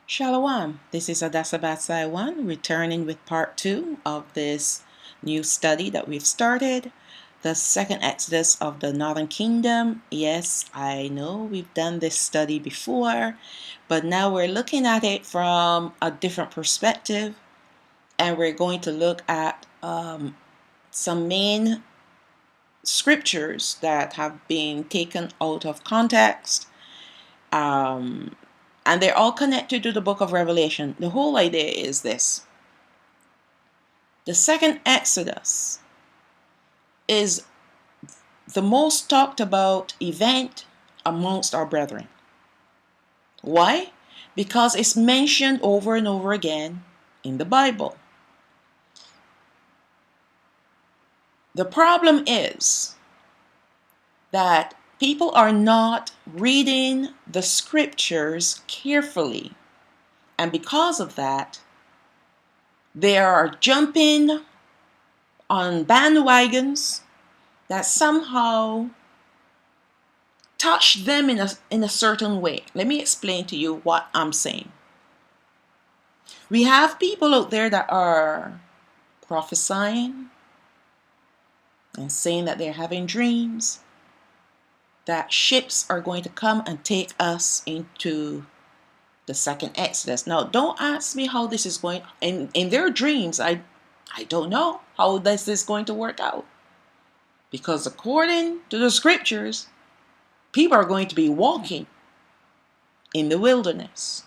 Shalawam, this is Baraashayath returning with part 2 of this new study that we've started, the second Exodus of the Northern Kingdom. Yes, I know we've done this study before, but now we're looking at it from a different perspective, and we're going to look at some main scriptures that have been taken out of context. And they're all connected to the book of Revelation. The whole idea is this. The second Exodus is the most talked about event amongst our brethren. Why? Because it's mentioned over and over again in the Bible. The problem is that people are not reading the scriptures carefully. And because of that, they are jumping on bandwagons that somehow touch them in a certain way. Let me explain to you what I'm saying. We have people out there that are prophesying and saying that they're having dreams, that ships are going to come and take us into the second Exodus. Now, don't ask me how this is going. In their dreams, I don't know how this is going to work out. Because according to the scriptures, people are going to be walking in the wilderness.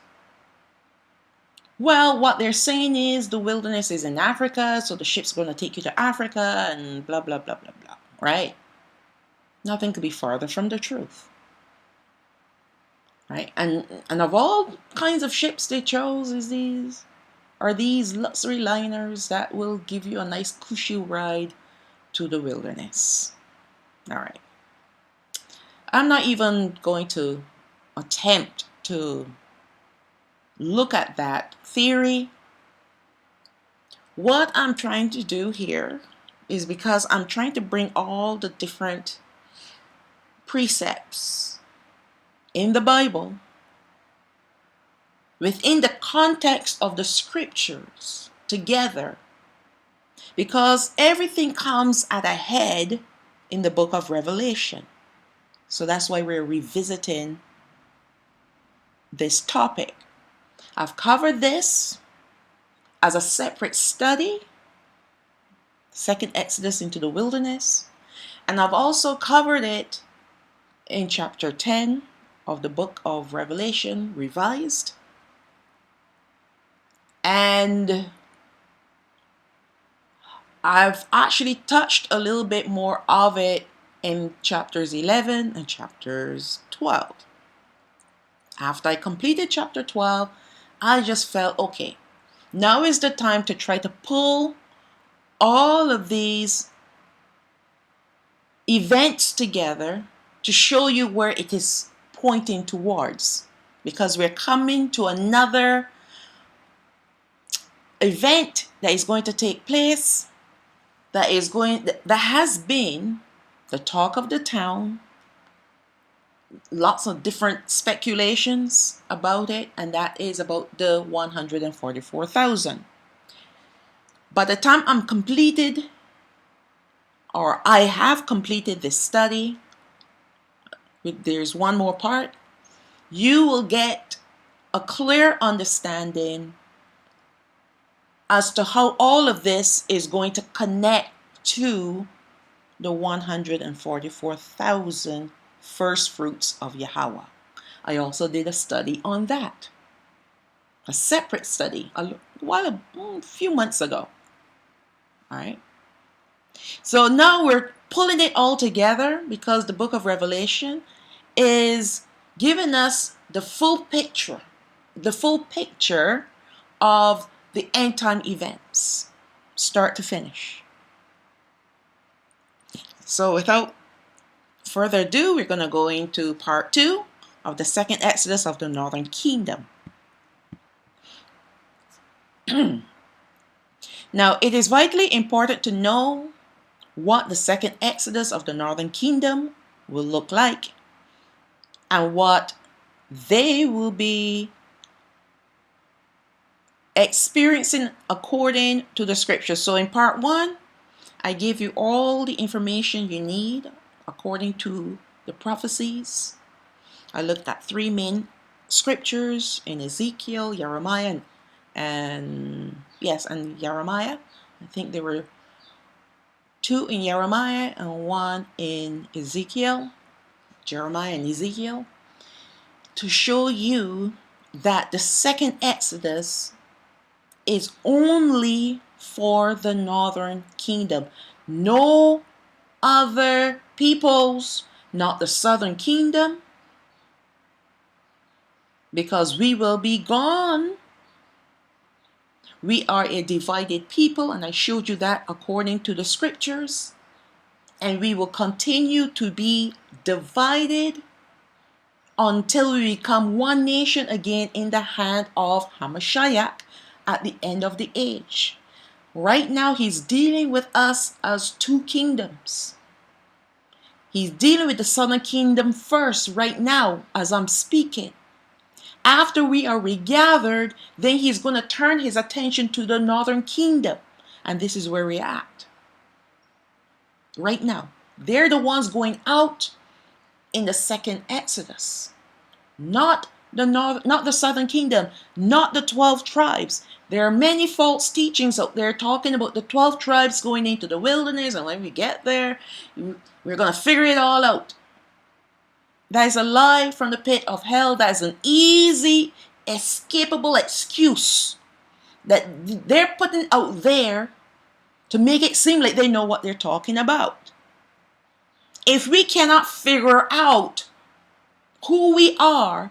Well, what they're saying is the wilderness is in Africa, so the ship's going to take you to Africa and blah, blah, blah, blah, blah, right? Nothing could be farther from the truth. Right? And of all kinds of ships they chose are these luxury liners that will give you a nice cushy ride to the wilderness. All right. I'm not even going to attempt to look at that theory. What I'm trying to do here is, because I'm trying to bring all the different precepts in the Bible within the context of the scriptures together, because everything comes at a head in the book of Revelation. So that's why we're revisiting this topic. I've covered this as a separate study, second Exodus into the wilderness, and I've also covered it in chapter 10 of the book of Revelation revised, and I've actually touched a little bit more of it in chapters 11 and chapters 12. After I completed chapter 12, I just felt, okay, now is the time to try to pull all of these events together to show you where it is pointing towards, because we're coming to another event that is going to take place, that has been the talk of the town, lots of different speculations about it, and that is about the 144,000. By the time I have completed this study, there's one more part, you will get a clear understanding as to how all of this is going to connect to the 144,000 first fruits of Yahweh. I also did a study on that, a separate study a few months ago. All right. So now we're pulling it all together, because the book of Revelation is giving us the full picture of the end time events, start to finish. So without further ado, we're going to go into part 2 of the second Exodus of the Northern Kingdom. Now, it is vitally important to know what the second Exodus of the Northern Kingdom will look like, and what they will be experiencing according to the scriptures. So in part 1, I gave you all the information you need according to the prophecies. I looked at 3 main scriptures in Ezekiel, Jeremiah, and Jeremiah. I think there were 2 in Jeremiah and 1 in Ezekiel, Jeremiah and Ezekiel, to show you that the second Exodus is only for the northern kingdom. No other peoples, not the southern kingdom, because we will be gone. We are a divided people, and I showed you that according to the scriptures. And we will continue to be divided until we become one nation again in the hand of Hamashiach at the end of the age. Right now, he's dealing with us as 2 kingdoms. He's dealing with the southern kingdom first right now as I'm speaking. After we are regathered, then he's going to turn his attention to the northern kingdom. And this is where we're at. Right now. They're the ones going out in the second Exodus. Not the southern kingdom, not the 12 tribes. There are many false teachings out there talking about the 12 tribes going into the wilderness, and when we get there, we're going to figure it all out. That is a lie from the pit of hell. That is an easy, escapable excuse that they're putting out there to make it seem like they know what they're talking about. If we cannot figure out who we are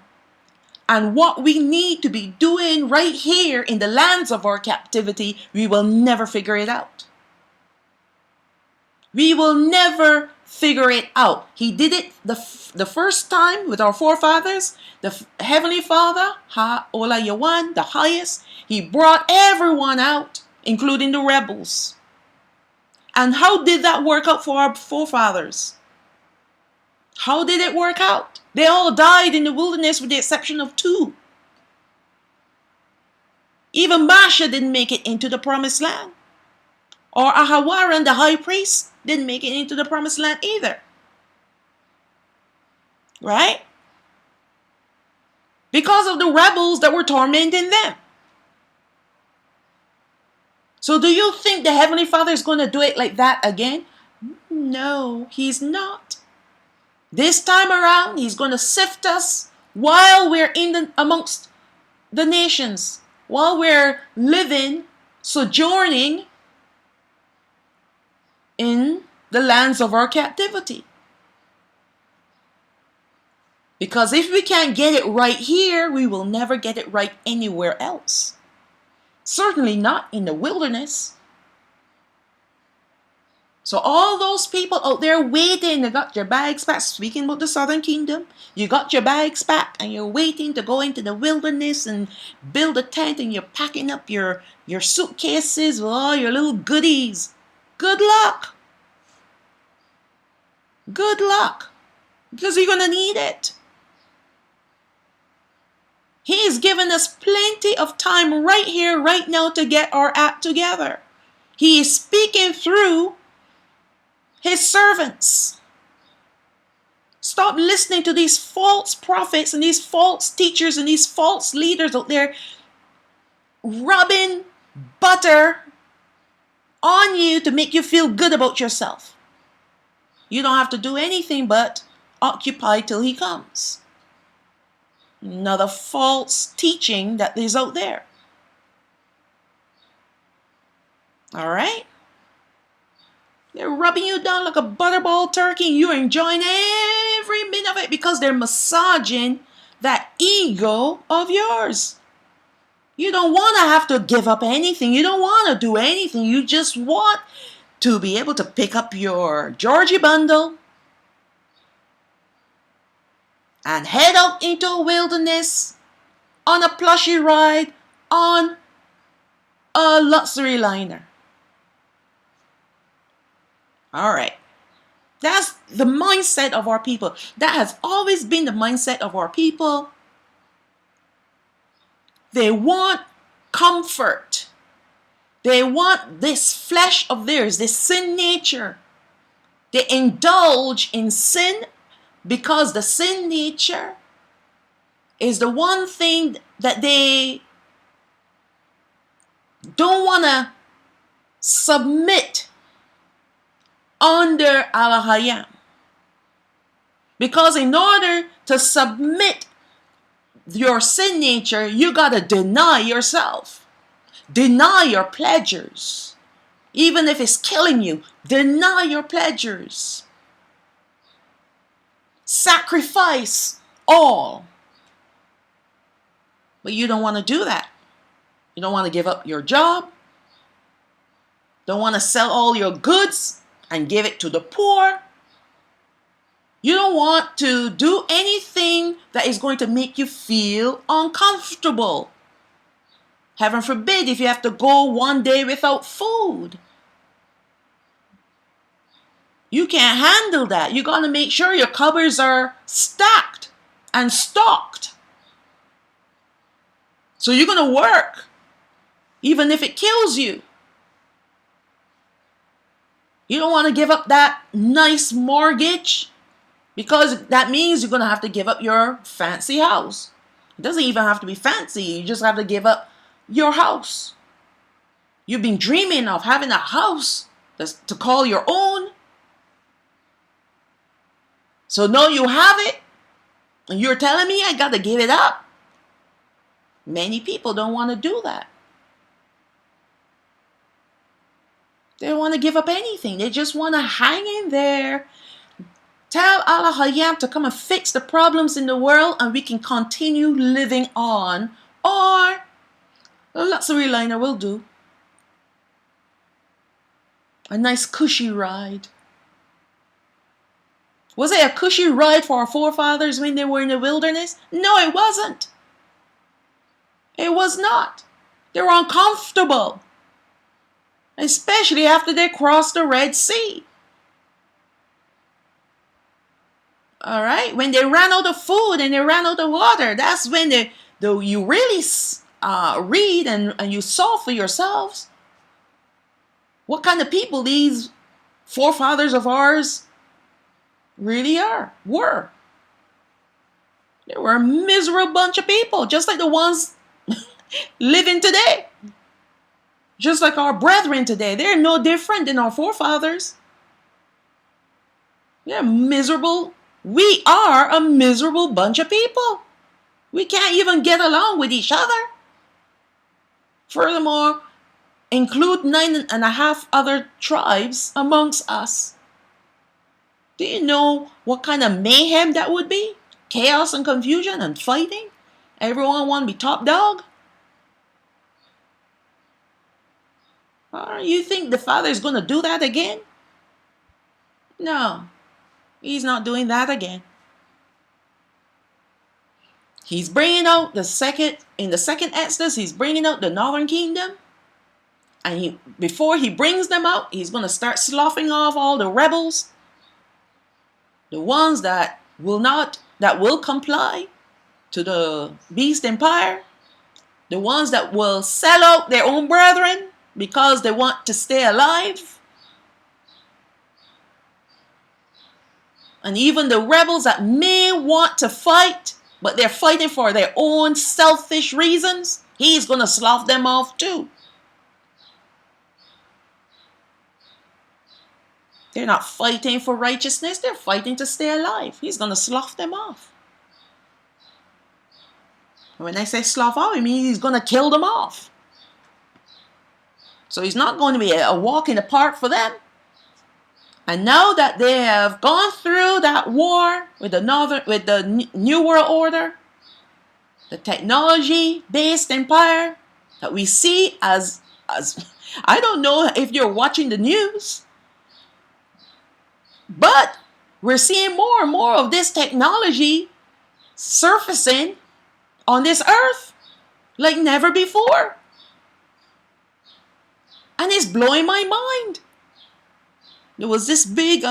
and what we need to be doing right here in the lands of our captivity, we will never figure it out. We will never figure it out. He did it the first time with our forefathers. The Heavenly Father, Ha-Ola Yawan, the highest, he brought everyone out, including the rebels. And how did that work out for our forefathers? How did it work out? They all died in the wilderness with the exception of 2. Even Masha didn't make it into the promised land. Or Ahawaran, the high priest, didn't make it into the promised land either. Right? Because of the rebels that were tormenting them. So do you think the Heavenly Father is going to do it like that again? No, he's not. This time around, he's going to sift us while we're amongst the nations, while we're living, sojourning in the lands of our captivity. Because if we can't get it right here, we will never get it right anywhere else. Certainly not in the wilderness. So all those people out there waiting, they got your bags packed, speaking about the southern kingdom, you got your bags packed and you're waiting to go into the wilderness and build a tent, and you're packing up your suitcases with all your little goodies. Good luck. Good luck. Because you're going to need it. He's given us plenty of time right here, right now to get our act together. He is speaking through his servants. Stop listening to these false prophets and these false teachers and these false leaders out there rubbing butter on you to make you feel good about yourself. You don't have to do anything but occupy till he comes. Another false teaching that is out there. All right? They're rubbing you down like a butterball turkey. You're enjoying every minute of it because they're massaging that ego of yours. You don't want to have to give up anything. You don't want to do anything. You just want to be able to pick up your Georgie bundle and head out into a wilderness on a plushy ride on a luxury liner. All right. That's the mindset of our people. That has always been the mindset of our people. They want comfort. They want this flesh of theirs, this sin nature. They indulge in sin because the sin nature is the one thing that they don't want to submit under Abaraham. Because in order to submit your sin nature, you got to deny yourself. Deny your pleasures. Even if it's killing you, deny your pleasures. Sacrifice all. But you don't want to do that. You don't want to give up your job. Don't want to sell all your goods and give it to the poor. You don't want to do anything that is going to make you feel uncomfortable. Heaven forbid if you have to go one day without food. You can't handle that. You got to make sure your cupboards are stacked and stocked. So you're going to work, even if it kills you. You don't want to give up that nice mortgage because that means you're going to have to give up your fancy house. It doesn't even have to be fancy. You just have to give up your house. You've been dreaming of having a house to call your own. So now you have it, and you're telling me I got to give it up. Many people don't want to do that. They don't want to give up anything. They just want to hang in there. Tell Abaraham to come and fix the problems in the world and we can continue living on. Or a luxury liner will do. A nice cushy ride. Was it a cushy ride for our forefathers when they were in the wilderness? No, it wasn't. It was not. They were uncomfortable. Especially after they crossed the Red Sea. All right? When they ran out of food and they ran out of water, that's when you really read and you saw for yourselves what kind of people these forefathers of ours really were. They were a miserable bunch of people, just like the ones living today. Just like our brethren today. They're no different than our forefathers. They're miserable. We are a miserable bunch of people. We can't even get along with each other. Furthermore, include 9.5 other tribes amongst us. Do you know what kind of mayhem that would be? Chaos and confusion and fighting? Everyone want to be top dog? You think the Father is going to do that again? No, he's not doing that again. He's bringing out in the second Exodus, he's bringing out the northern kingdom. And before he brings them out, he's going to start sloughing off all the rebels. The ones that will comply to the beast empire. The ones that will sell out their own brethren because they want to stay alive. And even the rebels that may want to fight, but they're fighting for their own selfish reasons, he's going to slough them off too. They're not fighting for righteousness, they're fighting to stay alive. He's going to slough them off. And when I say slough off, I mean he's going to kill them off. So he's not going to be a walk in the park for them. And now that they have gone through that war with the New World Order, the technology-based empire that we see as I don't know if you're watching the news, but we're seeing more and more of this technology surfacing on this earth like never before. And it's blowing my mind. There was this big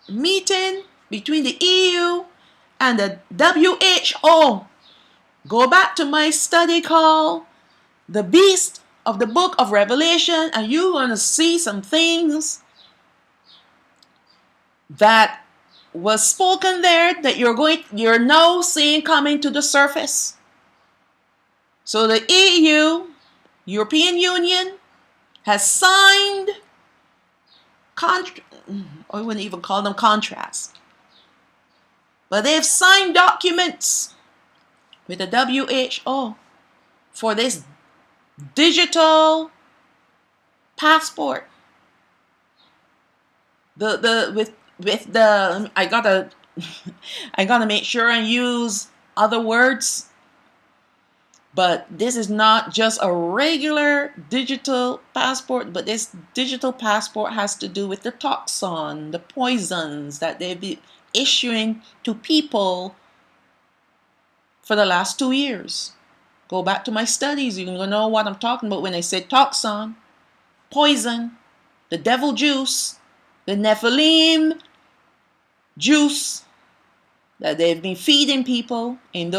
meeting between the EU and the WHO. Go back to my study call the beast of the book of Revelation, and you're going to see some things that was spoken there that you're now seeing coming to the surface. So the EU, European Union, has signed I wouldn't even call them contracts, but they've signed documents with the WHO for this digital passport. I gotta make sure and use other words, but this is not just a regular digital passport, but this digital passport has to do with the toxin, the poisons that they've been issuing to people for the last 2 years. Go back to my studies, you're gonna know what I'm talking about when I say toxin, poison, the devil juice, the Nephilim juice that they've been feeding people in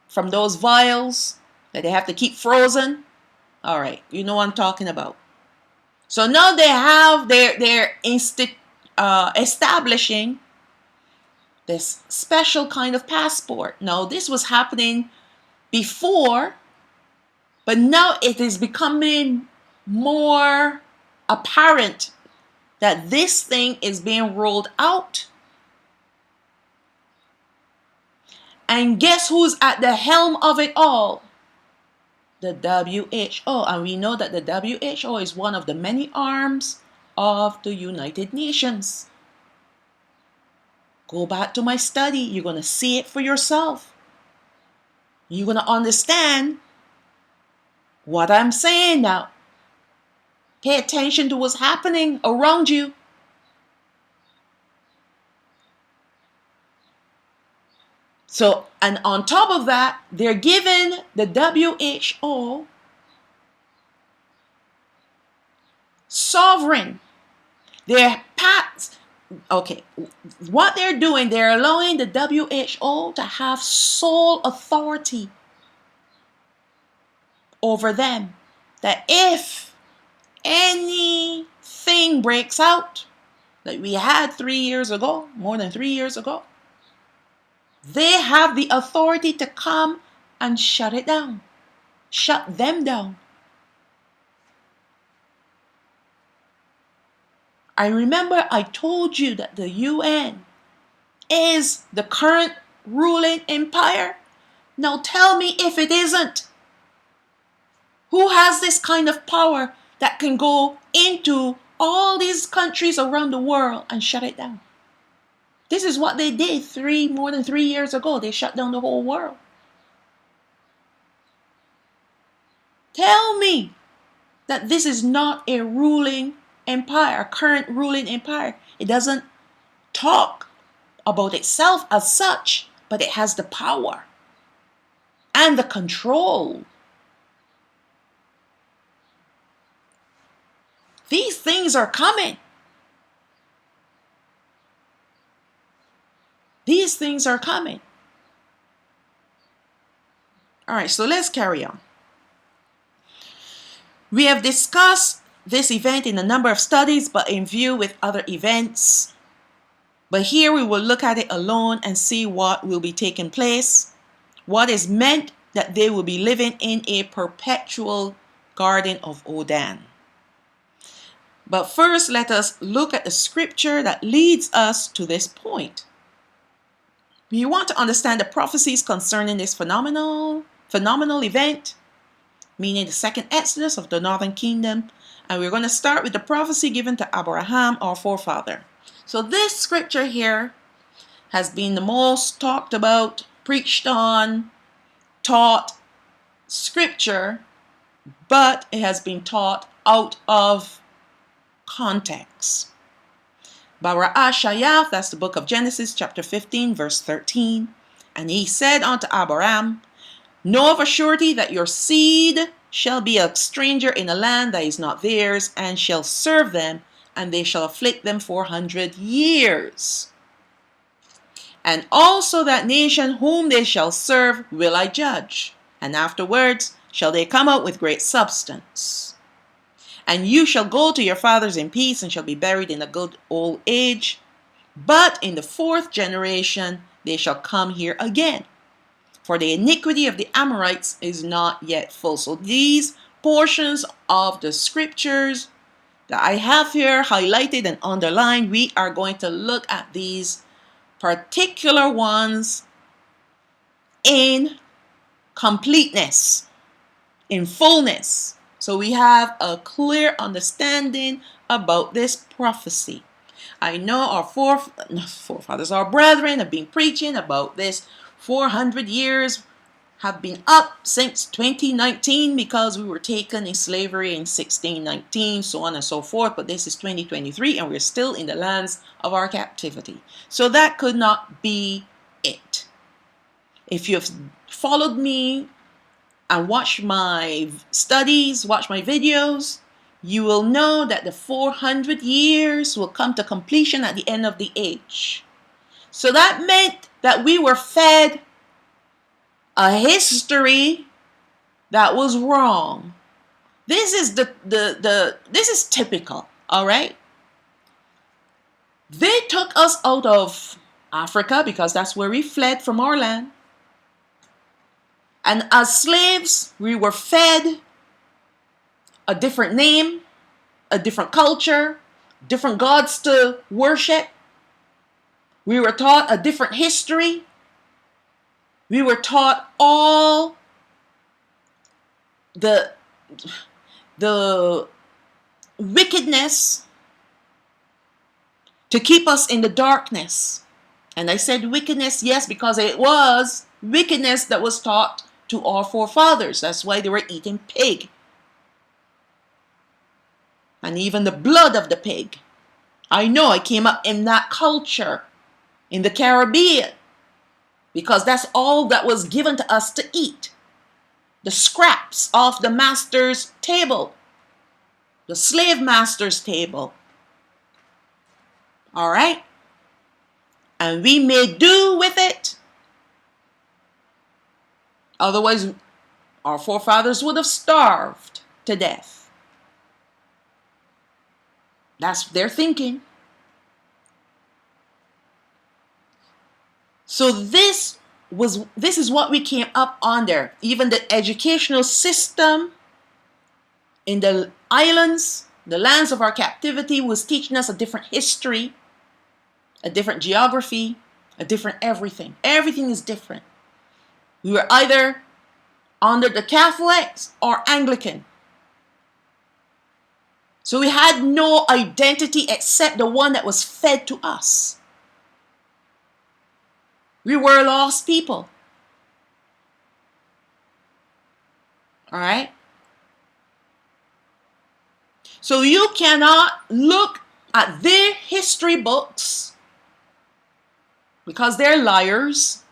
from those vials that they have to keep frozen. All right, you know what I'm talking about. So now they have they're establishing this special kind of passport. Now this was happening before, but now it is becoming more apparent that this thing is being rolled out. And guess who's at the helm of it all? The WHO. And we know that the WHO is one of the many arms of the United Nations. Go back to my study. You're going to see it for yourself. You're going to understand what I'm saying now. Pay attention to what's happening around you. So, and on top of that, they're giving the WHO sovereign. Okay, what they're doing, they're allowing the WHO to have sole authority over them. That if anything breaks out, like we had 3 years ago, more than 3 years ago, they have the authority to come and shut it down, shut them down. I remember I told you that the UN is the current ruling empire. Now tell me if it isn't. Who has this kind of power that can go into all these countries around the world and shut it down? This is what they did more than 3 years ago. They shut down the whole world. Tell me that this is not a ruling empire, a current ruling empire. It doesn't talk about itself as such, but it has the power and the control. These things are coming. These things are coming. All right, so let's carry on. We have discussed this event in a number of studies, but in view with other events. But here we will look at it alone and see what will be taking place. What is meant that they will be living in a perpetual garden of Odan. But first, let us look at the scripture that leads us to this point. You want to understand the prophecies concerning this phenomenal event, meaning the second exodus of the northern kingdom. And we're going to start with the prophecy given to Abaraham, our forefather. So this scripture here has been the most talked about, preached on, taught scripture, but it has been taught out of context. Baraashayath, that's the book of Gensis, chapter 15, verse 13. And he said unto Abaraham, know of a surety that your seed shall be a stranger in a land that is not theirs, and shall serve them, and they shall afflict them 400 years. And also that nation whom they shall serve will I judge. and afterwards shall they come out with great substance. And you shall go to your fathers in peace, and shall be buried in a good old age. But in the fourth generation they shall come here again, for the iniquity of the Amorites is not yet full. So these portions of the scriptures that I have here highlighted and underlined, we are going to look at these particular ones in completeness, in fullness. So we have a clear understanding about this prophecy. I know our forefathers, our brethren, have been preaching about this 400 years, have been up since 2019 because we were taken in slavery in 1619, so on and so forth. But this is 2023 and we're still in the lands of our captivity. So that could not be it. If you've followed me and watched my studies, watched my videos, you will know that the 400 years will come to completion at the end of the age. So that meant that we were fed a history that was wrong. This is this is typical, all right? They took us out of Africa because that's where we fled from our land. And as slaves, we were fed a different name, a different culture, different gods to worship. We were taught a different history. We were taught all the wickedness to keep us in the darkness. And I said wickedness, yes, because it was wickedness that was taught to our forefathers. That's why they were eating pig. And even the blood of the pig. I know I came up in that culture in the Caribbean because that's all that was given to us to eat. The scraps off the master's table, the slave master's table. All right? And we may do with it. Otherwise, our forefathers would have starved to death. That's their thinking. So this is what we came up under. Even the educational system in the islands, the lands of our captivity, was teaching us a different history, a different geography, a different everything. Everything is different. We were either under the Catholics or Anglican. So we had no identity except the one that was fed to us. We were lost people. All right? So you cannot look at their history books because they're liars.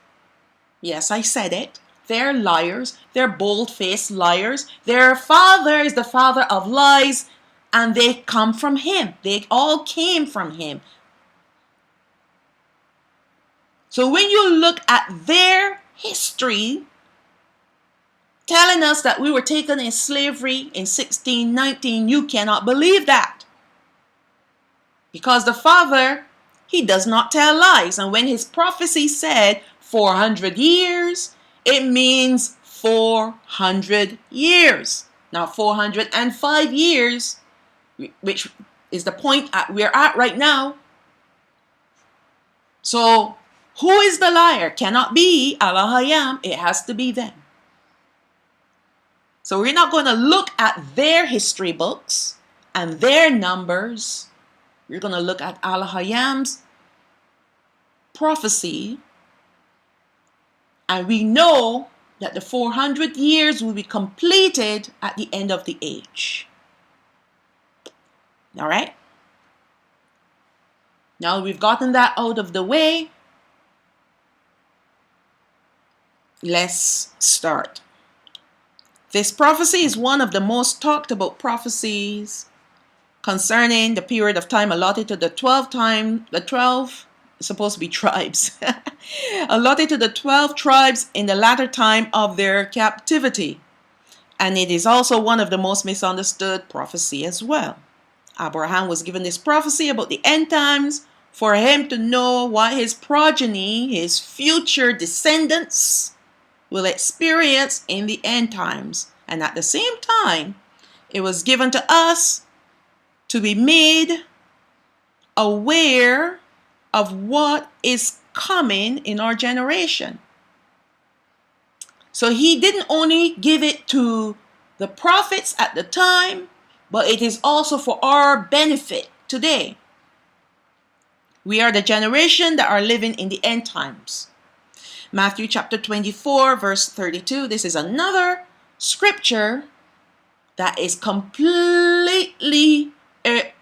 Yes, I said it. They're liars. They're bold-faced liars. Their father is the father of lies, and they come from him. They all came from him. So when you look at their history, telling us that we were taken in slavery in 1619, you cannot believe that. Because the father, he does not tell lies. And when his prophecy said 400 years, it means 400 years. Not 405 years, which is the point we're at right now. So who is the liar? Cannot be Abaraham. It has to be them. So we're not going to look at their history books and their numbers. We're going to look at Abraham's prophecy. And we know that the 400 years will be completed at the end of the age. All right? Now we've gotten that out of the way. Let's start. This prophecy is one of the most talked about prophecies concerning the period of time allotted to the 12 supposed to be tribes, allotted to the 12 tribes in the latter time of their captivity. And it is also one of the most misunderstood prophecy as well. Abraham was given this prophecy about the end times for him to know what his progeny, his future descendants, will experience in the end times. And at the same time, it was given to us to be made aware of what is coming in our generation. So he didn't only give it to the prophets at the time, but it is also for our benefit today. We are the generation that are living in the end times. Matthew chapter 24, verse 32. This is another scripture that is completely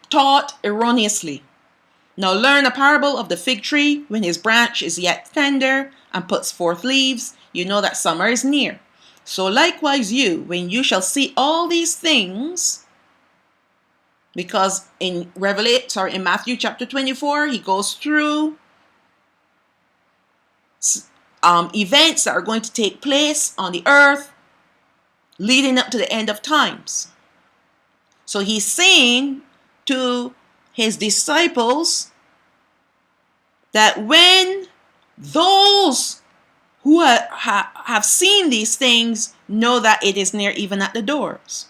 taught erroneously. Now learn a parable of the fig tree. When his branch is yet tender and puts forth leaves, you know that summer is near. So likewise you, when you shall see all these things, because in Matthew chapter 24, he goes through events that are going to take place on the earth leading up to the end of times. So he's saying to his disciples that when those who have seen these things know that it is near, even at the doors.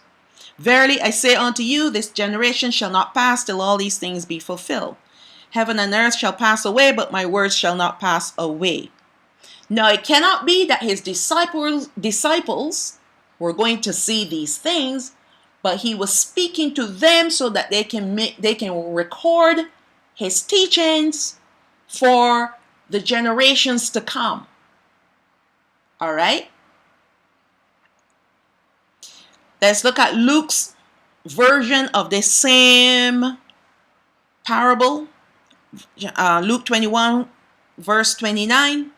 Verily I say unto you, this generation shall not pass till all these things be fulfilled. Heaven and earth shall pass away, but my words shall not pass away. Now it cannot be that his disciples were going to see these things, but he was speaking to them so that they can record his teachings for the generations to come. All right? Let's look at Luke's version of this same parable. Luke 21, verse 29.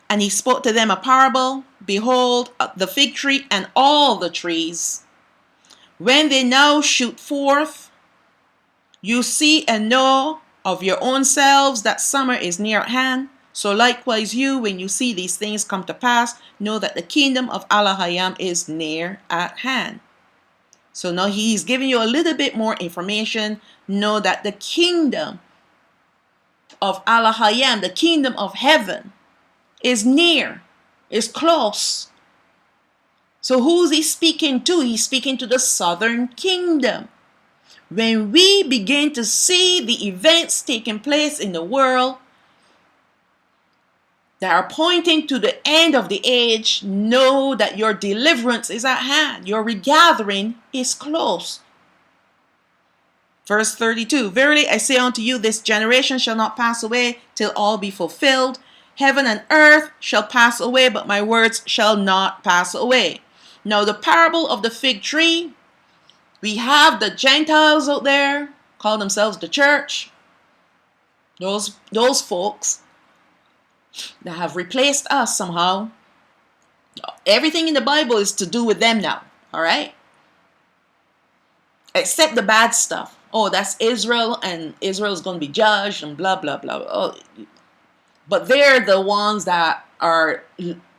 And he spoke to them a parable. Behold, the fig tree and all the trees, when they now shoot forth, you see and know of your own selves that summer is near at hand. So likewise you, when you see these things come to pass, know that the kingdom of Abaraham is near at hand. So now he's giving you a little bit more information. Know that the kingdom of Abaraham, the kingdom of heaven, is near, is close. So who's he speaking to? He's speaking to the southern kingdom. When we begin to see the events taking place in the world that are pointing to the end of the age, know that your deliverance is at hand. Your regathering is close. Verse 32, verily I say unto you, this generation shall not pass away till all be fulfilled. Heaven and earth shall pass away, but my words shall not pass away. Now the parable of the fig tree, we have the Gentiles out there, call themselves the church. Those folks that have replaced us somehow. Everything in the Bible is to do with them now, all right? Except the bad stuff. Oh, that's Israel, and Israel is going to be judged, and blah, blah, blah. Oh, but they're the ones that are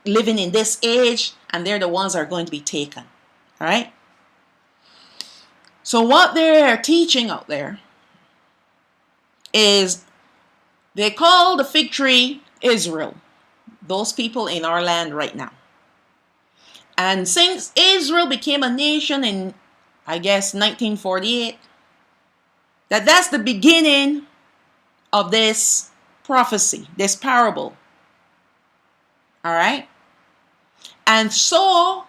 living in this age, and they're the ones that are going to be taken, all right? So what they're teaching out there is they call the fig tree Israel, those people in our land right now. And since Israel became a nation in, I guess, 1948, that's the beginning of this prophecy, this parable. All right? And so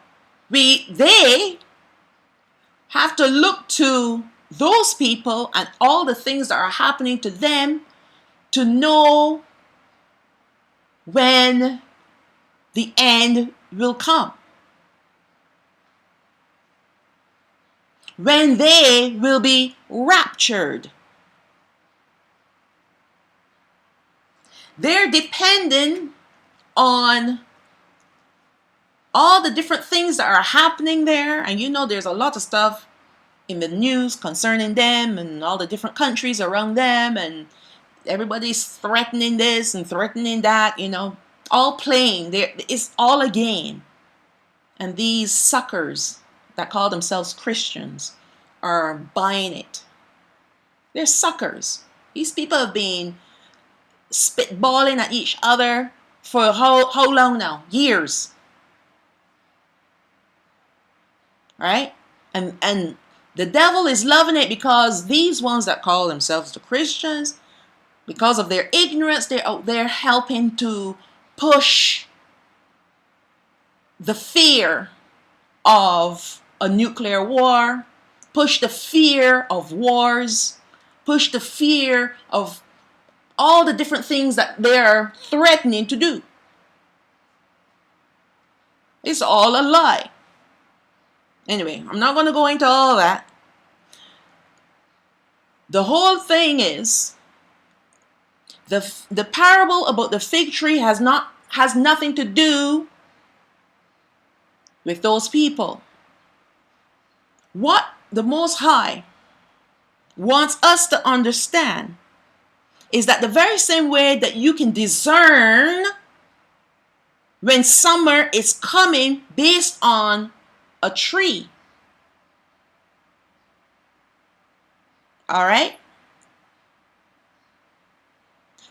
they have to look to those people and all the things that are happening to them to know when the end will come. When they will be raptured. They're dependent on all the different things that are happening there. And you know there's a lot of stuff in the news concerning them and all the different countries around them. And Everybody's threatening this and threatening that, all playing. It's all a game. And these suckers that call themselves Christians are buying it. They're suckers. These people have been spitballing at each other for how long now? Years. Right? And the devil is loving it because these ones that call themselves the Christians, because of their ignorance, they're out there helping to push the fear of a nuclear war, push the fear of wars, push the fear of all the different things that they're threatening to do. It's all a lie. Anyway, I'm not going to go into all that. The whole thing is, the parable about the fig tree has nothing to do with those people. What the Most High wants us to understand is that the very same way that you can discern when summer is coming based on a tree. All right?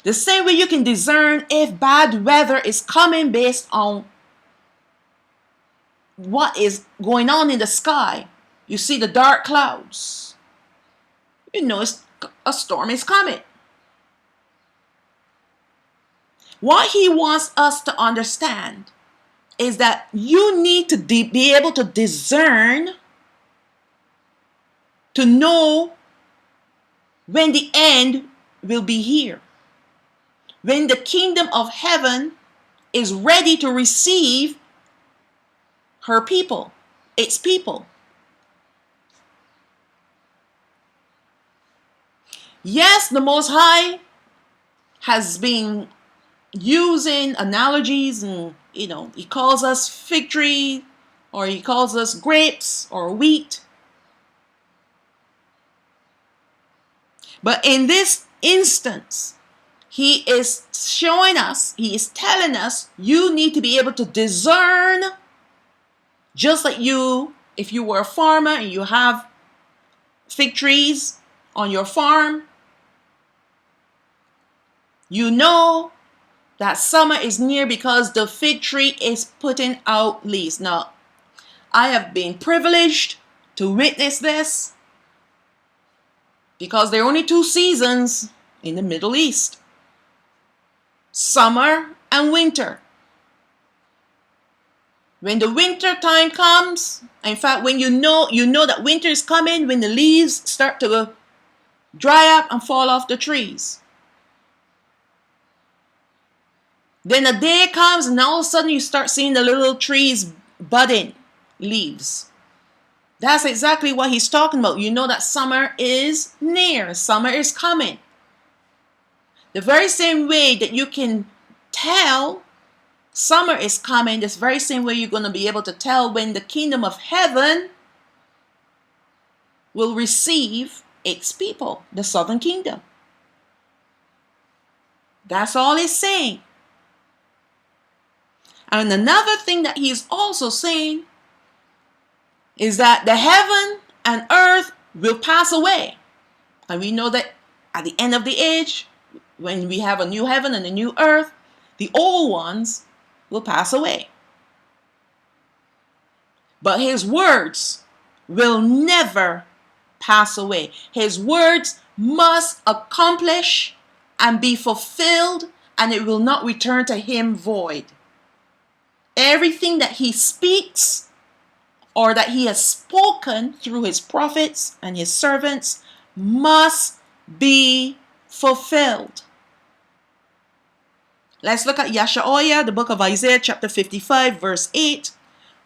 The same way you can discern if bad weather is coming based on what is going on in the sky. You see the dark clouds. You know a storm is coming. What he wants us to understand is that you need to be able to discern, to know when the end will be here. When the kingdom of heaven is ready to receive her people, its people. Yes, the Most High has been using analogies, and he calls us fig tree, or he calls us grapes or wheat. But in this instance, he is showing us, he is telling us, you need to be able to discern, just like if you were a farmer and you have fig trees on your farm, you know that summer is near because the fig tree is putting out leaves. Now, I have been privileged to witness this because there are only two seasons in the Middle East: summer and winter. When the winter time comes, in fact, when you know that winter is coming, when the leaves start to dry up and fall off the trees. Then a day comes and all of a sudden you start seeing the little trees budding leaves. That's exactly what he's talking about. You know that summer is near. Summer is coming. The very same way that you can tell summer is coming, this very same way you're going to be able to tell when the kingdom of heaven will receive its people, the southern kingdom. That's all he's saying. And another thing that he is also saying is that the heaven and earth will pass away. And we know that at the end of the age, when we have a new heaven and a new earth, the old ones will pass away. But his words will never pass away. His words must accomplish and be fulfilled, and it will not return to him void. Everything that he speaks or that he has spoken through his prophets and his servants must be fulfilled. Let's look at Yeshaya, the book of Isaiah, chapter 55, verse 8.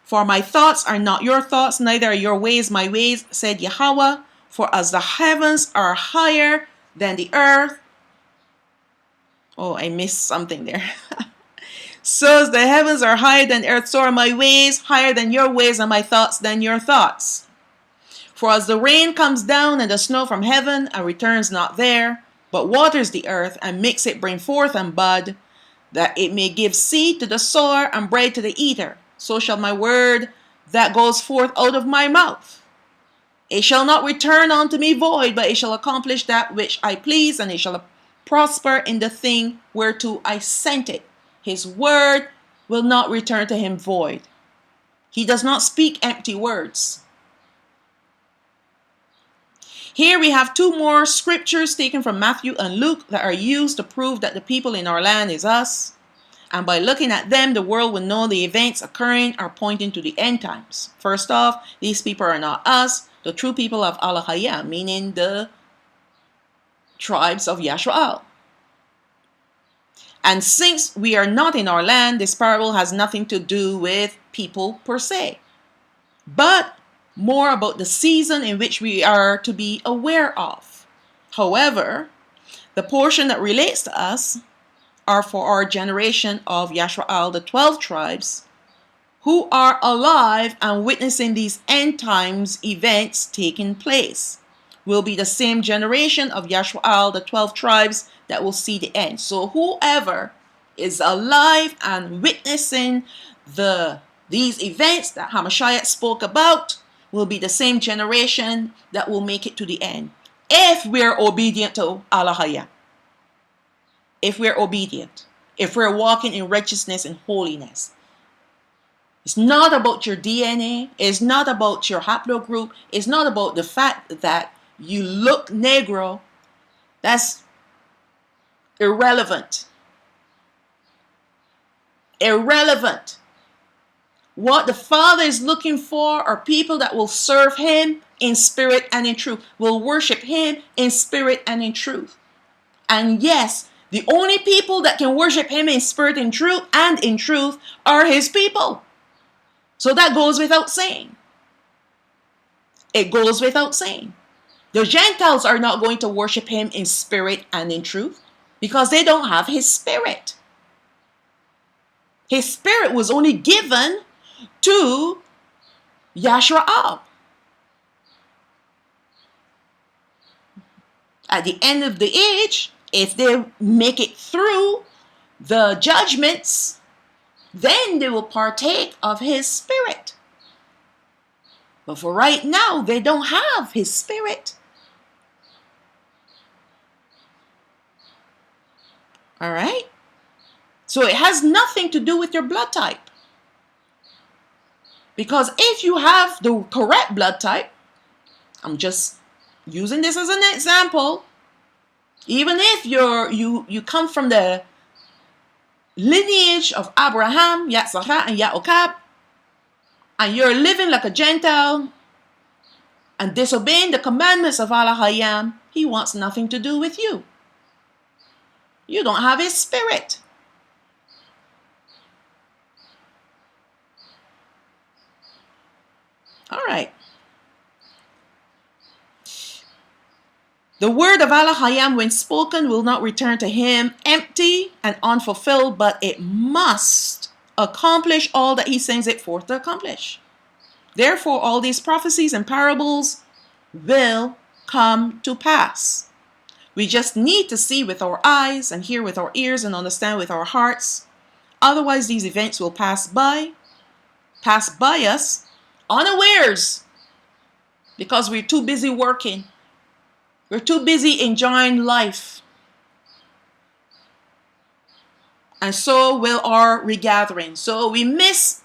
For my thoughts are not your thoughts, neither are your ways my ways, said Yahweh. For as the heavens are higher than the earth. Oh, I missed something there. So as the heavens are higher than the earth, so are my ways higher than your ways, and my thoughts than your thoughts. For as the rain comes down and the snow from heaven and returns not there, but waters the earth and makes it bring forth and bud, that it may give seed to the sower and bread to the eater. So shall my word that goes forth out of my mouth. It shall not return unto me void, but it shall accomplish that which I please, and it shall prosper in the thing whereto I sent it. His word will not return to him void. He does not speak empty words. Here we have two more scriptures taken from Matthew and Luke that are used to prove that the people in our land is us. And by looking at them, the world will know the events occurring are pointing to the end times. First off, these people are not us, the true people of Alahaya, meaning the tribes of Yashraal. And since we are not in our land, this parable has nothing to do with people per se, but more about the season in which we are to be aware of. However, the portion that relates to us are for our generation of Yashraal, the 12 tribes, who are alive and witnessing these end times events taking place. Will be the same generation of Yashraal, the 12 tribes, that will see the end. So whoever is alive and witnessing these events that Hamashiach spoke about will be the same generation that will make it to the end, if we're obedient to Alahaya. If we're obedient, if we're walking in righteousness and holiness. It's not about your DNA. It's not about your haplogroup. It's not about the fact that you look Negro. That's irrelevant. Irrelevant. What the Father is looking for are people that will serve Him in spirit and in truth, will worship Him in spirit and in truth. And yes, the only people that can worship Him in spirit and in truth are His people. So that goes without saying. It goes without saying. The Gentiles are not going to worship Him in spirit and in truth because they don't have His spirit. His spirit was only given to Yashraal. At the end of the age, if they make it through the judgments, then they will partake of His spirit. But for right now, they don't have His spirit. All right? So it has nothing to do with your blood type. Because if you have the correct blood type, I'm just using this as an example, even if you come from the lineage of Abaraham, Yitzchak, and Yaakov, and you're living like a Gentile and disobeying the commandments of Alahayam, He wants nothing to do with you. You don't have His spirit. All right. The word of Alahayam, when spoken, will not return to Him empty and unfulfilled, but it must accomplish all that He sends it forth to accomplish. Therefore, all these prophecies and parables will come to pass. We just need to see with our eyes and hear with our ears and understand with our hearts. Otherwise, these events will pass by us unawares because we're too busy working. We're too busy enjoying life. And so will our regathering. So we miss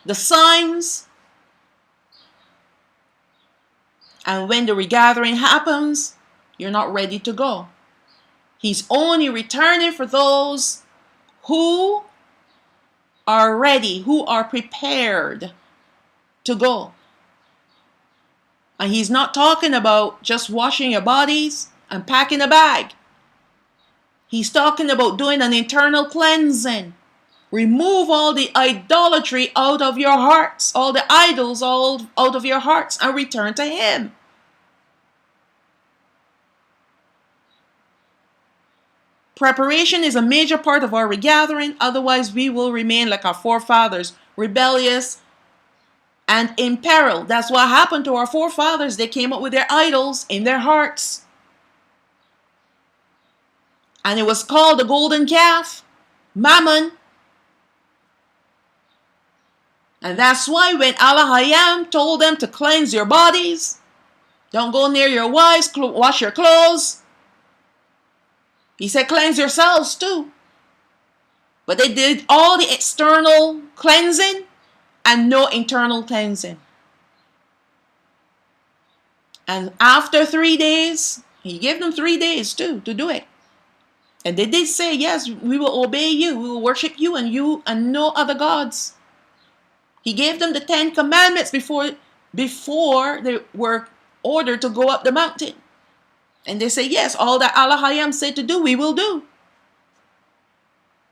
the signs. And when the regathering happens, you're not ready to go. He's only returning for those who are ready, who are prepared to go. And He's not talking about just washing your bodies and packing a bag. He's talking about doing an internal cleansing. Remove all the idolatry out of your hearts, all the idols all out of your hearts, and return to Him. Preparation is a major part of our regathering. Otherwise, we will remain like our forefathers, rebellious and in peril. That's what happened to our forefathers. They came up with their idols in their hearts. And it was called the golden calf, Mammon. And that's why when Abaraham told them to cleanse your bodies, don't go near your wives, wash your clothes, he said cleanse yourselves too. But they did all the external cleansing and no internal cleansing. And after 3 days, he gave them 3 days too to do it. And they did say, yes, we will obey you, we will worship you and no other gods. He gave them the 10 commandments before they were ordered to go up the mountain. And they say, yes, all that Abaraham said to do, we will do.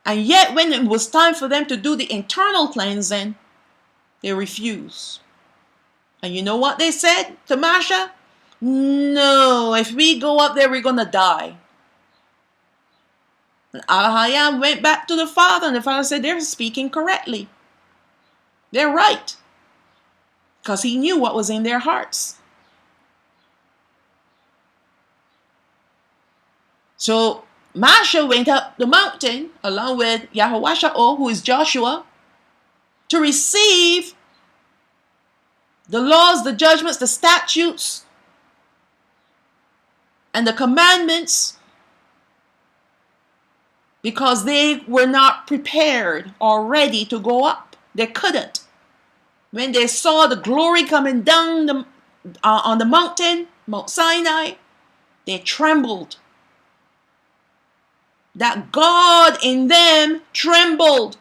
And yet when it was time for them to do the internal cleansing, they refused. And you know what they said to Masha? No, if we go up there, we're going to die. And Abaraham went back to the father, and the father said, they're speaking correctly. They're right. Because he knew what was in their hearts. So Masha went up the mountain along with Yahushua, who is Joshua, to receive the laws, the judgments, the statutes, and the commandments, because they were not prepared or ready to go up. They couldn't. When they saw the glory coming down on the mountain, Mount Sinai, they trembled. That God in them trembled.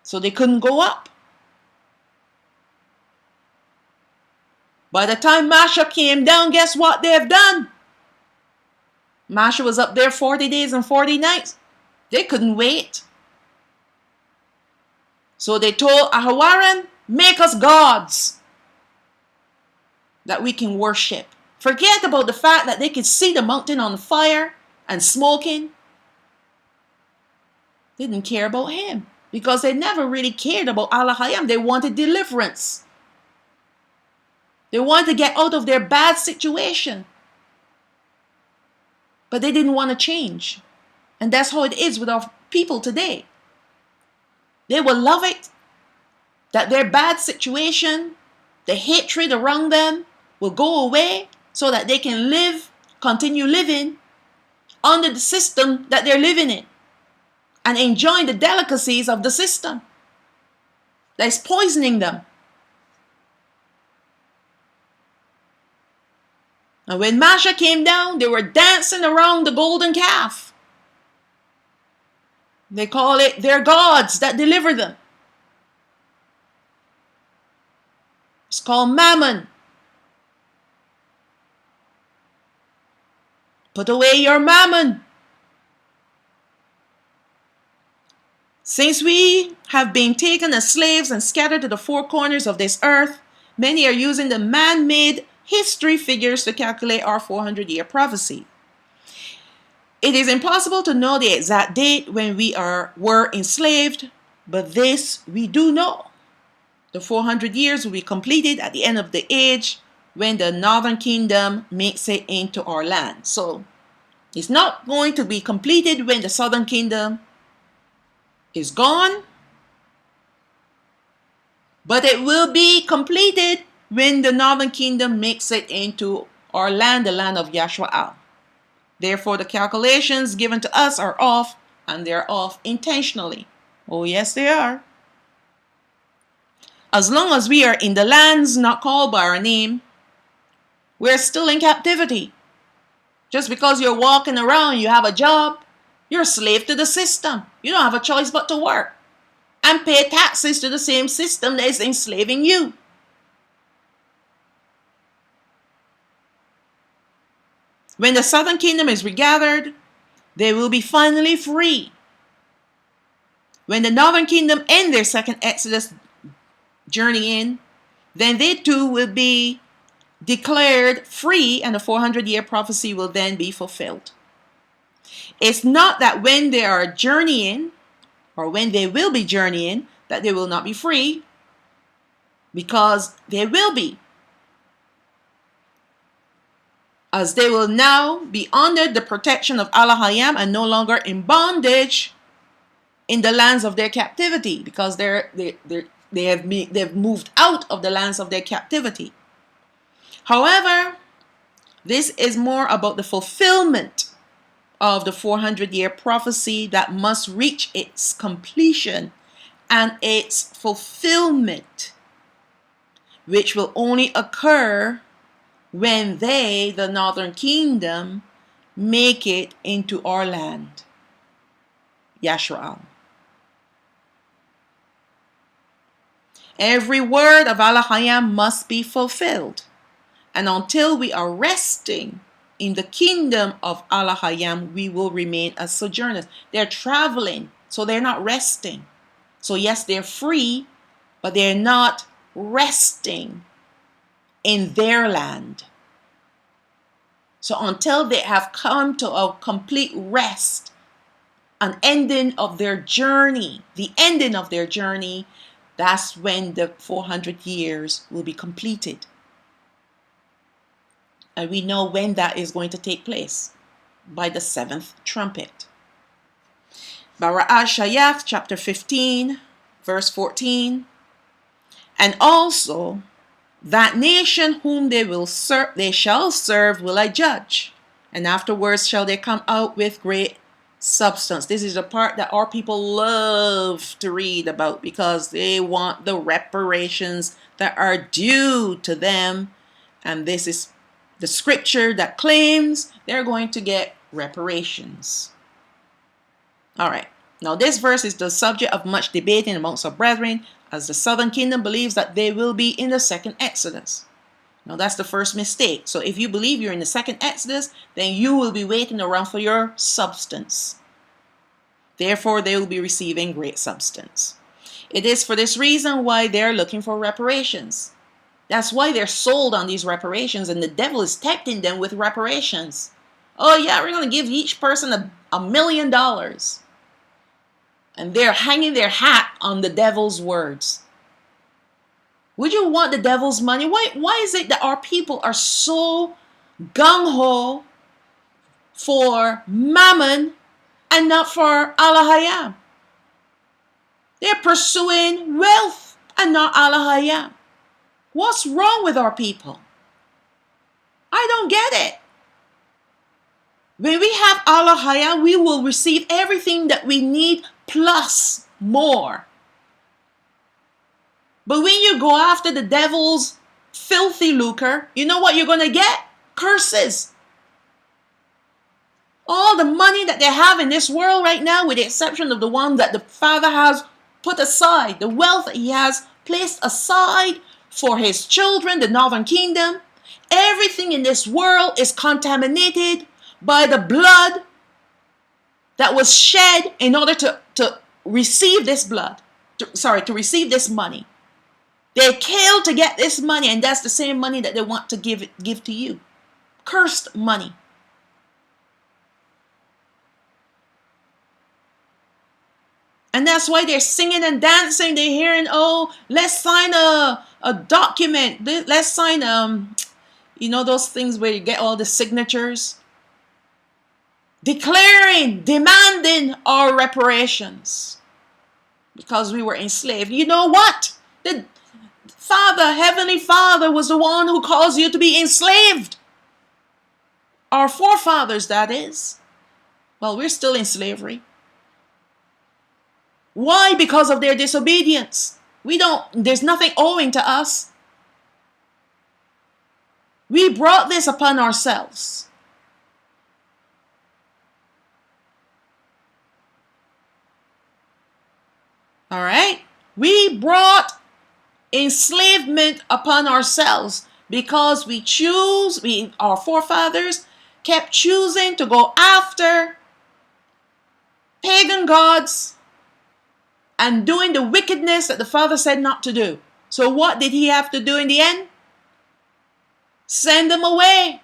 So they couldn't go up. By the time Masha came down, guess what they've done? Masha was up there 40 days and 40 nights. They couldn't wait. So they told Aharon, make us gods that we can worship. Forget about the fact that they could see the mountain on fire and smoking. They didn't care about him because they never really cared about Abaraham. They wanted deliverance. They wanted to get out of their bad situation. But they didn't want to change. And that's how it is with our people today. They will love it that their bad situation, the hatred around them will go away so that they can continue living under the system that they're living in and enjoying the delicacies of the system that's poisoning them. And when Masha came down, they were dancing around the golden calf. They call it their gods that deliver them. It's called Mammon. Put away your mammon. Since we have been taken as slaves and scattered to the four corners of this earth, many are using the man-made history figures to calculate our 400-year prophecy. It is impossible to know the exact date when we were enslaved, but this we do know. The 400 years will be completed at the end of the age when the northern kingdom makes it into our land. So it's not going to be completed when the southern kingdom is gone, but it will be completed when the northern kingdom makes it into our land, the land of Yahshua. Therefore, the calculations given to us are off, and they're off intentionally. Oh, yes, they are. As long as we are in the lands not called by our name, we're still in captivity. Just because you're walking around, you have a job, you're a slave to the system. You don't have a choice but to work and pay taxes to the same system that is enslaving you. When the southern kingdom is regathered, they will be finally free. When the northern kingdom end their second Exodus journey in, then they too will be declared free, and the 400-year prophecy will then be fulfilled. It's not that when they are journeying, or when they will be journeying, that they will not be free, because they will be. as they will now be under the protection of Abaraham and no longer in bondage in the lands of their captivity, because they've moved out of the lands of their captivity. However, this is more about the fulfillment of the 400-year prophecy that must reach its completion and its fulfillment, which will only occur when they, the northern kingdom, make it into our land. Yashrael. Every word of Abaraham must be fulfilled. And until we are resting in the kingdom of Abaraham, we will remain as sojourners. They're traveling, so they're not resting. So yes, they're free, but they're not resting in their land. So until they have come to a complete rest, an ending of their journey, the ending of their journey, that's when the 400 years will be completed. And we know when that is going to take place, by the 7th trumpet. Baraashayath chapter 15, verse 14. And also, that nation whom they shall serve will I judge, and afterwards shall they come out with great substance. This is a part that our people love to read about, because they want the reparations that are due to them. And this is the scripture that claims they're going to get reparations. All right. Now this verse is the subject of much debating amongst our brethren, as the southern kingdom believes that they will be in the second Exodus. Now that's the first mistake. So if you believe you're in the second Exodus, then you will be waiting around for your substance. Therefore, they will be receiving great substance. It is for this reason why they're looking for reparations. That's why they're sold on these reparations, and the devil is tempting them with reparations. Oh yeah, we're going to give each person $1 million. And they're hanging their hat on the devil's words. Would you want the devil's money? Why is it that our people are so gung-ho for mammon and not for Abaraham? They're pursuing wealth and not Abaraham. What's wrong with our people? I don't get it. When we have Abaraham, we will receive everything that we need plus more. But when you go after the devil's filthy lucre, you know what you're going to get? Curses. All the money that they have in this world right now, with the exception of the one that the Father has put aside, the wealth that he has placed aside for his children, the northern kingdom, everything in this world is contaminated by the blood that was shed in order to receive this blood, to receive this money. They killed to get this money, and that's the same money that they want to give to you. Cursed money. And that's why they're singing and dancing. They're hearing, oh, let's sign a document. Let's sign, those things where you get all the signatures. Declaring, demanding our reparations. Because we were enslaved. You know what? The Father, Heavenly Father, was the one who caused you to be enslaved. Our forefathers, that is. Well, we're still in slavery. Why? Because of their disobedience. There's nothing owing to us. We brought this upon ourselves. All right? We brought enslavement upon ourselves because our forefathers kept choosing to go after pagan gods and doing the wickedness that the Father said not to do. So what did he have to do in the end? Send them away.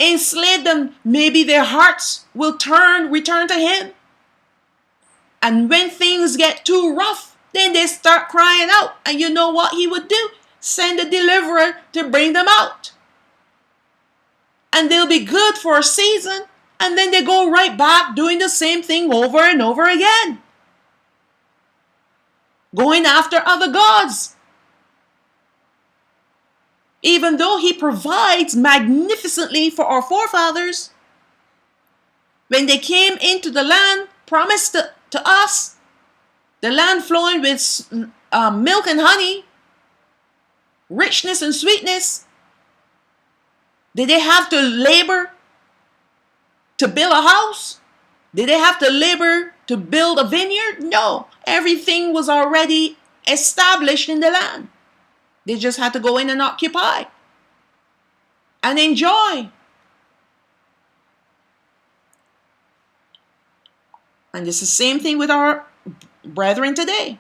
Enslave them. Maybe their hearts will return to him. And when things get too rough, then they start crying out. And you know what he would do? Send a deliverer to bring them out. and they'll be good for a season, and then they go right back doing the same thing over and over again, going after other gods. Even though he provides magnificently for our forefathers, when they came into the land promised to us, the land flowing with milk and honey, richness and sweetness, did they have to labor to build a house? Did they have to labor to build a vineyard? No. Everything was already established in the land. They just had to go in and occupy and enjoy. And it's the same thing with our brethren today.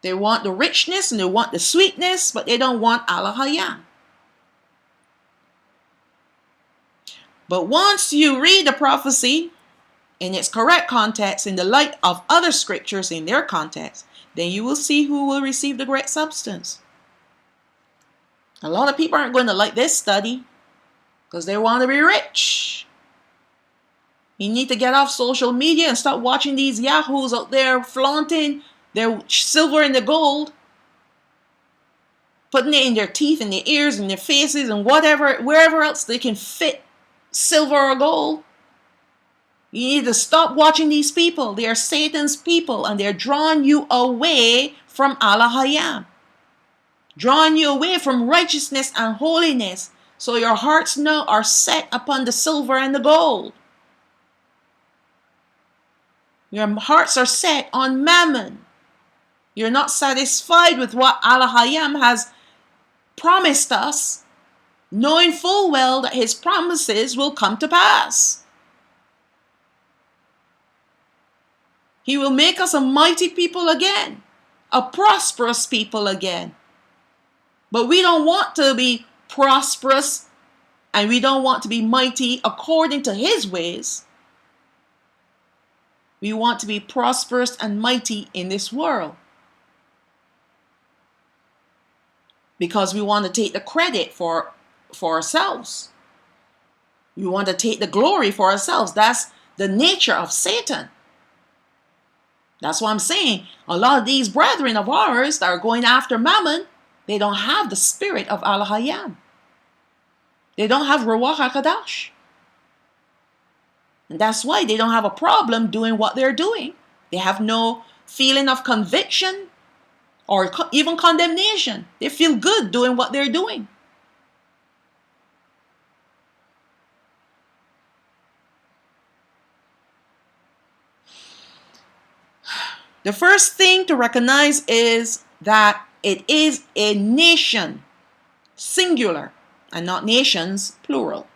They want the richness and they want the sweetness, but they don't want Alahayam. But once you read the prophecy in its correct context, in the light of other scriptures in their context, then you will see who will receive the great substance. A lot of people aren't going to like this study because they want to be rich. You need to get off social media and stop watching these yahoos out there flaunting their silver and the gold, putting it in their teeth and their ears and their faces and whatever, wherever else they can fit silver or gold. You need to stop watching these people. They are Satan's people, and they're drawing you away from Alahayam, drawing you away from righteousness and holiness. So your hearts now are set upon the silver and the gold. Your hearts are set on mammon. You're not satisfied with what Alahayam has promised us, knowing full well that his promises will come to pass. He will make us a mighty people again, a prosperous people again. But we don't want to be prosperous and we don't want to be mighty according to his ways. We want to be prosperous and mighty in this world, because we want to take the credit for ourselves. We want to take the glory for ourselves. That's the nature of Satan. That's what I'm saying. A lot of these brethren of ours that are going after mammon, they don't have the spirit of Alahayam. They don't have Ruach HaKadosh. And that's why they don't have a problem doing what they're doing. They have no feeling of conviction or even condemnation. They feel good doing what they're doing. The first thing to recognize is that it is a nation, singular, and not nations, plural.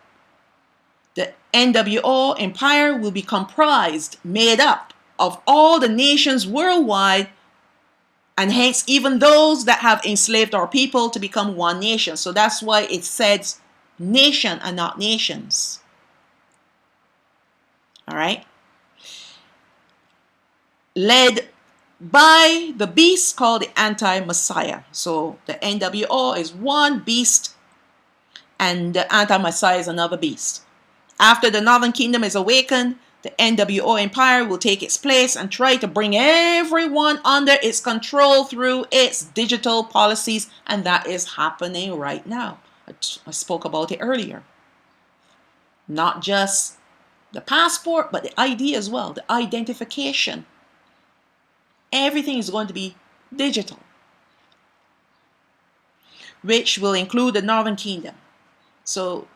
The NWO empire will be comprised, made up of all the nations worldwide, and hence even those that have enslaved our people to become one nation. So that's why it says nation and not nations. All right? Led by the beast called the anti-Messiah. So the NWO is one beast and the anti-Messiah is another beast. After the Northern Kingdom is awakened, the NWO empire will take its place and try to bring everyone under its control through its digital policies, and that is happening right now. I spoke about it earlier. Not just the passport, but the ID as well, the identification. Everything is going to be digital, which will include the Northern Kingdom. So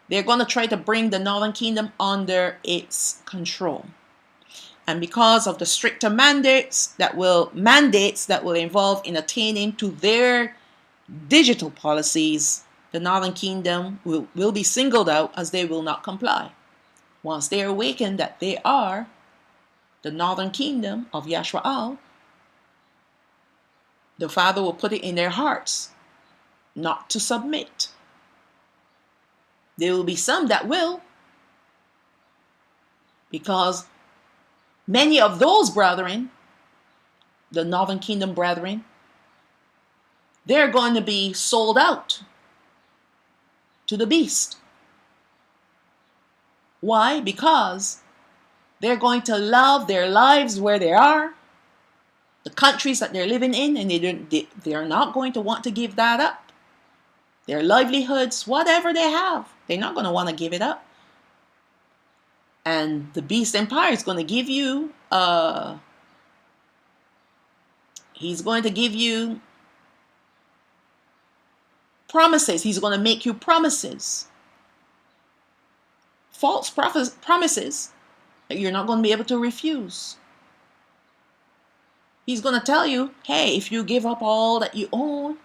they're going to try to bring the Northern Kingdom under its control. And because of the stricter mandates that will involve in attaining to their digital policies, the Northern Kingdom will be singled out as they will not comply. Once they are awakened that they are the Northern Kingdom of Yashwa'al, the Father will put it in their hearts not to submit. There will be some that will, because many of those brethren, the Northern Kingdom brethren, they're going to be sold out to the beast. Why? Because they're going to love their lives where they are, the countries that they're living in, and they are not going to want to give that up. Their livelihoods, whatever they have, they're not going to want to give it up. And the beast empire is going to give you, he's going to give you promises. He's going to make you promises. False promises that you're not going to be able to refuse. He's going to tell you, hey, if you give up all that you own,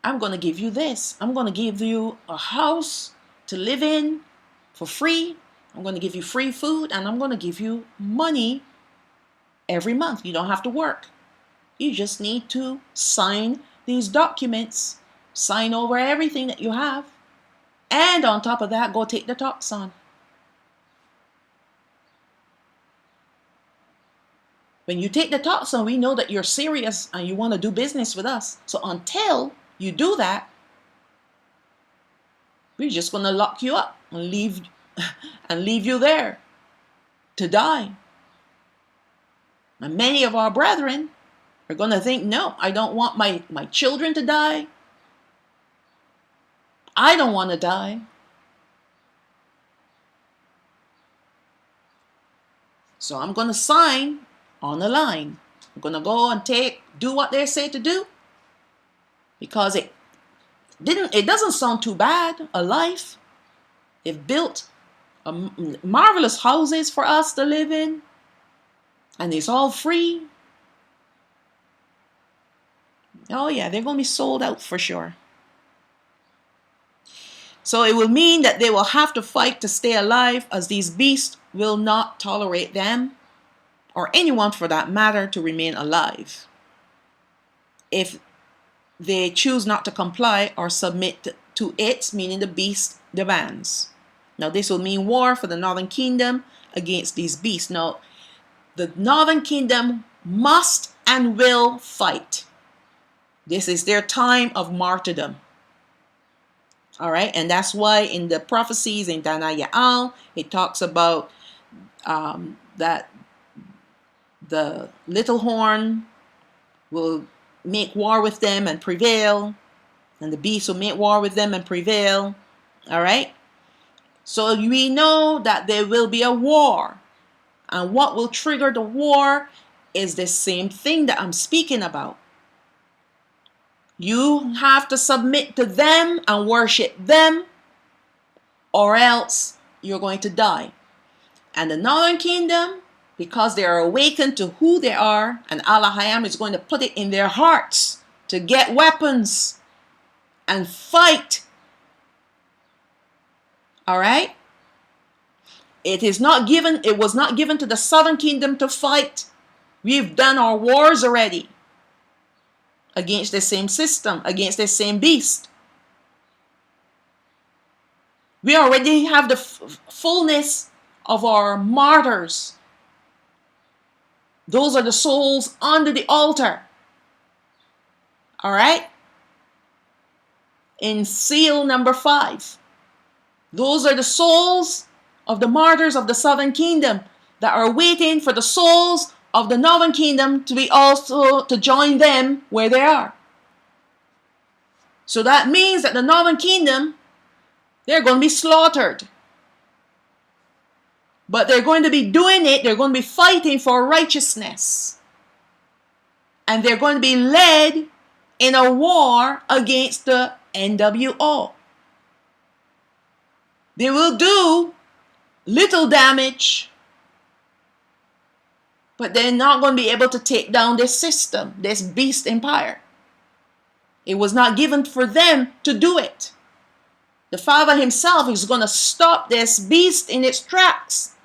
I'm going to give you this. I'm going to give you a house to live in for free. I'm going to give you free food, and I'm going to give you money every month. You don't have to work. You just need to sign these documents, sign over everything that you have, and on top of that, go take the talks on. When you take the talks on, we know that you're serious and you want to do business with us. So until you do that, we're just going to lock you up and leave you there to die. And many of our brethren are going to think, no, I don't want my children to die. I don't want to die. So I'm going to sign on the line. I'm going to go and do what they say to do. Because it doesn't sound too bad, a life. They've built marvelous houses for us to live in. And it's all free. Oh yeah, they're going to be sold out for sure. So it will mean that they will have to fight to stay alive, as these beasts will not tolerate them, or anyone for that matter, to remain alive if they choose not to comply or submit to it, meaning the beast demands. Now this will mean war for the northern kingdom against these beasts. Now the northern kingdom must and will fight. This is their time of martyrdom. All right, and that's why in the prophecies in Daniel, it talks about that the little horn will make war with them and prevail, and the beast will make war with them and prevail. All right, so we know that there will be a war, and what will trigger the war is the same thing that I'm speaking about. You have to submit to them and worship them, or else you're going to die. And the northern kingdom, because they are awakened to who they are, and Abaraham is going to put it in their hearts to get weapons and fight. All right? It was not given to the southern kingdom to fight. We've done our wars already against the same system, against the same beast. We already have the fullness of our martyrs. Those are the souls under the altar. All right? In seal number 5. Those are the souls of the martyrs of the southern kingdom that are waiting for the souls of the northern kingdom to be also to join them where they are. So that means that the northern kingdom, they're going to be slaughtered. But they're going to be doing it, they're going to be fighting for righteousness. And they're going to be led in a war against the NWO. They will do little damage, but they're not going to be able to take down this system, this beast empire. It was not given for them to do it. The Father himself is going to stop this beast in its tracks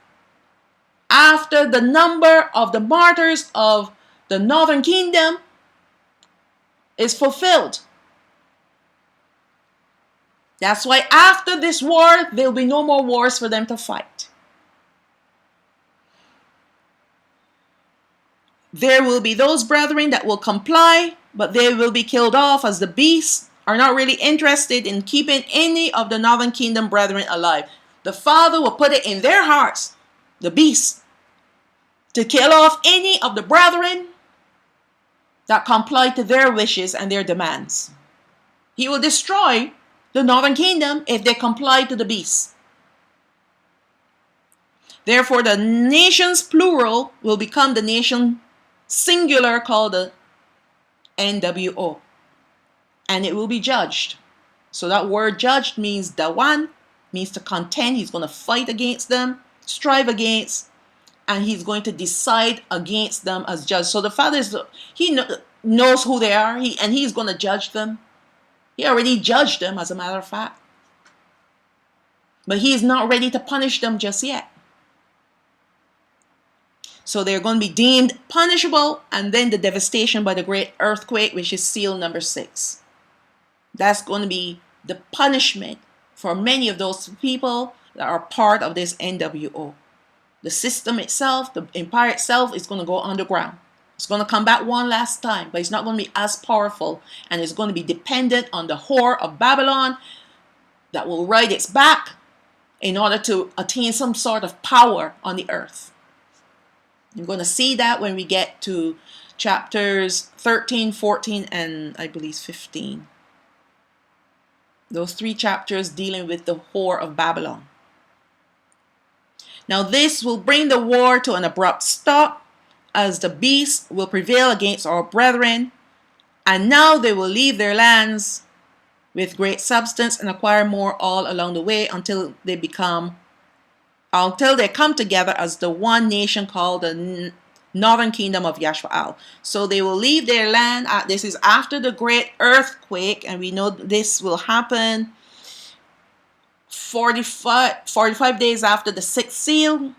after the number of the martyrs of the northern kingdom is fulfilled. That's why after this war, there will be no more wars for them to fight. There will be those brethren that will comply, but they will be killed off, as the beasts are not really interested in keeping any of the northern kingdom brethren alive. the Father will put it in their hearts, the beast, to kill off any of the brethren that comply to their wishes and their demands. He will destroy the northern kingdom if they comply to the beast. Therefore, the nations plural will become the nation singular called the NWO. And it will be judged. So that word judged means dawan, means to contend. He's going to fight against them, strive against, and he's going to decide against them as judge. So the Father knows who they are, and he's going to judge them. He already judged them, as a matter of fact. But he is not ready to punish them just yet. So they're going to be deemed punishable, and then the devastation by the great earthquake, which is seal number 6. That's going to be the punishment for many of those people that are part of this NWO. The system itself, the empire itself, is going to go underground. It's going to come back one last time, but it's not going to be as powerful, and it's going to be dependent on the whore of Babylon that will ride its back in order to attain some sort of power on the earth. You're going to see that when we get to chapters 13, 14, and I believe 15. Those 3 chapters dealing with the whore of Babylon. Now this will bring the war to an abrupt stop, as the beast will prevail against our brethren, and now they will leave their lands with great substance and acquire more all along the way until they come together as the one nation called the northern kingdom of Yashva'al. So they will leave their land. This is after the great earthquake, and we know this will happen 45 days after the 6th seal,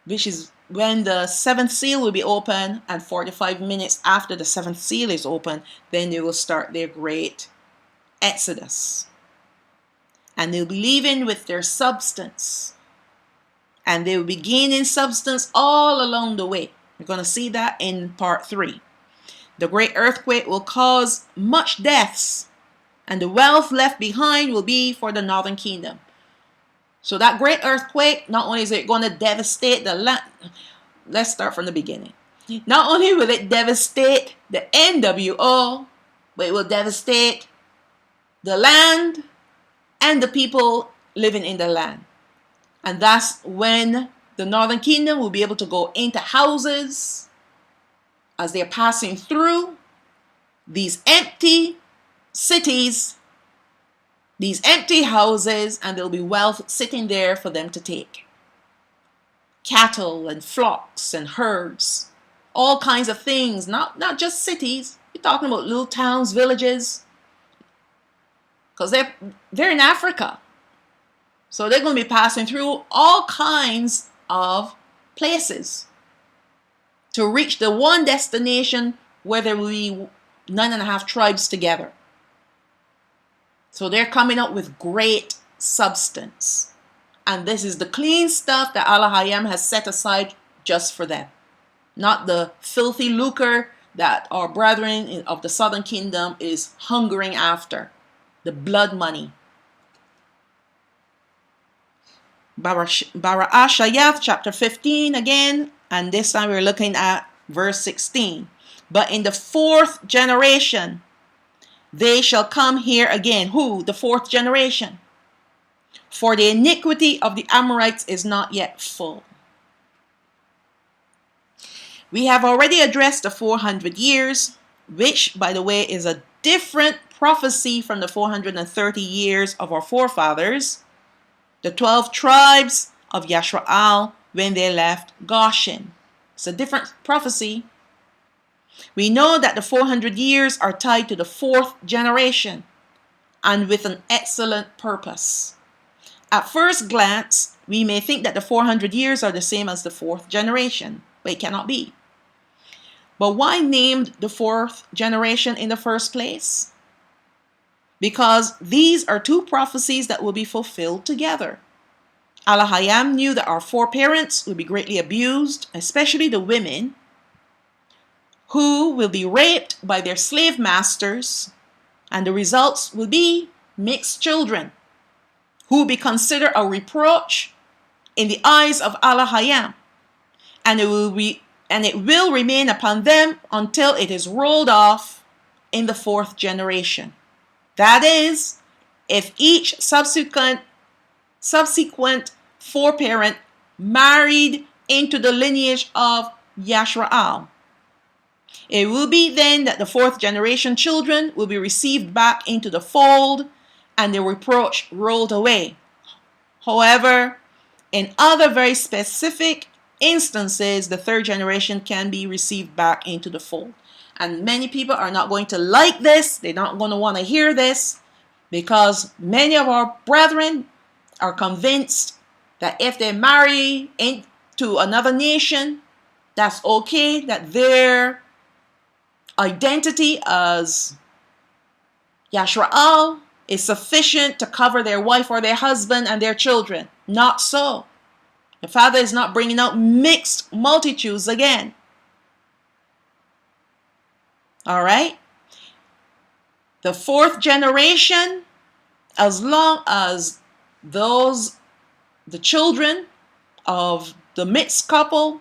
which is when the 7th seal will be open, and 45 minutes after the 7th seal is open, then they will start their great exodus. And they'll be leaving with their substance. And they will be gaining substance all along the way. We're going to see that in part 3. The great earthquake will cause much deaths, and the wealth left behind will be for the northern kingdom. So that great earthquake, not only is it going to devastate the land, let's start from the beginning. Not only will it devastate the NWO, but it will devastate the land and the people living in the land. And that's when the northern kingdom will be able to go into houses as they're passing through these empty cities, these empty houses, and there'll be wealth sitting there for them to take. Cattle and flocks and herds, all kinds of things, not just cities. We're talking about little towns, villages, because they're in Africa. So they're going to be passing through all kinds of places to reach the one destination where there will be 9.5 tribes together. So they're coming up with great substance. And this is the clean stuff that Abaraham has set aside just for them. Not the filthy lucre that our brethren of the southern kingdom is hungering after. The blood money. Baraashayath chapter 15 again, and this time we're looking at verse 16. But in the 4th generation, they shall come here again. Who? The 4th generation. For the iniquity of the Amorites is not yet full. We have already addressed the 400 years, which, by the way, is a different prophecy from the 430 years of our forefathers, the 12 tribes of Yashva'al when they left Goshen. It's a different prophecy. We know that the 400 years are tied to the 4th generation, and with an excellent purpose. At first glance, we may think that the 400 years are the same as the 4th generation, but it cannot be. But why named the 4th generation in the first place? Because these are 2 prophecies that will be fulfilled together. Abaraham knew that our foreparents will be greatly abused, especially the women, who will be raped by their slave masters, and the results will be mixed children. who be considered a reproach in the eyes of Abaraham, and it will remain upon them until it is rolled off in the fourth generation. That is, if each subsequent foreparent married into the lineage of Yashraal. It will be then that the fourth generation children will be received back into the fold and the reproach rolled away. However, in other very specific instances, the third generation can be received back into the fold. And many people are not going to like this. They're not going to want to hear this, because many of our brethren are convinced that if they marry into another nation, that's okay, that their identity as Yashraal is sufficient to cover their wife or their husband and their children. Not so. The Father is not bringing out mixed multitudes again. All right? The fourth generation, as long as the children of the mixed couple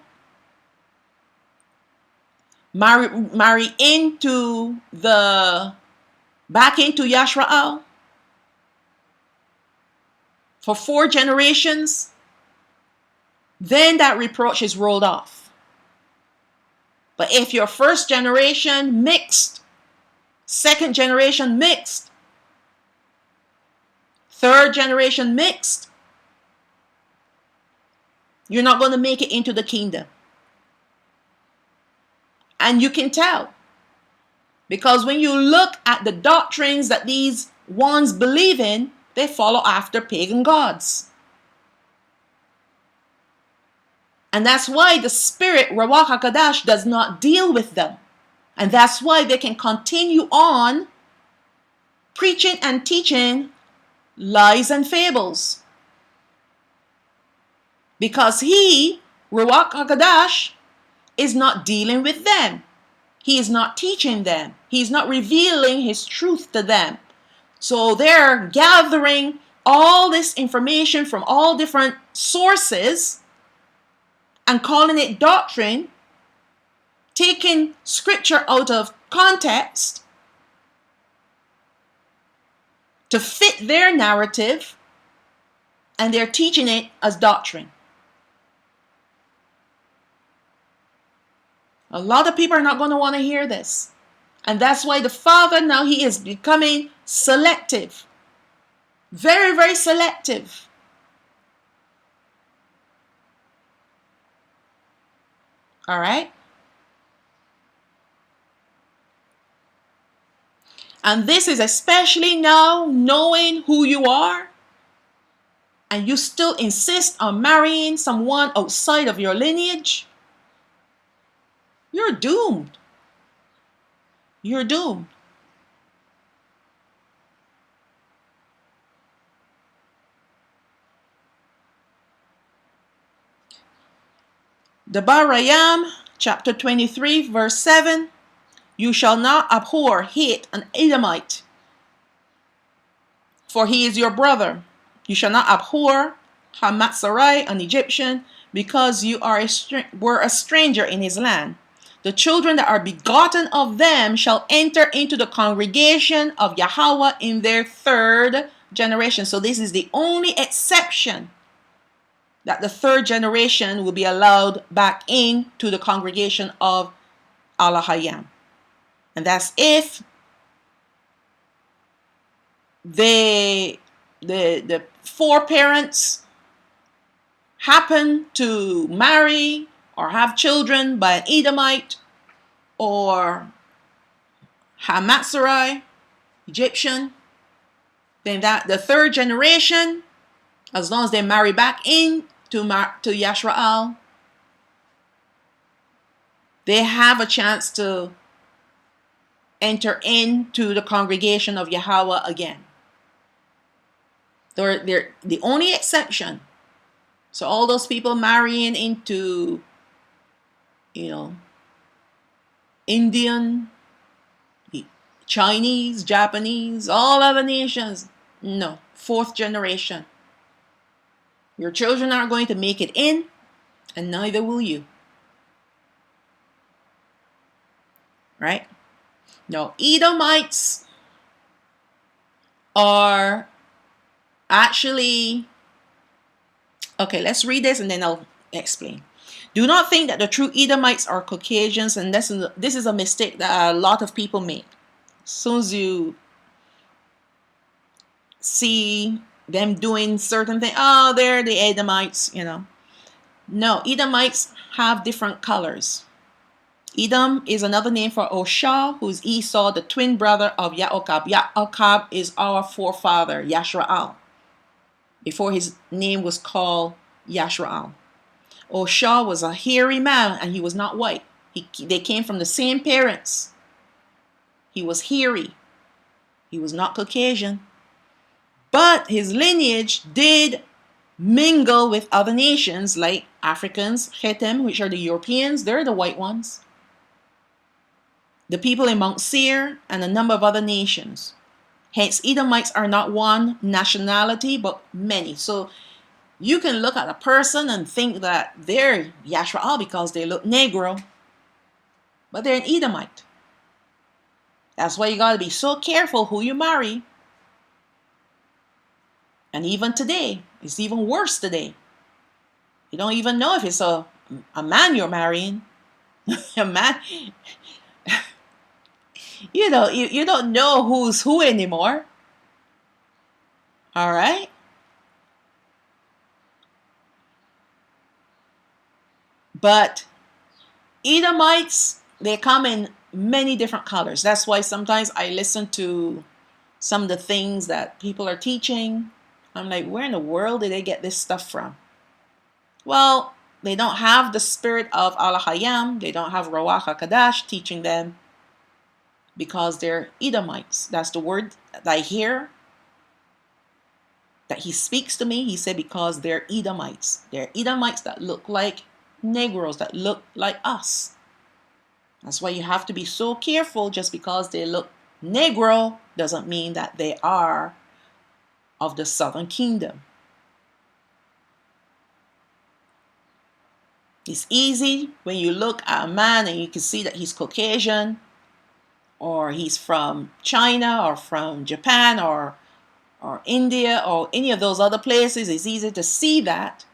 marry back into Yashraal for 4 generations, then that reproach is rolled off. But if your first generation mixed, second generation mixed, third generation mixed, you're not going to make it into the kingdom. And you can tell, because when you look at the doctrines that these ones believe in, they follow after pagan gods. And that's why the Spirit, Ruach HaKodesh, does not deal with them. And that's why they can continue on preaching and teaching lies and fables. Because he, Ruach HaKodesh, is not dealing with them. He is not teaching them. He's not revealing his truth to them. So they're gathering all this information from all different sources and calling it doctrine, taking scripture out of context to fit their narrative, and they're teaching it as doctrine. A lot of people are not going to want to hear this. And that's why the Father now, he is becoming selective. Very, very selective. All right? And this is especially now, knowing who you are, and you still insist on marrying someone outside of your lineage. You're doomed. You're doomed. The Baraashayath, chapter 23, verse 7. You shall not abhor, hate an Edomite, for he is your brother. You shall not abhor Hamatzari, an Egyptian, because you were a stranger in his land. The children that are begotten of them shall enter into the congregation of Yahweh in their third generation. So this is the only exception, that the third generation will be allowed back into the congregation of Abaraham. And that's if the foreparents happen to marry or have children by an Edomite or Hamatzari, Egyptian, then that the third generation, as long as they marry back in to Yashraal, they have a chance to enter into the congregation of Yahweh again. They're the only exception. So all those people marrying into, Indian, Chinese, Japanese, all other nations, no, fourth generation. Your children aren't going to make it in, and neither will you. Right? Now, Edomites are actually, okay, let's read this and then I'll explain. Do not think that the true Edomites are Caucasians, and this is a mistake that a lot of people make. As soon as you see them doing certain things, oh, they're the Edomites, you know. No, Edomites have different colors. Edom is another name for Osha, who's Esau, the twin brother of Yaakov. Yaakov is our forefather, Yashraal, before his name was called Yashraal. Osha was a hairy man, and he was not white. They came from the same parents. He was hairy. He was not Caucasian. But his lineage did mingle with other nations like Africans, Chetem, which are the Europeans. They're the white ones. The people in Mount Seir, and a number of other nations. Hence, Edomites are not one nationality, but many. So you can look at a person and think that they're Yashraal because they look Negro, but they're an Edomite. That's why you got to be so careful who you marry. And even today, it's even worse today. You don't even know if it's a man you're marrying. A man, you don't know who's who anymore. All right? But Edomites, they come in many different colors. That's why sometimes I listen to some of the things that people are teaching. I'm like, where in the world did they get this stuff from? Well, they don't have the spirit of Al-Hayam. They don't have Ruach HaKadash teaching them because they're Edomites. That's the word that I hear, that he speaks to me. He said because they're Edomites. They're Edomites that look like Negroes, that look like us. That's why you have to be so careful. Just because they look Negro doesn't mean that they are of the southern kingdom. It's easy when you look at a man and you can see that he's Caucasian, or he's from China, or from Japan, or India, or any of those other places. It's easy to see that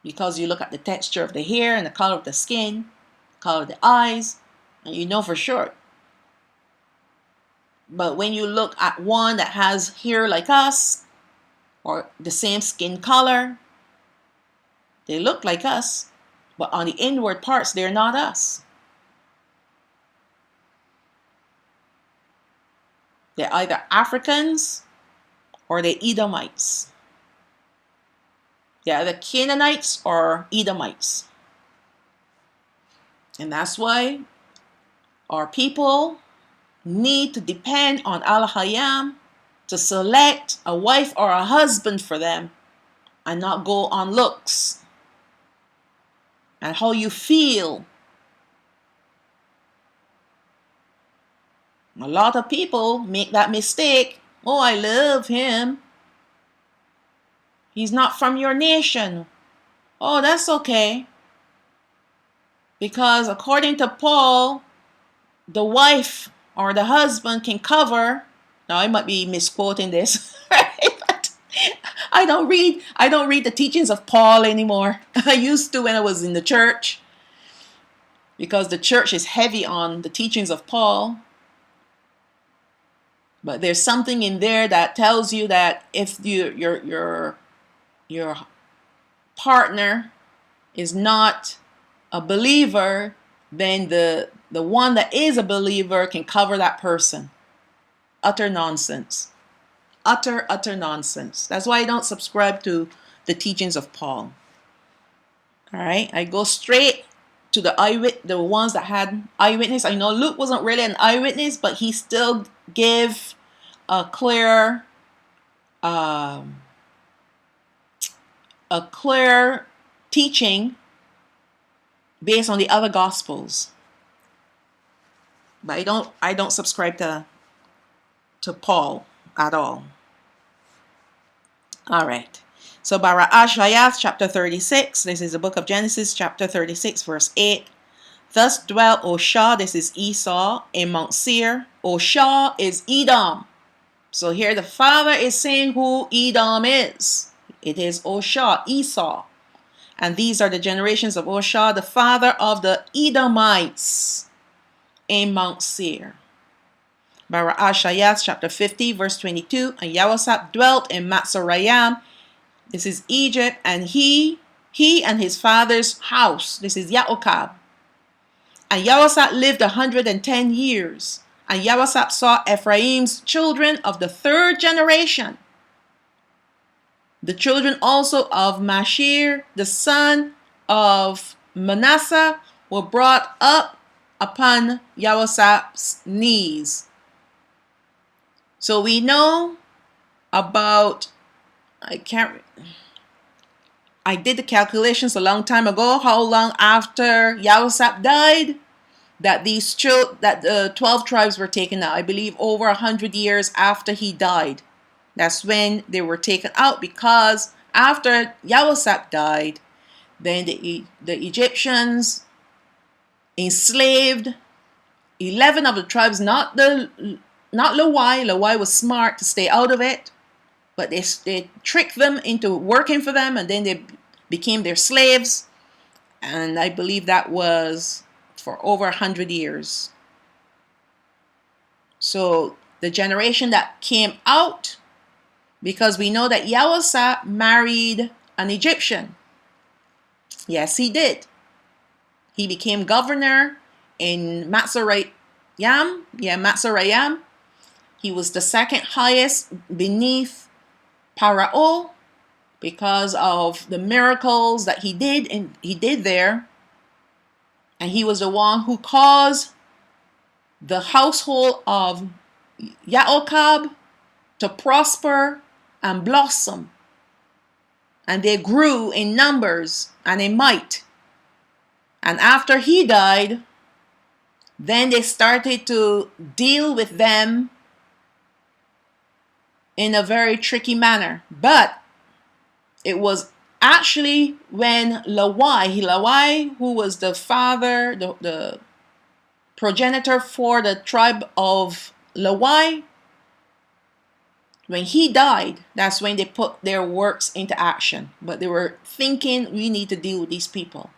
because you look at the texture of the hair and the color of the skin, color of the eyes, and you know for sure. But when you look at one that has hair like us, or the same skin color, they look like us, but on the inward parts, they're not us. They're either Africans or they're Edomites. They're either Canaanites or Edomites. And that's why our people need to depend on Al-Hayam to select a wife or a husband for them, and not go on looks and how you feel. A lot of people make that mistake. Oh, I love him. He's not from your nation. Oh, that's okay. Because according to Paul, the wife or the husband can cover. Now I might be misquoting this, right? But I don't read the teachings of Paul anymore. I used to when I was in the church, because the church is heavy on the teachings of Paul. But there's something in there that tells you that if your partner is not a believer, then the one that is a believer can cover that person. Utter nonsense. Utter nonsense. That's why I don't subscribe to the teachings of Paul. All right, I go straight to the ones that had eyewitness. I know Luke wasn't really an eyewitness, but he still gave a clear teaching based on the other gospels. But I don't subscribe to Paul at all. All right. So Baraashayath chapter 36, this is the book of Genesis chapter 36 verse 8. Thus dwelt Oshah, this is Esau, in Mount Seir. Oshah is Edom. So here the father is saying who Edom is. It is Oshah, Esau. And these are the generations of Oshah, the father of the Edomites in Mount Seir. Baraashayath chapter 50 verse 22. And Yahweh dwelt in Matzorayim. This is Egypt. And he and his father's house. This is Yaokab. And Yahweh lived 110 years. And Yahweh saw Ephraim's children of the third generation. The children also of Mashir, the son of Manasseh, were brought up upon Yahweh's knees. So we know about, I did the calculations a long time ago, how long after Yahweh died that the 12 tribes were taken out. I believe over 100 years after he died. That's when they were taken out, because after Yahweh died, then the Egyptians enslaved 11 of the tribes, not Lawai. Lawai was smart to stay out of it, but they tricked them into working for them, and then they became their slaves. And I believe that was for over 100 years. So the generation that came out, because we know that Yahweh married an Egyptian. Yes, he did. He became governor in Matzorayim. Matzorayim. He was the second highest beneath Pharaoh because of the miracles that he did there. And he was the one who caused the household of Yaokab to prosper and blossom. And they grew in numbers and in might. And after he died, then they started to deal with them in a very tricky manner. But it was actually when Lawai, who was the father, the progenitor for the tribe of Lawai, when he died, that's when they put their works into action. But they were thinking, we need to deal with these people.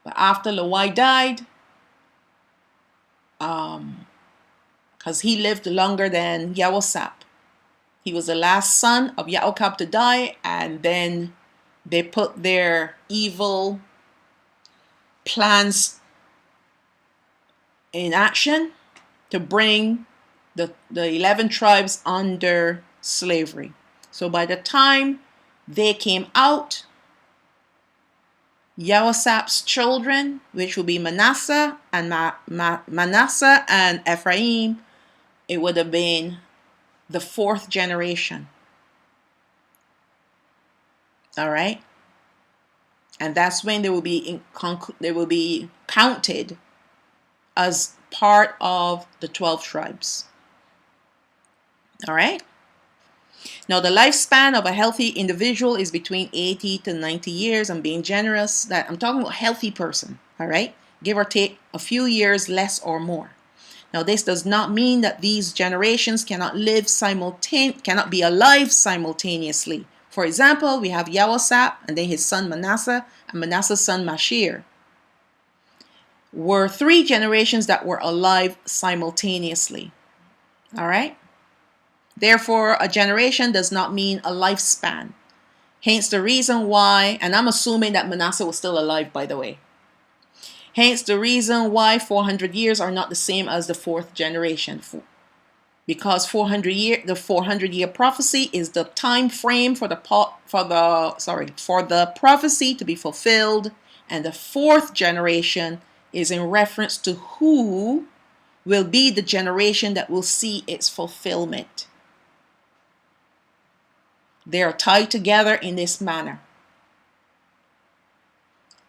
But after Lawai died, because he lived longer than Yahweh, he was the last son of Yaokab to die, and then they put their evil plans in action to bring the 11 tribes under slavery. So by the time they came out, Yahweh's children, which will be Manasseh and Manasseh and Ephraim, it would have been the fourth generation. All right, and that's when they will be counted as part of the 12 tribes. All right. Now, the lifespan of a healthy individual is between 80 to 90 years. I'm being generous. That I'm talking about a healthy person. All right, give or take a few years, less or more. Now, this does not mean that these generations cannot be alive simultaneously. For example, we have Yahweh and then his son Manasseh and Manasseh's son Mashir. Were 3 generations that were alive simultaneously. All right. Therefore, a generation does not mean a lifespan. Hence the reason why, and I'm assuming that Manasseh was still alive, by the way. Hence the reason why 400 years are not the same as the 4th generation. Because the 400-year prophecy is the time frame for the prophecy to be fulfilled, and the 4th generation is in reference to who will be the generation that will see its fulfillment. They are tied together in this manner.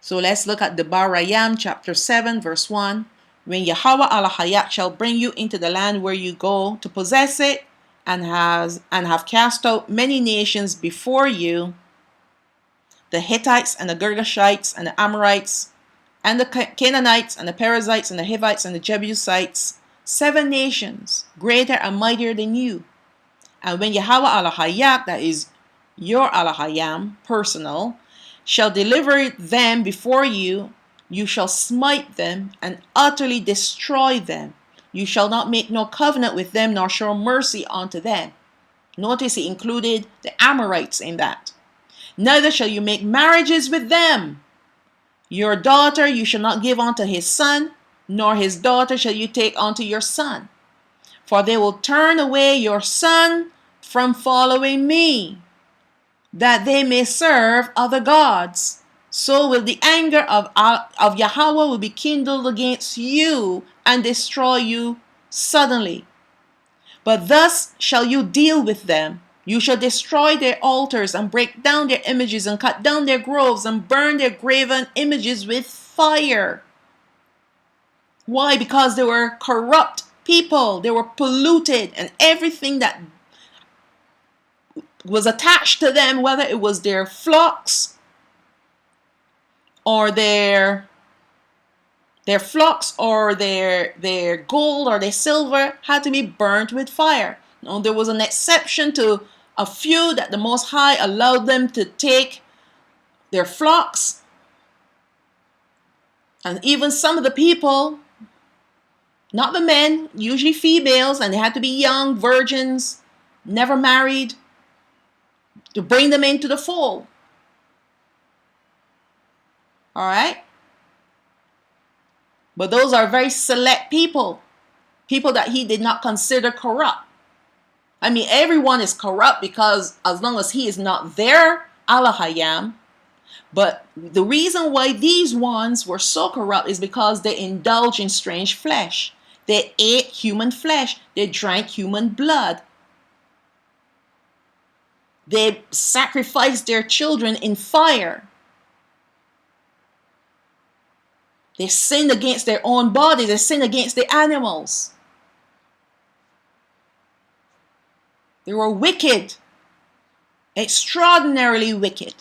So let's look at Debarayam chapter 7 verse 1. When Yahweh Alahayat shall bring you into the land where you go to possess it, and have cast out many nations before you, the Hittites and the Girgashites and the Amorites and the Canaanites and the Perizzites and the Hivites and the Jebusites, 7 nations greater and mightier than you. And when Yahweh Alahayak, that is your Alahayam, personal, shall deliver them before you, you shall smite them and utterly destroy them. You shall not make no covenant with them, nor show mercy unto them. Notice he included the Amorites in that. Neither shall you make marriages with them. Your daughter you shall not give unto his son, nor his daughter shall you take unto your son. For they will turn away your son from following me, that they may serve other gods. So will the anger of Yahweh will be kindled against you and destroy you suddenly. But thus shall you deal with them. You shall destroy their altars and break down their images and cut down their groves and burn their graven images with fire. Why? Because they were corrupt people. They were polluted, and everything that was attached to them, whether it was their flocks or their flocks or their gold or their silver, had to be burnt with fire. Now, there was an exception to a few that the Most High allowed them to take their flocks, and even some of the people, not the men, usually females, and they had to be young virgins, never married, to bring them into the fold. All right? But those are very select people that he did not consider corrupt. I mean, everyone is corrupt because as long as he is not their Alahayam. But the reason why these ones were so corrupt is because they indulged in strange flesh. They ate human flesh. They drank human blood. They sacrificed their children in fire. They sinned against their own bodies. They sinned against the animals. They were wicked. Extraordinarily wicked.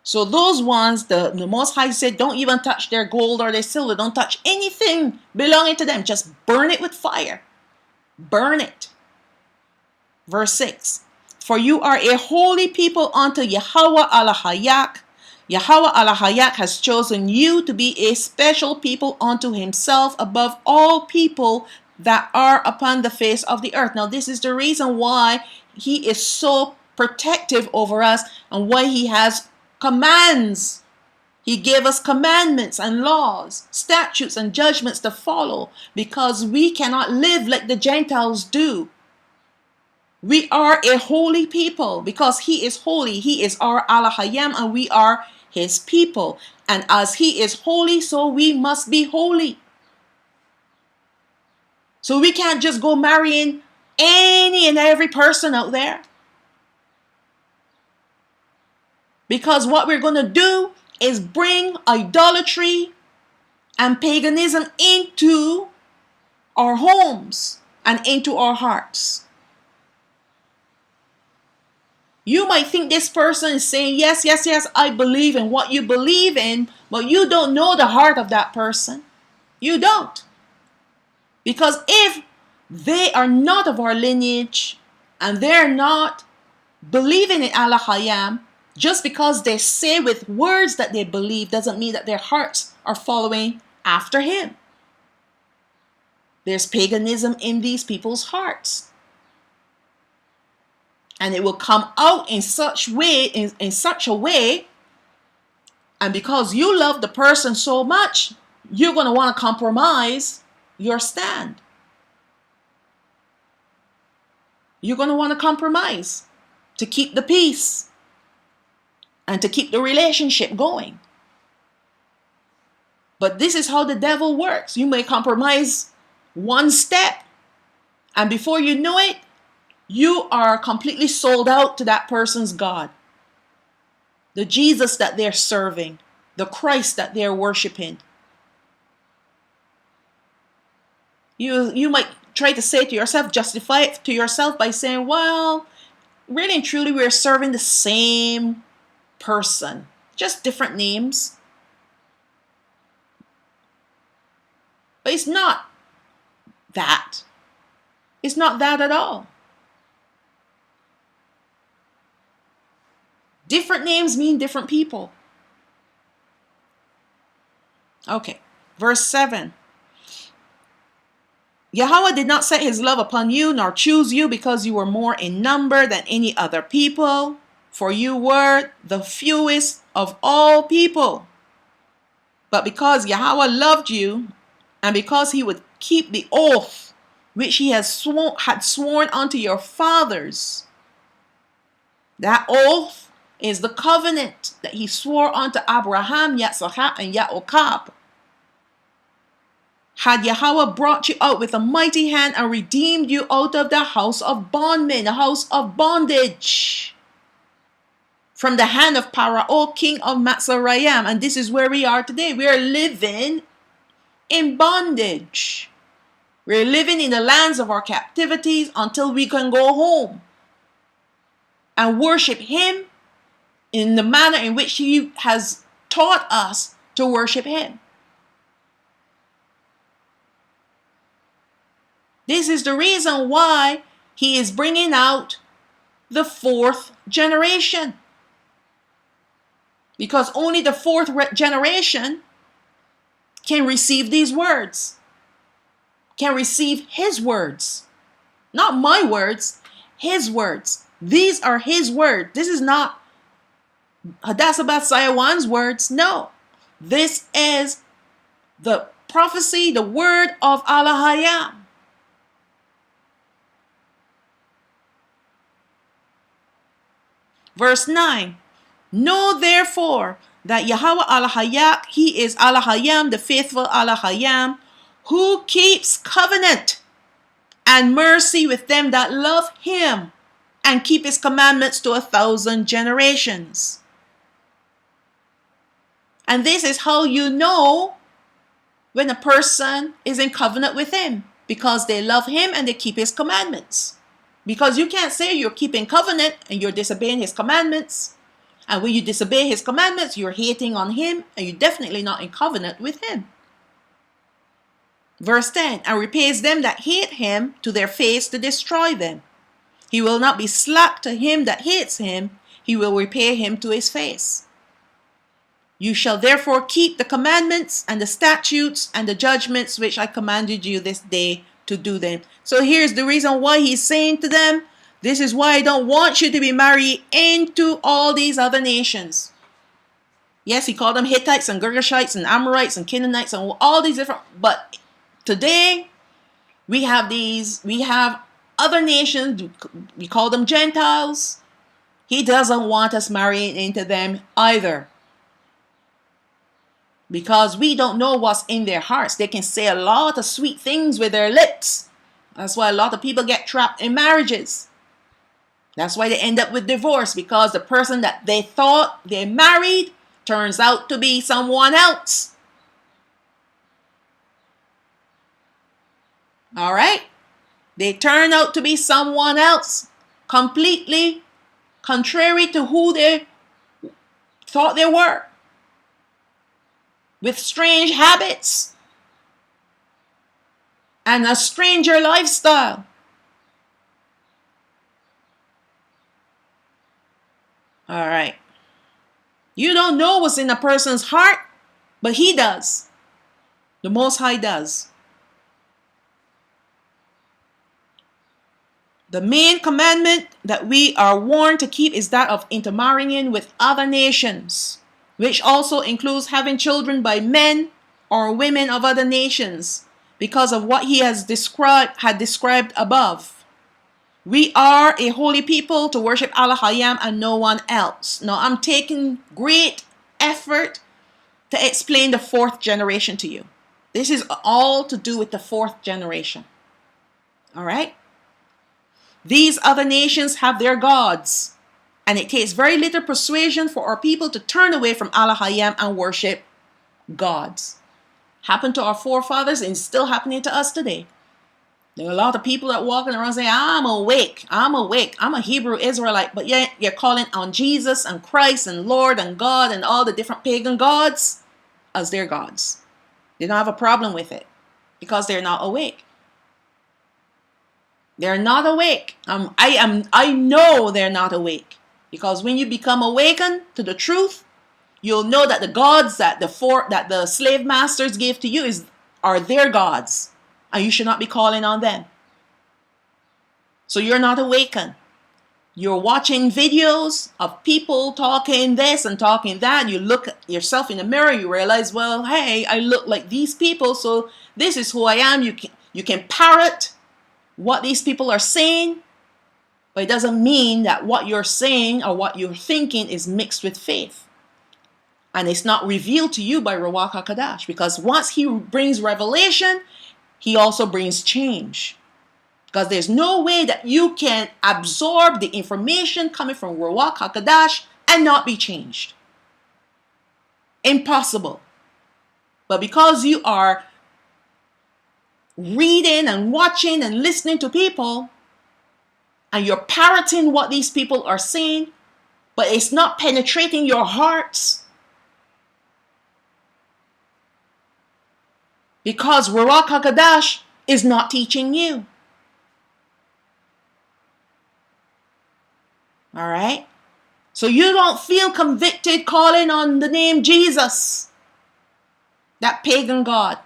So those ones, the Most High said, don't even touch their gold or their silver. Don't touch anything belonging to them. Just burn it with fire. Burn it. Verse 6. For you are a holy people unto Yahweh Alahayak. Yahweh Alahayak has chosen you to be a special people unto himself above all people that are upon the face of the earth. Now, this is the reason why he is so protective over us and why he has commands. He gave us commandments and laws, statutes and judgments to follow, because we cannot live like the Gentiles do. We are a holy people because he is holy. He is our Alahayam and we are his people. And as he is holy, so we must be holy. So we can't just go marrying any and every person out there. Because what we're going to do is bring idolatry and paganism into our homes and into our hearts. You might think this person is saying, yes, yes, yes, I believe in what you believe in, but you don't know the heart of that person. You don't. Because if they are not of our lineage and they're not believing in Alahayam, just because they say with words that they believe doesn't mean that their hearts are following after him. There's paganism in these people's hearts. And it will come out in such a way, and because you love the person so much, you're going to want to compromise your stand. You're going to want to compromise to keep the peace and to keep the relationship going. But this is how the devil works. You may compromise one step, and before you know it, you are completely sold out to that person's God. The Jesus that they're serving, the Christ that they're worshiping. You might try to say to yourself, justify it to yourself by saying, well, really and truly, we're serving the same person, just different names. But it's not that. It's not that at all. Different names mean different people. Okay, verse 7. Yahweh did not set his love upon you, nor choose you, because you were more in number than any other people, for you were the fewest of all people. But because Yahweh loved you, and because he would keep the oath which he had sworn unto your fathers, that oath is the covenant that he swore unto Abaraham, Yitzchak, and Yaakov. Had Yahweh brought you out with a mighty hand and redeemed you out of the house of bondmen, the house of bondage, from the hand of Pharaoh, king of Mitzrayim. And this is where we are today. We are living in bondage. We're living in the lands of our captivities until we can go home and worship him in the manner in which he has taught us to worship him. This is the reason why he is bringing out the fourth generation. Because only the fourth generation can receive these words, can receive his words. Not my words, his words. These are his words. This is not Baraashayath's words. No. This is the prophecy, the word of Abaraham. Verse 9. Know therefore that Yahweh Elohayah, he is Elohayim, the faithful Elohayim, who keeps covenant and mercy with them that love him and keep his commandments to 1,000 generations. And this is how you know when a person is in covenant with him, because they love him and they keep his commandments. Because you can't say you're keeping covenant and you're disobeying his commandments. And when you disobey his commandments, you're hating on him and you're definitely not in covenant with him. Verse 10, and repays them that hate him to their face to destroy them. He will not be slack to him that hates him. He will repay him to his face. You shall therefore keep the commandments and the statutes and the judgments which I commanded you this day to do them. So here's the reason why he's saying to them, this is why I don't want you to be married into all these other nations. Yes, he called them Hittites and Girgashites and Amorites and Canaanites and all these different, but today we have other nations, we call them Gentiles. He doesn't want us marrying into them either. Because we don't know what's in their hearts. They can say a lot of sweet things with their lips. That's why a lot of people get trapped in marriages. That's why they end up with divorce, because the person that they thought they married turns out to be someone else. All right? They turn out to be someone else, completely contrary to who they thought they were, with strange habits and a stranger lifestyle. All right. You don't know what's in a person's heart, but he does. The Most High does. The main commandment that we are warned to keep is that of intermarrying with other nations, which also includes having children by men or women of other nations, because of what he had described above. We are a holy people to worship Elohim and no one else. Now, I'm taking great effort to explain the fourth generation to you. This is all to do with the fourth generation. All right? These other nations have their gods, and it takes very little persuasion for our people to turn away from Elohim and worship gods. Happened to our forefathers and it's still happening to us today. There are a lot of people that walking around saying, I'm awake, I'm awake, I'm a Hebrew Israelite, but yet you're calling on Jesus and Christ and Lord and God and all the different pagan gods as their gods. They don't have a problem with it because they're not awake. They're not awake. I know they're not awake, because when you become awakened to the truth, you'll know that the gods that the slave masters gave to you are their gods, and you should not be calling on them. So you're not awakened. You're watching videos of people talking this and talking that. You look at yourself in the mirror, you realize, well, hey, I look like these people, so this is who I am. You can parrot what these people are saying, but it doesn't mean that what you're saying or what you're thinking is mixed with faith. And it's not revealed to you by Ruach HaKodesh, because once he brings revelation, he also brings change. Because there's no way that you can absorb the information coming from Ruach HaKodesh and not be changed. Impossible. But because you are reading and watching and listening to people, and you're parroting what these people are saying, but it's not penetrating your hearts, because Ruach HaKodesh is not teaching you. All right? So you don't feel convicted calling on the name Jesus, that pagan god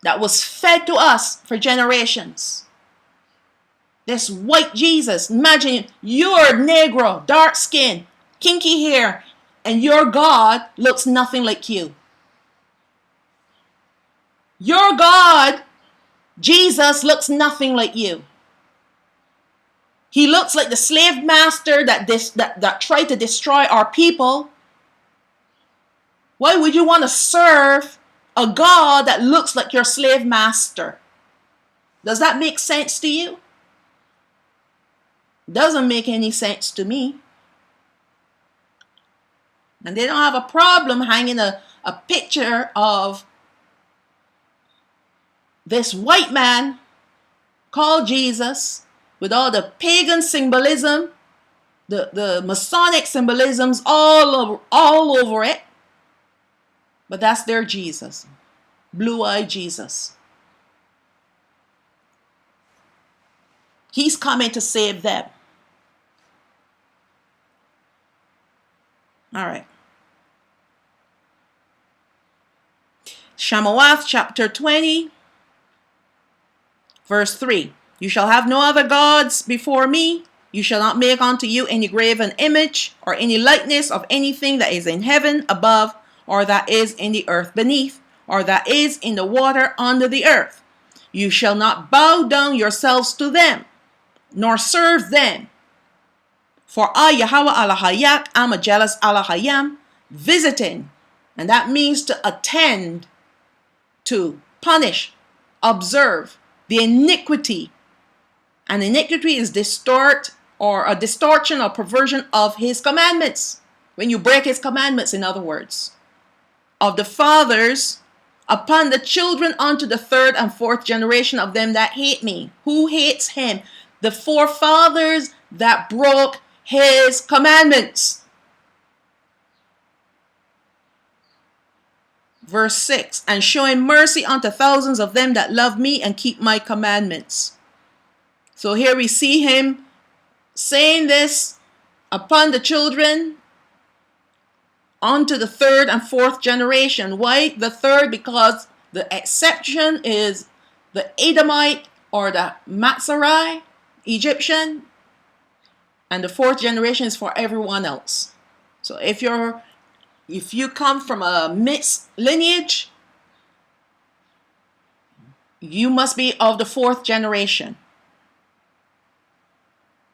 that was fed to us for generations. This white Jesus. Imagine you're Negro, dark skin, kinky hair, and your God looks nothing like you. Your God, Jesus, looks nothing like you. He looks like the slave master that tried to destroy our people. Why would you want to serve a God that looks like your slave master? Does that make sense to you? Doesn't make any sense to me. And they don't have a problem hanging a picture of this white man called Jesus with all the pagan symbolism, the Masonic symbolisms all over it. But that's their Jesus. Blue-eyed Jesus. He's coming to save them. All right. Shalawam chapter 20, verse 3. You shall have no other gods before me. You shall not make unto you any graven image or any likeness of anything that is in heaven above, or that is in the earth beneath, or that is in the water under the earth. You shall not bow down yourselves to them, nor serve them. For I, Yahweh Alahayak, am a jealous Alahayam, visiting, and that means to attend to, punish, observe the iniquity. And iniquity is a distortion or perversion of his commandments. When you break his commandments, in other words, of the fathers upon the children unto the third and fourth generation of them that hate me. Who hates him? The forefathers that broke his commandments. Verse 6, and showing mercy unto thousands of them that love me and keep my commandments. So here we see him saying this upon the children unto the third and fourth generation. Why the third? Because the exception is the Edomite or the Matsarai, Egyptian, and the fourth generation is for everyone else. So if you come from a mixed lineage, you must be of the fourth generation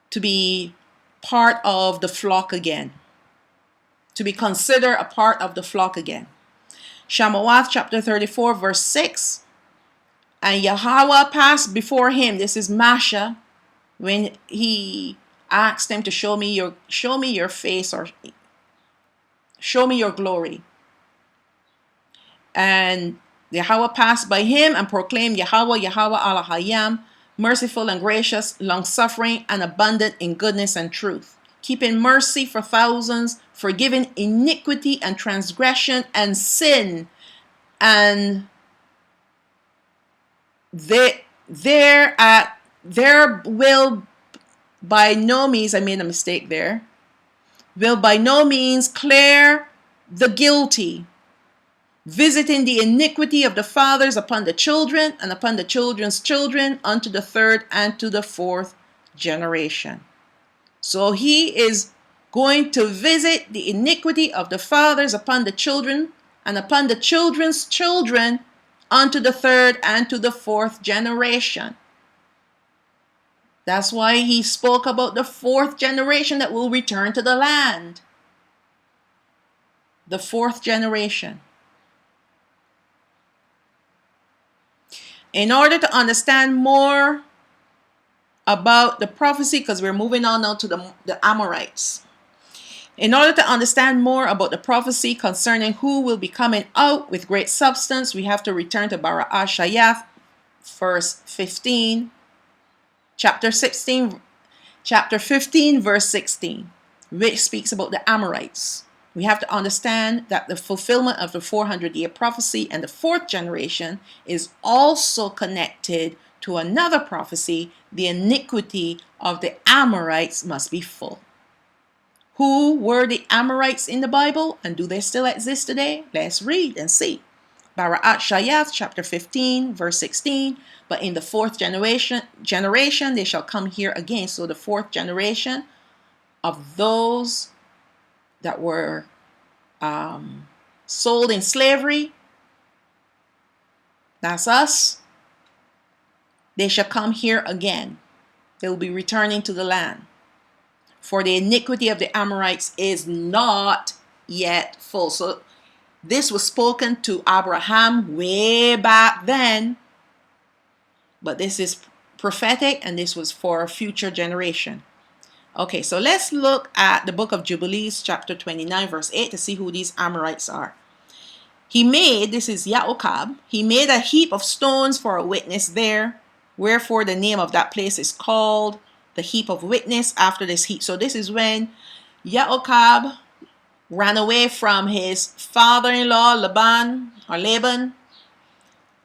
to be part of the flock again, to be considered a part of the flock again. Shalawam chapter 34 verse 6, and Yahweh passed before him. This is Masha, when he asked him to show me your face, or show me your glory. And Yahweh passed by him and proclaimed, Yahweh, Yahweh Alahayam, merciful and gracious, long-suffering and abundant in goodness and truth, keeping mercy for thousands, forgiving iniquity and transgression and sin. And there will by no means, I made a mistake there, will by no means clear the guilty, visiting the iniquity of the fathers upon the children and upon the children's children unto the third and to the fourth generation. So he is going to visit the iniquity of the fathers upon the children and upon the children's children unto the third and to the fourth generation. That's why he spoke about the fourth generation that will return to the land. The fourth generation. In order to understand more about the prophecy, because we're moving on now to the Amorites. In order to understand more about the prophecy concerning who will be coming out with great substance, we have to return to Baraashayath, verse 15, chapter 15, verse 16, which speaks about the Amorites. We have to understand that the fulfillment of the 400-year prophecy and the fourth generation is also connected to another prophecy. The iniquity of the Amorites must be full. Who were the Amorites in the Bible, and do they still exist today? Let's read and see. Baraashayath, chapter 15, verse 16. But in the fourth generation they shall come here again. So the fourth generation of those that were sold in slavery, that's us, they shall come here again. They will be returning to the land. For the iniquity of the Amorites is not yet full. So this was spoken to Abraham way back then, but this is prophetic and this was for a future generation. Okay, so let's look at the book of Jubilees, chapter 29, verse 8, to see who these Amorites are. He made, this is Yaokab, he made a heap of stones for a witness there, wherefore the name of that place is called the heap of witness after this heap. So this is when Yaokab ran away from his father-in-law, Laban,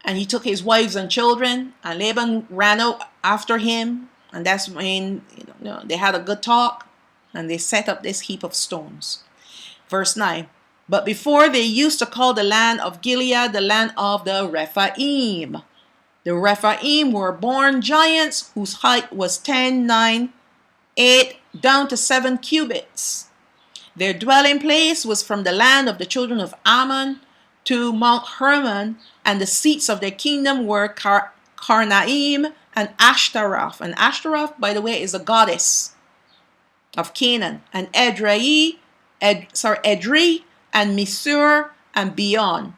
and he took his wives and children, and Laban ran out after him. And that's when they had a good talk and they set up this heap of stones. Verse 9. But before they used to call the land of Gilead the land of the Rephaim. The Rephaim were born giants whose height was 10, 9, 8 down to 7 cubits. Their dwelling place was from the land of the children of Ammon to Mount Hermon, and the seats of their kingdom were Karnaim and Ashtaroth. And Ashtaroth, by the way, is a goddess of Canaan. And Edrei and Misur and beyond.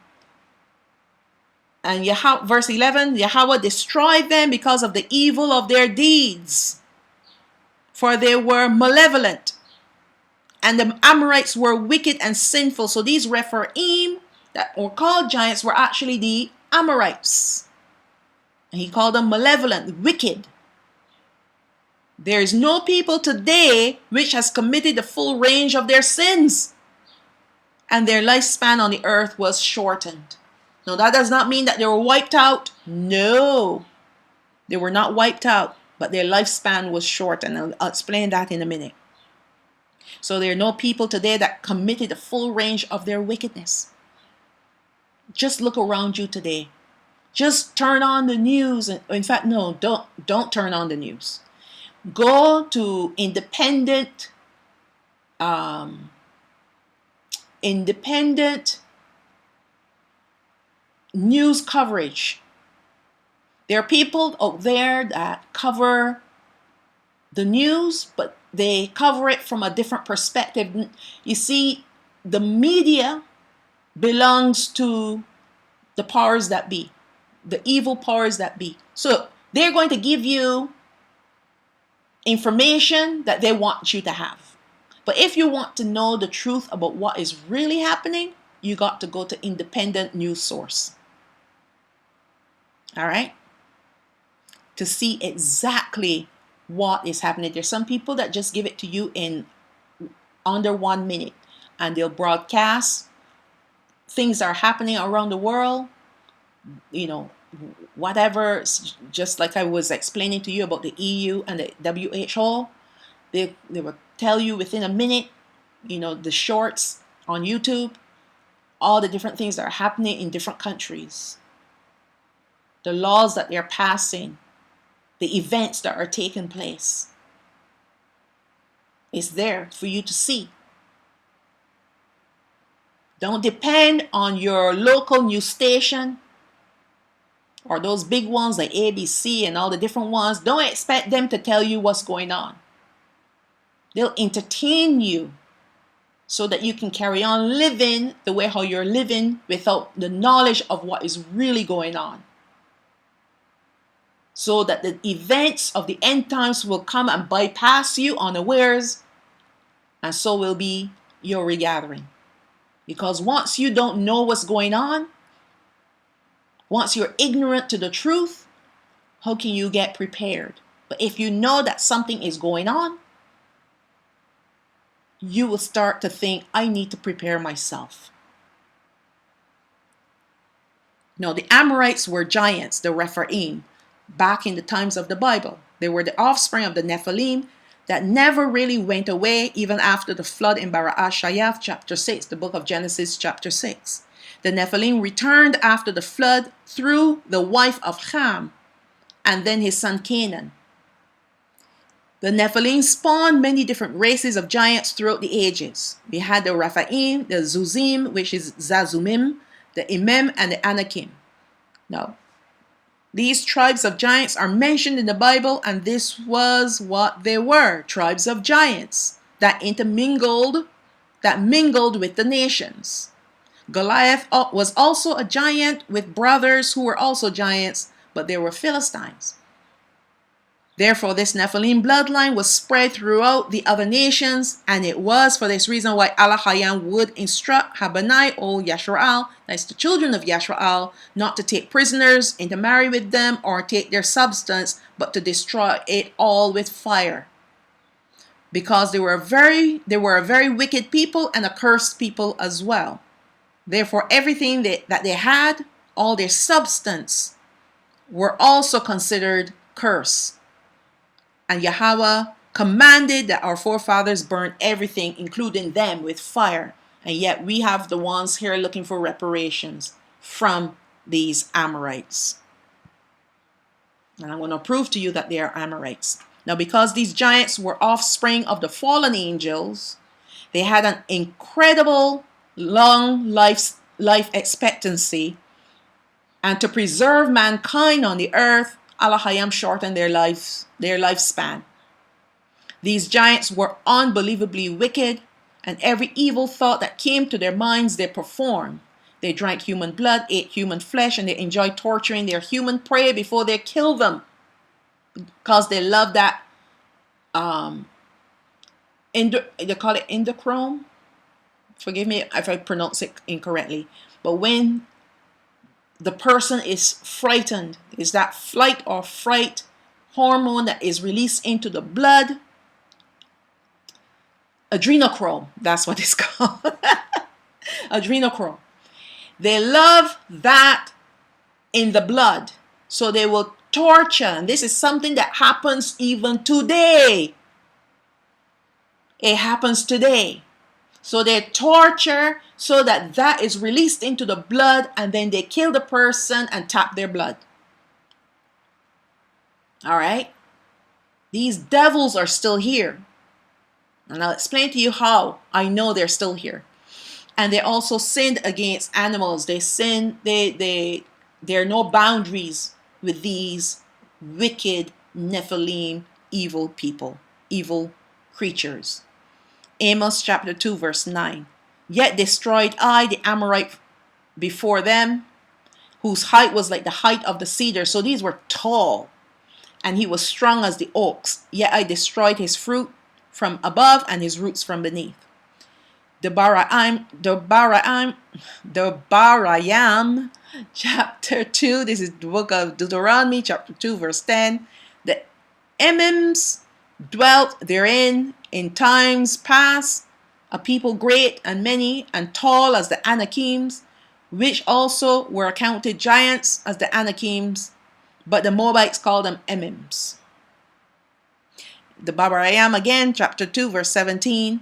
And verse 11, Yahweh destroyed them because of the evil of their deeds, for they were malevolent, and the Amorites were wicked and sinful. So these Rephaim that were called giants were actually the Amorites. And he called them malevolent, wicked. There is no people today which has committed the full range of their sins, and their lifespan on the earth was shortened. Now that does not mean that they were wiped out. No, they were not wiped out, but their lifespan was shortened. I'll explain that in a minute. So there are no people today that committed the full range of their wickedness. Just look around you today. Just turn on the news. In fact, no, don't turn on the news. Go to independent news coverage. There are people out there that cover the news, but they cover it from a different perspective. You see, the media belongs to the powers that be, the evil powers that be. So they're going to give you information that they want you to have. But if you want to know the truth about what is really happening, you got to go to independent news source. All right? To see exactly what is happening. There's some people that just give it to you in under 1 minute, and they'll broadcast things are happening around the world, you know, whatever, just like I was explaining to you about the EU and the WHO. They will tell you within a minute, the shorts on YouTube, all the different things that are happening in different countries, the laws that they're passing, the events that are taking place. It's there for you to see. Don't depend on your local news station or those big ones like ABC and all the different ones. Don't expect them to tell you what's going on. They'll entertain you so that you can carry on living the way how you're living without the knowledge of what is really going on. So that the events of the end times will come and bypass you unawares, and so will be your regathering. Because once you don't know what's going on, once you're ignorant to the truth, how can you get prepared? But if you know that something is going on, you will start to think, I need to prepare myself. No, the Amorites were giants, the Rephaim, back in the times of the Bible. They were the offspring of the Nephilim that never really went away even after the flood in Baraashayath chapter 6, the book of Gensis chapter 6. The Nephilim returned after the flood through the wife of Ham and then his son Canaan. The Nephilim spawned many different races of giants throughout the ages. We had the Rephaim, the Zuzim, which is Zazumim, the Imem, and the Anakim. Now, these tribes of giants are mentioned in the Bible, and this was what they were, tribes of giants that mingled with the nations. Goliath was also a giant with brothers who were also giants, but they were Philistines. Therefore, this Nephilim bloodline was spread throughout the other nations, and it was for this reason why Abaraham would instruct Habanai or Yashrael, that's the children of Yashrael, not to take prisoners, intermarry with them, or take their substance, but to destroy it all with fire. Because they were a very wicked people and a cursed people as well. Therefore, everything that they had, all their substance, were also considered cursed. And Yahweh commanded that our forefathers burn everything, including them, with fire. And yet we have the ones here looking for reparations from these Amorites. And I'm going to prove to you that they are Amorites. Now, because these giants were offspring of the fallen angels, they had an incredible long life expectancy. And to preserve mankind on the earth, Elohim shortened their lifespan. These giants were unbelievably wicked, and every evil thought that came to their minds they performed. They drank human blood, ate human flesh, and they enjoyed torturing their human prey before they killed them, because they love that they call it endochrome. Forgive me if I pronounce it incorrectly, but when the person is frightened, is that flight or fright hormone that is released into the blood. Adrenochrome, that's what it's called. Adrenochrome. They love that in the blood. So they will torture. And this is something that happens even today. It happens today. So they torture so that is released into the blood, and then they kill the person and tap their blood. All right? These devils are still here. And I'll explain to you how I know they're still here. And they also sinned against animals. There are no boundaries with these wicked Nephilim, evil people, evil creatures. Amos chapter 2 verse 9. Yet destroyed I the Amorite before them, whose height was like the height of the cedar. So these were tall, and he was strong as the oaks. Yet I destroyed his fruit from above and his roots from beneath. The Barayam chapter 2, this is the book of Deuteronomy, chapter 2, verse 10. The Emims dwelt therein in times past, a people great and many and tall as the Anakims, which also were accounted giants as the Anakims, but the Moabites called them Emims. The Abaraham again, chapter 2, verse 17.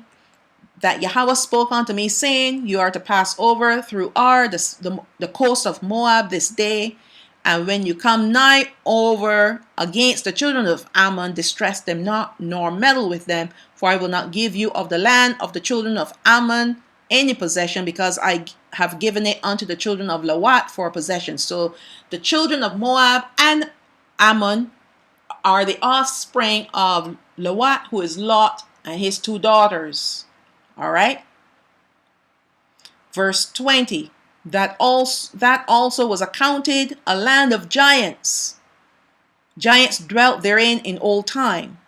That Yahweh spoke unto me, saying, you are to pass over through the coast of Moab this day, and when you come nigh over against the children of Ammon, distress them not, nor meddle with them, for I will not give you of the land of the children of Ammon any possession, because I have given it unto the children of Lot for a possession. So the children of Moab and Ammon are the offspring of Lot, who is Lot, and his two daughters. All right. Verse 20. That also was accounted a land of giants. Giants dwelt therein in old time.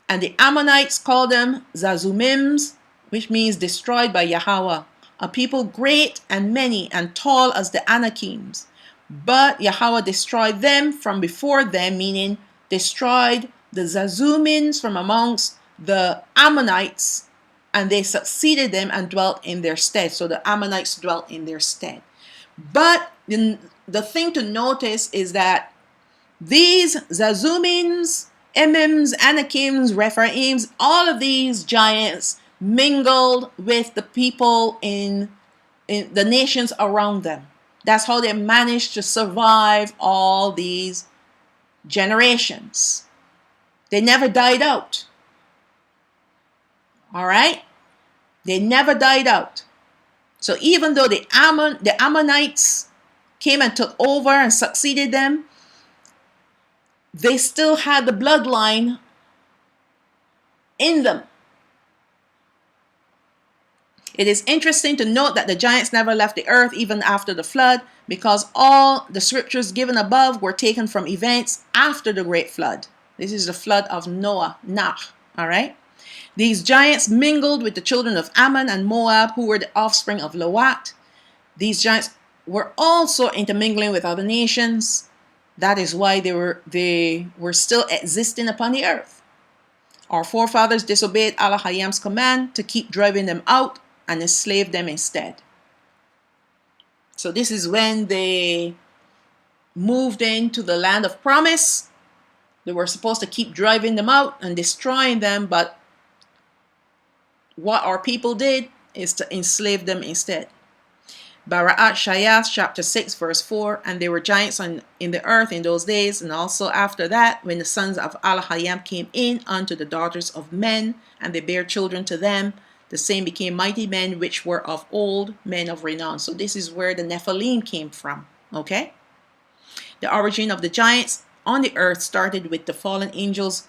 And the Ammonites called them Zazumims, which means destroyed by Yahweh, a people great and many and tall as the Anakims. But Yahweh destroyed them from before them, meaning destroyed the Zazumins from amongst the Ammonites, and they succeeded them and dwelt in their stead. So the Ammonites dwelt in their stead. But the thing to notice is that these Zazumins, Emims, Anakims, Rephaims, all of these giants mingled with the people in the nations around them. That's how they managed to survive all these generations. They never died out. All right? They never died out. So even though the Ammonites came and took over and succeeded them, they still had the bloodline in them. It is interesting to note that the giants never left the earth even after the flood, because all the scriptures given above were taken from events after the great flood. This is the flood of Noah. All right? These giants mingled with the children of Ammon and Moab, who were the offspring of Lot. These giants were also intermingling with other nations. That is why they were still existing upon the earth. Our forefathers disobeyed Elohim's command to keep driving them out and enslaved them instead. So this is when they moved into the land of promise. They were supposed to keep driving them out and destroying them, but what our people did is to enslave them instead. Baraashayath chapter 6 verse 4, and there were giants in the earth in those days, and also after that, when the sons of Elohim came in unto the daughters of men, and they bare children to them, the same became mighty men which were of old, men of renown. So this is where the Nephilim came from. Okay? The origin of the giants on the earth started with the fallen angels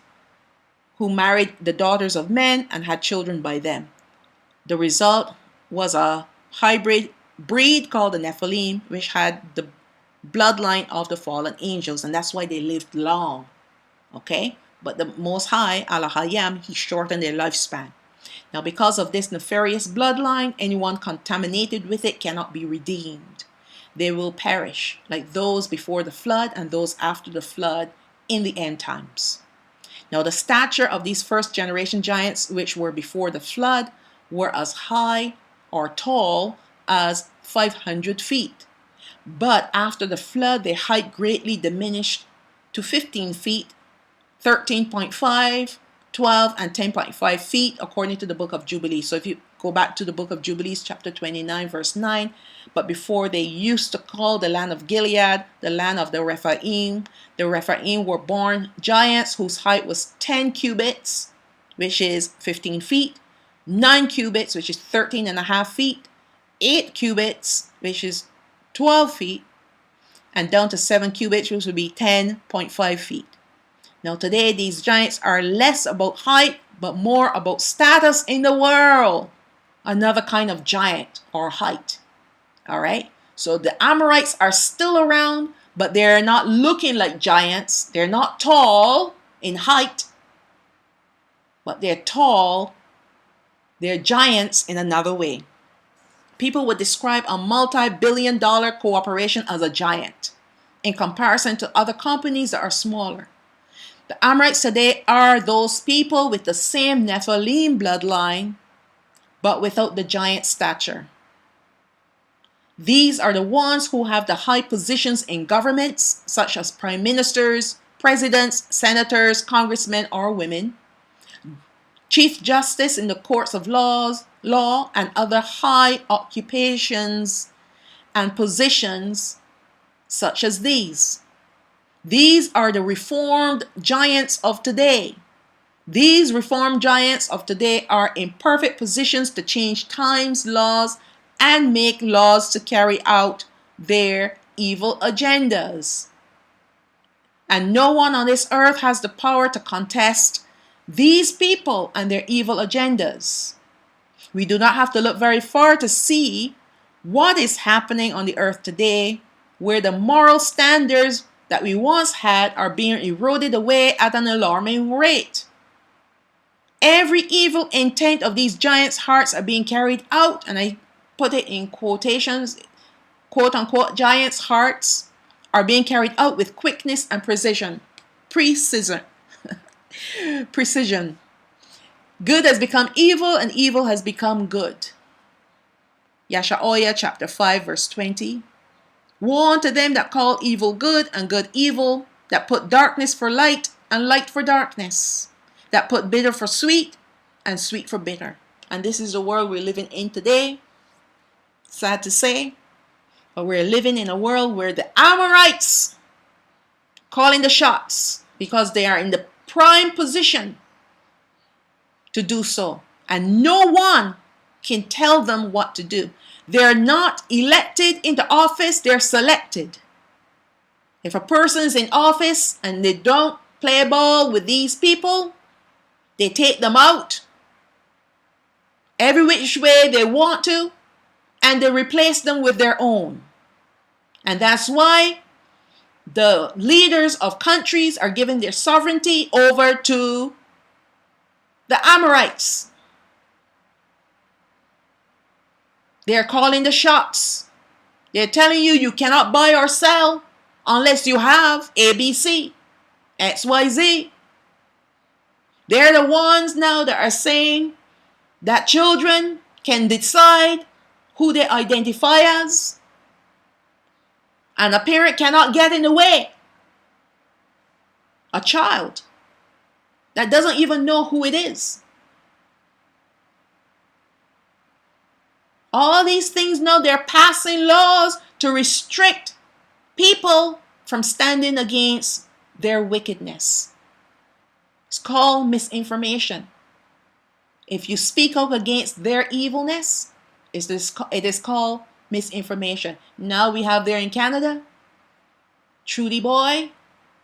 who married the daughters of men and had children by them. The result was a hybrid breed called the Nephilim, which had the bloodline of the fallen angels, and that's why they lived long. Okay? But the Most High, Elohim, he shortened their lifespan. Now, because of this nefarious bloodline, anyone contaminated with it cannot be redeemed. They will perish, like those before the flood and those after the flood in the end times. Now, the stature of these first generation giants, which were before the flood, were as high or tall as 500 feet. But after the flood, their height greatly diminished to 15 feet, 13.5, 12, and 10.5 feet, according to the book of Jubilees. So if you go back to the book of Jubilees, chapter 29, verse 9, but before they used to call the land of Gilead the land of the Rephaim. The Rephaim were born giants whose height was 10 cubits, which is 15 feet, 9 cubits, which is 13.5 feet, 8 cubits, which is 12 feet, and down to 7 cubits, which would be 10.5 feet. Now today, these giants are less about height, but more about status in the world. Another kind of giant or height. All right? So the Amorites are still around, but they're not looking like giants. They're not tall in height, but they're tall. They're giants in another way. People would describe a multi-billion-dollar corporation as a giant in comparison to other companies that are smaller. The Amorites today are those people with the same Nephilim bloodline, but without the giant stature. These are the ones who have the high positions in governments, such as prime ministers, presidents, senators, congressmen, or women, chief justice in the courts of law, and other high occupations and positions such as these. These are the reformed giants of today. These reformed giants of today are in perfect positions to change times, laws, and make laws to carry out their evil agendas. And no one on this earth has the power to contest these people and their evil agendas. We do not have to look very far to see what is happening on the earth today, where the moral standards that we once had are being eroded away at an alarming rate. Every evil intent of these giants' hearts are being carried out, and I put it in quotations, quote unquote, giants' hearts are being carried out with quickness and precision. Precision. Good has become evil, and evil has become good. Yasha'oyah chapter 5 verse 20. Woe unto them that call evil good and good evil, that put darkness for light and light for darkness, that put bitter for sweet and sweet for bitter. And this is the world we're living in today. Sad to say, but we're living in a world where the Amorites calling the shots because they are in the prime position to do so. And no one can tell them what to do. They're not elected into office, they're selected. If a person is in office and they don't play ball with these people, they take them out every which way they want to, and they replace them with their own. And that's why the leaders of countries are giving their sovereignty over to the Amorites. They're calling the shots. They're telling you you cannot buy or sell unless you have ABC, XYZ. They're the ones now that are saying that children can decide who they identify as, and a parent cannot get in the way. A child that doesn't even know who it is. All these things now, they're passing laws to restrict people from standing against their wickedness. It's called misinformation. If you speak out against their evilness, it is called misinformation. Now we have there in Canada, Trudy Boy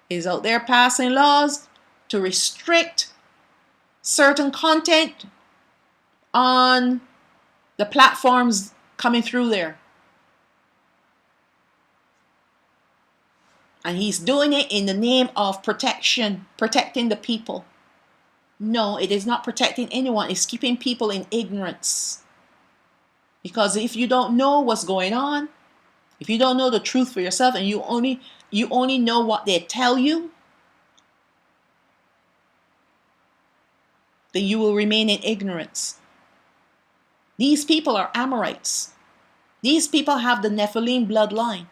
is out there passing laws to restrict certain content on the platforms coming through there. And he's doing it in the name of protection, protecting the people. No, it is not protecting anyone. It's keeping people in ignorance. Because if you don't know what's going on, if you don't know the truth for yourself, and you only know what they tell you, then you will remain in ignorance. These people are Amorites. These people have the Nephilim bloodline.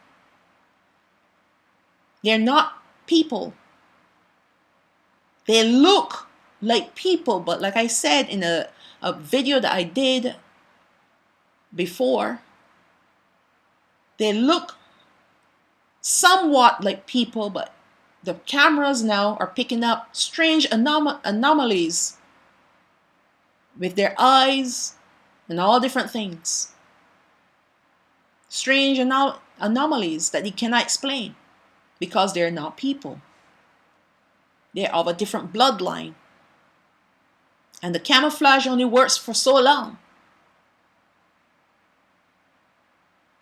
They're not people. They look like people, but like I said in a video that I did before, they look somewhat like people, but the cameras now are picking up strange anomalies with their eyes and all different things. Strange anomalies that you cannot explain because they're not people. They're of a different bloodline. And the camouflage only works for so long.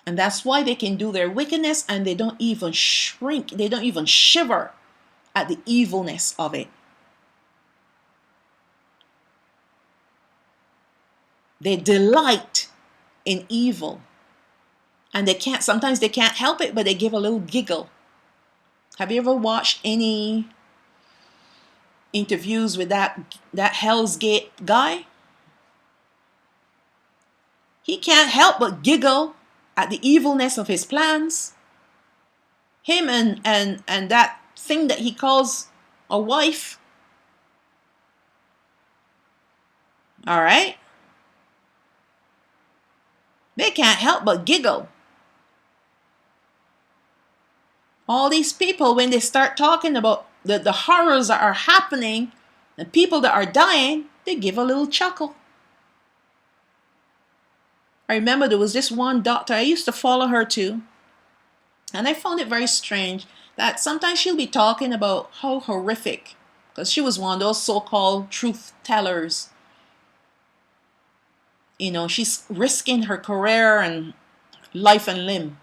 And that's why they can do their wickedness and they don't even shrink. They don't even shiver at the evilness of it. They delight in evil. And sometimes they can't help it, but they give a little giggle. Have you ever watched any interviews with that Hell's Gate guy? He can't help but giggle at the evilness of his plans. Him and that thing that he calls a wife. All right? They can't help but giggle. All these people, when they start talking about the horrors that are happening, the people that are dying, they give a little chuckle. I remember there was this one doctor, I used to follow her too, and I found it very strange that sometimes she'll be talking about how horrific, because she was one of those so-called truth tellers. You know, she's risking her career and life and limb,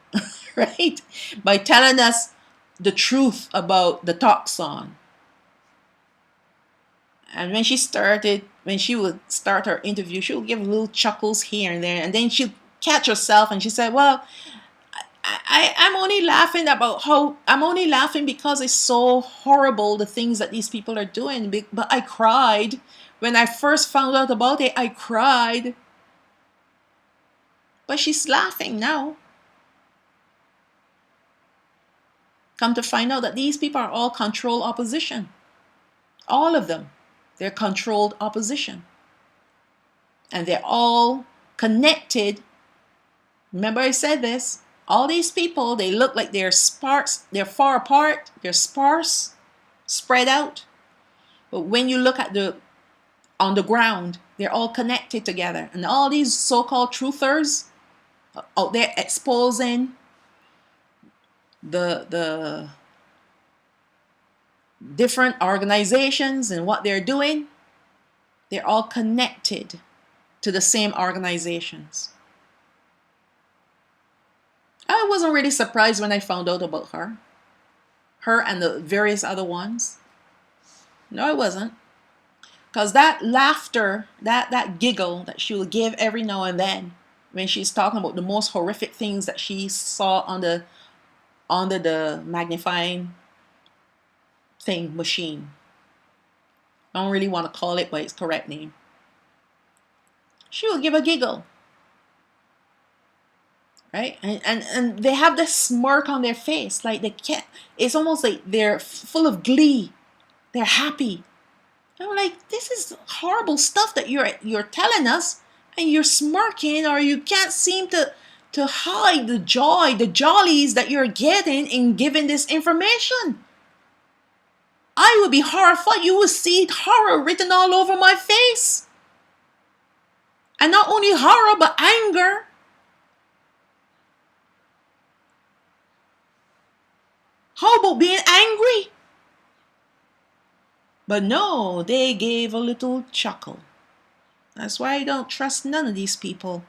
right? By telling us the truth about the toxin. And when she would start her interview, she would give little chuckles here and there. And then she'd catch herself and she said, well, I'm only laughing because it's so horrible, the things that these people are doing. But I cried. When I first found out about it, I cried. But she's laughing now. Come to find out that these people are all controlled opposition. All of them. They're controlled opposition. And they're all connected. Remember I said this. All these people, they look like they're sparse. They're far apart. They're sparse, spread out. But when you look at on the ground, they're all connected together. And all these so-called truthers out there exposing the different organizations and what they're doing, they're all connected to the same organizations. I wasn't really surprised when I found out about her and the various other ones. No, I wasn't. Because that laughter, that giggle that she will give every now and then when she's talking about the most horrific things that she saw under the magnifying machine. I don't really want to call it by its correct name. She will give a giggle. Right? And they have this smirk on their face. Like they can't, it's almost like they're full of glee. They're happy. I'm like, this is horrible stuff that you're telling us, and you're smirking, or you can't seem to hide the joy, the jollies that you're getting in giving this information. I would be horrified. You would see horror written all over my face. And not only horror, but anger. How about being angry? But no, they gave a little chuckle. That's why I don't trust none of these people.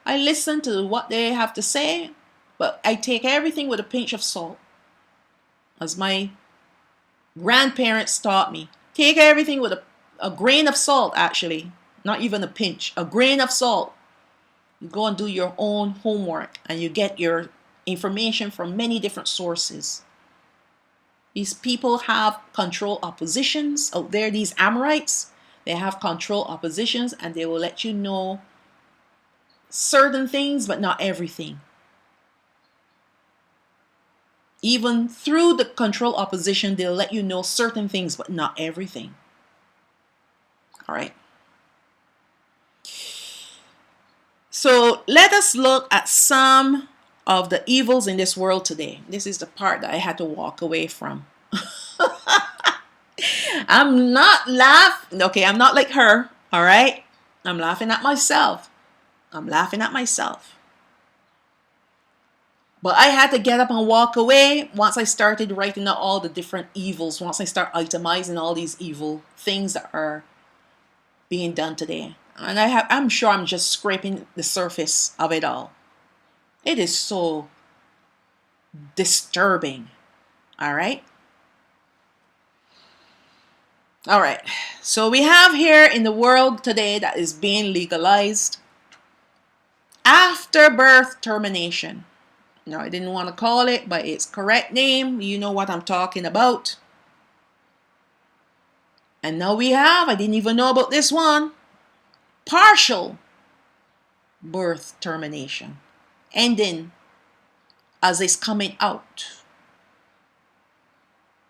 I listen to what they have to say, but I take everything with a pinch of salt. As my grandparents taught me. Take everything with a grain of salt, actually. Not even a pinch. A grain of salt. You go and do your own homework, and you get your information from many different sources. These people have control oppositions out there. These Amorites, they have control oppositions, and they will let you know certain things, but not everything. Even through the control opposition, they'll let you know certain things, but not everything. All right. So let us look at some of the evils in this world today. This is the part that I had to walk away from. I'm not laughing. Okay, I'm not like her. All right. I'm laughing at myself. But I had to get up and walk away once I started writing out all the different evils. Once I start itemizing all these evil things that are being done today. And I'm sure I'm just scraping the surface of it all. It is so disturbing. All right. All right. So we have here in the world today that is being legalized Afterbirth termination. Now, I didn't want to call it by its correct name. You know what I'm talking about. And now we have, I didn't even know about this one, partial birth termination, ending as it's coming out.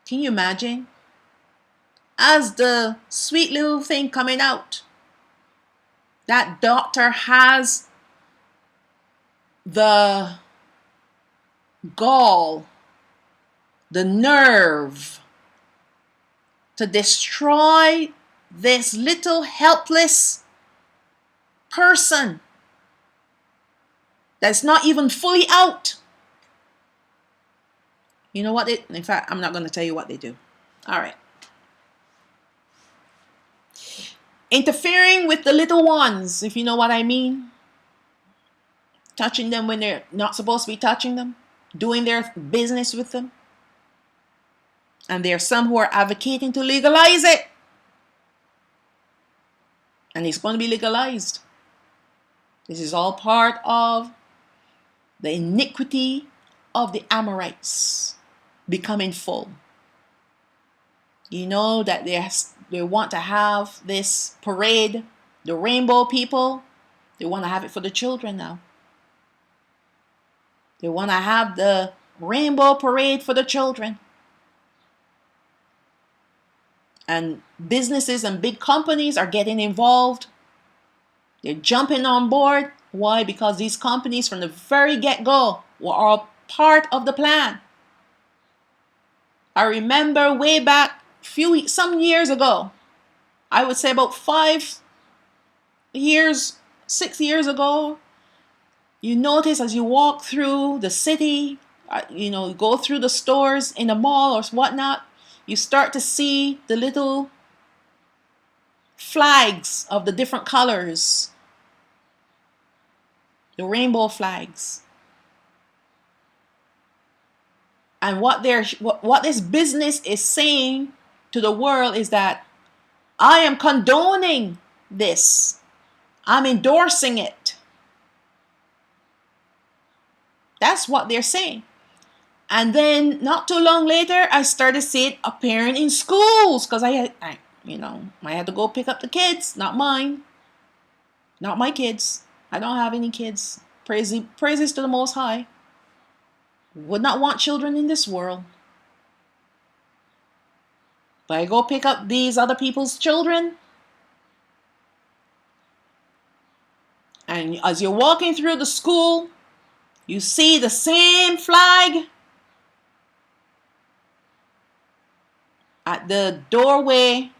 Can you imagine? As the sweet little thing coming out, that doctor has the gall, the nerve to destroy this little helpless person that's not even fully out. You know what? In fact, I'm not going to tell you what they do. All right. Interfering with the little ones, if you know what I mean. Touching them when they're not supposed to be touching them. Doing their business with them. And there are some who are advocating to legalize it. And it's going to be legalized. This is all part of the iniquity of the Amorites becoming full. You know that they want to have this parade, the rainbow people. They want to have it for the children now. They want to have the rainbow parade for the children. And businesses and big companies are getting involved. They're jumping on board. Why? Because these companies from the very get-go were all part of the plan. I remember way back some years ago, I would say about 6 years ago, you notice as you walk through the city, go through the stores in the mall or whatnot, you start to see the little flags of the different colors, the rainbow flags. And what this business is saying to the world is that I am condoning this. I'm endorsing it. That's what they're saying. And then not too long later, I started seeing it appearing in schools because I had to go pick up the kids, not mine, not my kids. I don't have any kids. Praises to the Most High. Would not want children in this world. But I go pick up these other people's children. And as you're walking through the school, you see the same flag at the doorway,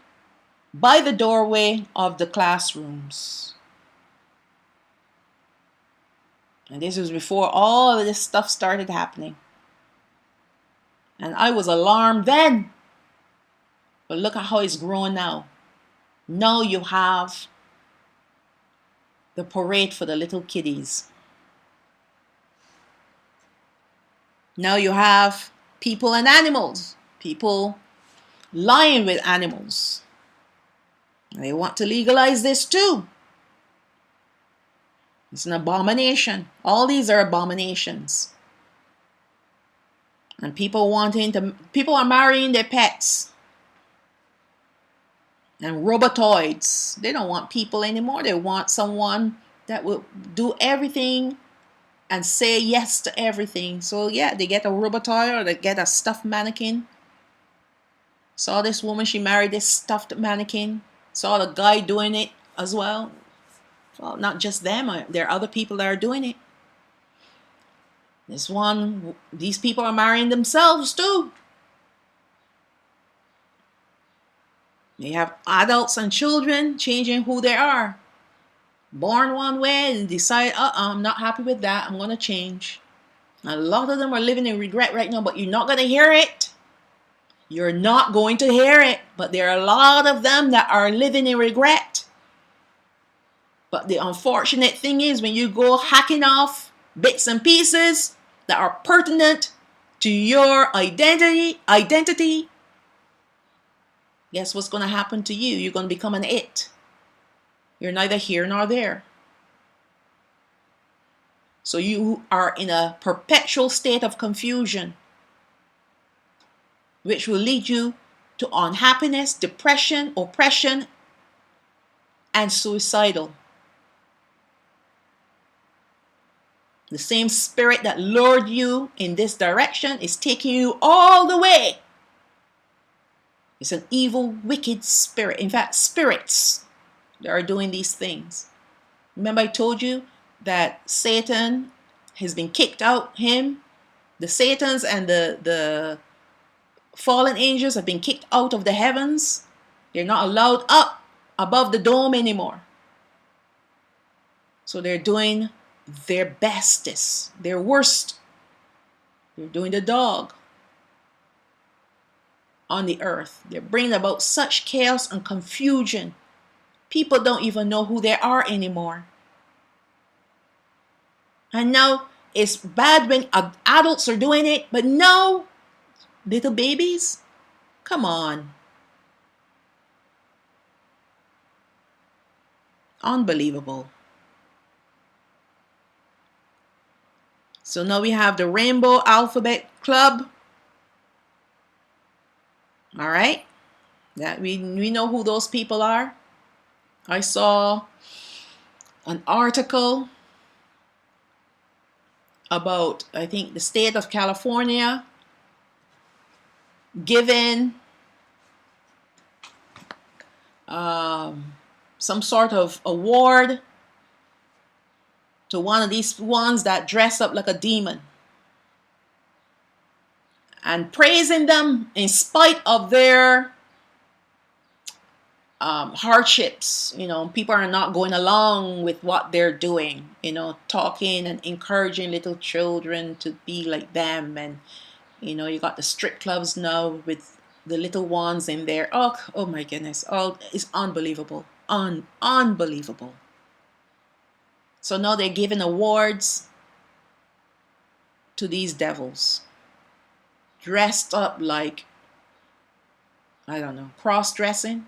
by the doorway of the classrooms. And this was before all of this stuff started happening. And I was alarmed then. But look at how it's growing now. Now you have the parade for the little kiddies. Now you have people and animals. People lying with animals. They want to legalize this too. It's an abomination. All these are abominations. And people are marrying their pets. And robotoids. They don't want people anymore. They want someone that will do everything and say yes to everything. So yeah, they get a robotoid or they get a stuffed mannequin. Saw this woman, she married this stuffed mannequin. Saw the guy doing it as well. Well, not just them. There are other people that are doing it. These people are marrying themselves too. They have adults and children changing who they are. Born one way and decide, I'm not happy with that. I'm going to change. A lot of them are living in regret right now, but you're not going to hear it. You're not going to hear it. But there are a lot of them that are living in regret. But the unfortunate thing is when you go hacking off bits and pieces that are pertinent to your identity, guess what's going to happen to you? You're going to become an it. You're neither here nor there. So you are in a perpetual state of confusion, which will lead you to unhappiness, depression, oppression, and suicidal. The same spirit that lured you in this direction is taking you all the way. It's an evil, wicked spirit. In fact, spirits that are doing these things. Remember I told you that Satan has been kicked out, the Satans and the fallen angels have been kicked out of the heavens. They're not allowed up above the dome anymore. So they're doing their bestest, their worst. They're doing the dog on the earth. They're bringing about such chaos and confusion. People don't even know who they are anymore. And now it's bad when adults are doing it, but no, little babies, come on. Unbelievable. So now we have the Rainbow Alphabet Club. All right, that we know who those people are. I saw an article about, I think, the state of California giving some sort of award to one of these ones that dress up like a demon, and praising them in spite of their hardships. People are not going along with what they're doing, talking and encouraging little children to be like them. And you got the strip clubs now with the little ones in there. Oh my goodness. It's unbelievable. Unbelievable. So now they're giving awards to these devils, dressed up like, I don't know, cross-dressing,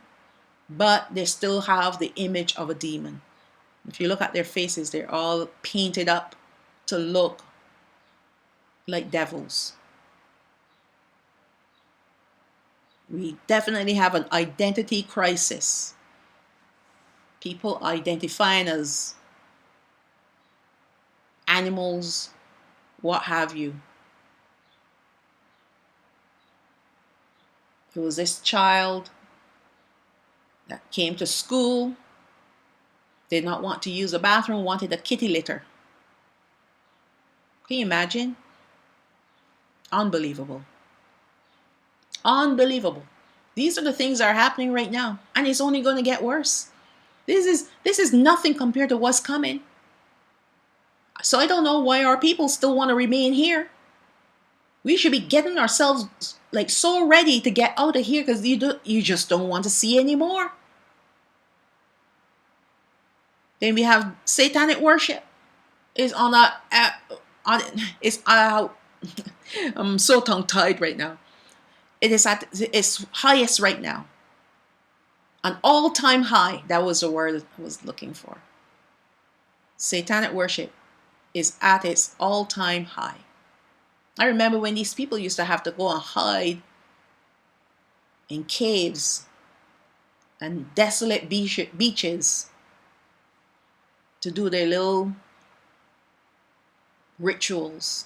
but they still have the image of a demon. If you look at their faces, they're all painted up to look like devils. We definitely have an identity crisis. People identifying as animals, what have you. There was this child that came to school, did not want to use a bathroom, wanted a kitty litter. Can you imagine? Unbelievable. Unbelievable. These are the things that are happening right now, and it's only going to get worse. This is nothing compared to what's coming. So I don't know why our people still want to remain here. We should be getting ourselves like so ready to get out of here, because you just don't want to see anymore. Then we have satanic worship. Is on I'm so tongue-tied right now. It is at its highest right now. An all-time high. That was the word I was looking for. Satanic worship is at its all-time high. I remember when these people used to have to go and hide in caves and desolate beaches to do their little rituals.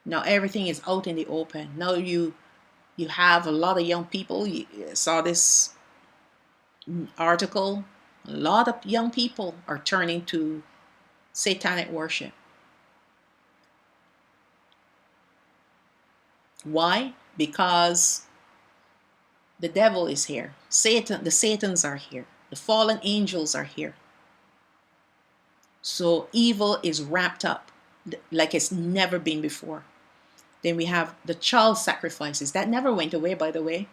Now everything is out in the open. Now you have a lot of young people. You saw this article. A lot of young people are turning to satanic worship. Why? Because the devil is here. The Satans are here. The fallen angels are here. So evil is wrapped up like it's never been before. Then we have the child sacrifices. That never went away, by the way.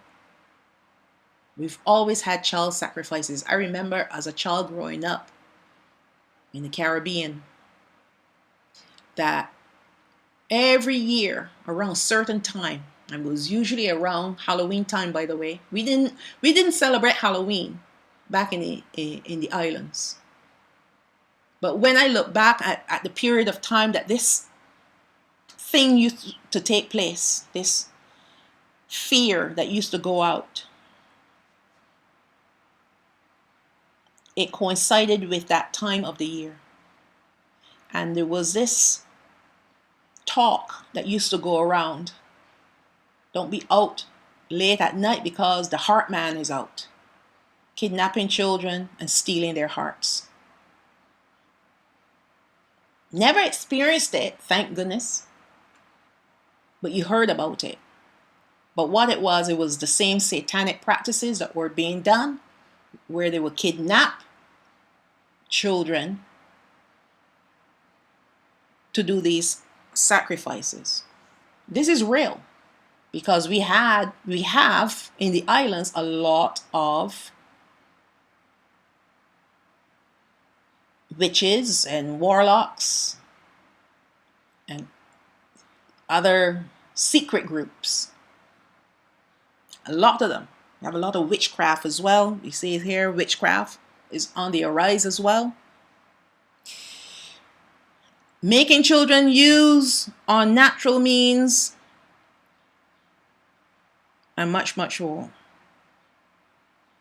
We've always had child sacrifices. I remember as a child growing up in the Caribbean that every year around a certain time, and it was usually around Halloween time, by the way. We didn't celebrate Halloween back in the islands. But when I look back at the period of time that this thing used to take place, this fear that used to go out, it coincided with that time of the year. And there was this talk that used to go around. Don't be out late at night because the heart man is out, kidnapping children and stealing their hearts. Never experienced it, thank goodness, but you heard about it. But what it was the same satanic practices that were being done, where they would kidnap children to do these sacrifices. This is real because we have in the islands a lot of witches and warlocks and other secret groups. A lot of them. We have a lot of witchcraft as well. You see it here, witchcraft is on the rise as well. Making children use unnatural means and much, much more.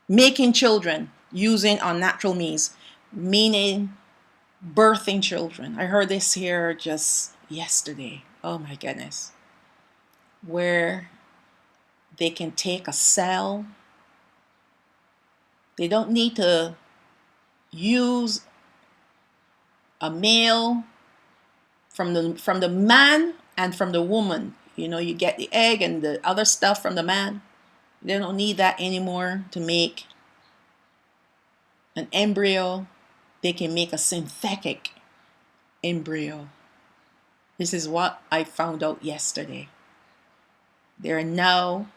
Making children using unnatural means, meaning birthing children. I heard this here just yesterday. Oh my goodness. Where they can take a cell. They don't need to use a male from the man and from the woman. You know, you get the egg and the other stuff from the man. They don't need that anymore to make an embryo. They can make a synthetic embryo. This is what I found out yesterday. They're now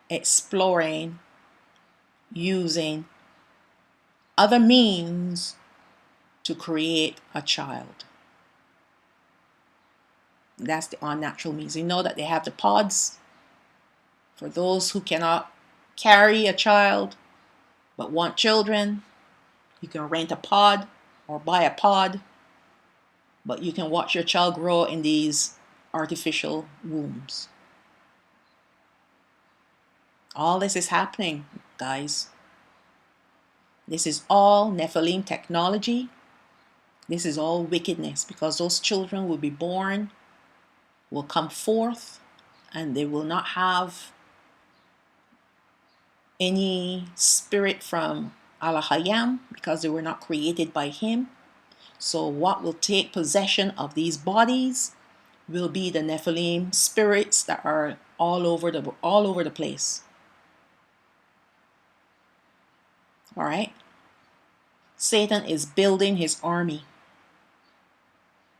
exploring using other means to create a child. That's the unnatural means. You know that they have the pods for those who cannot carry a child but want children. You can rent a pod or buy a pod, but you can watch your child grow in these artificial wombs. All this is happening, guys. This is all Nephilim technology. This is all wickedness, because those children will be born, will come forth, and they will not have any spirit from Abaraham, because they were not created by him. So what will take possession of these bodies will be the Nephilim spirits that are all over the place. All right? Satan is building his army.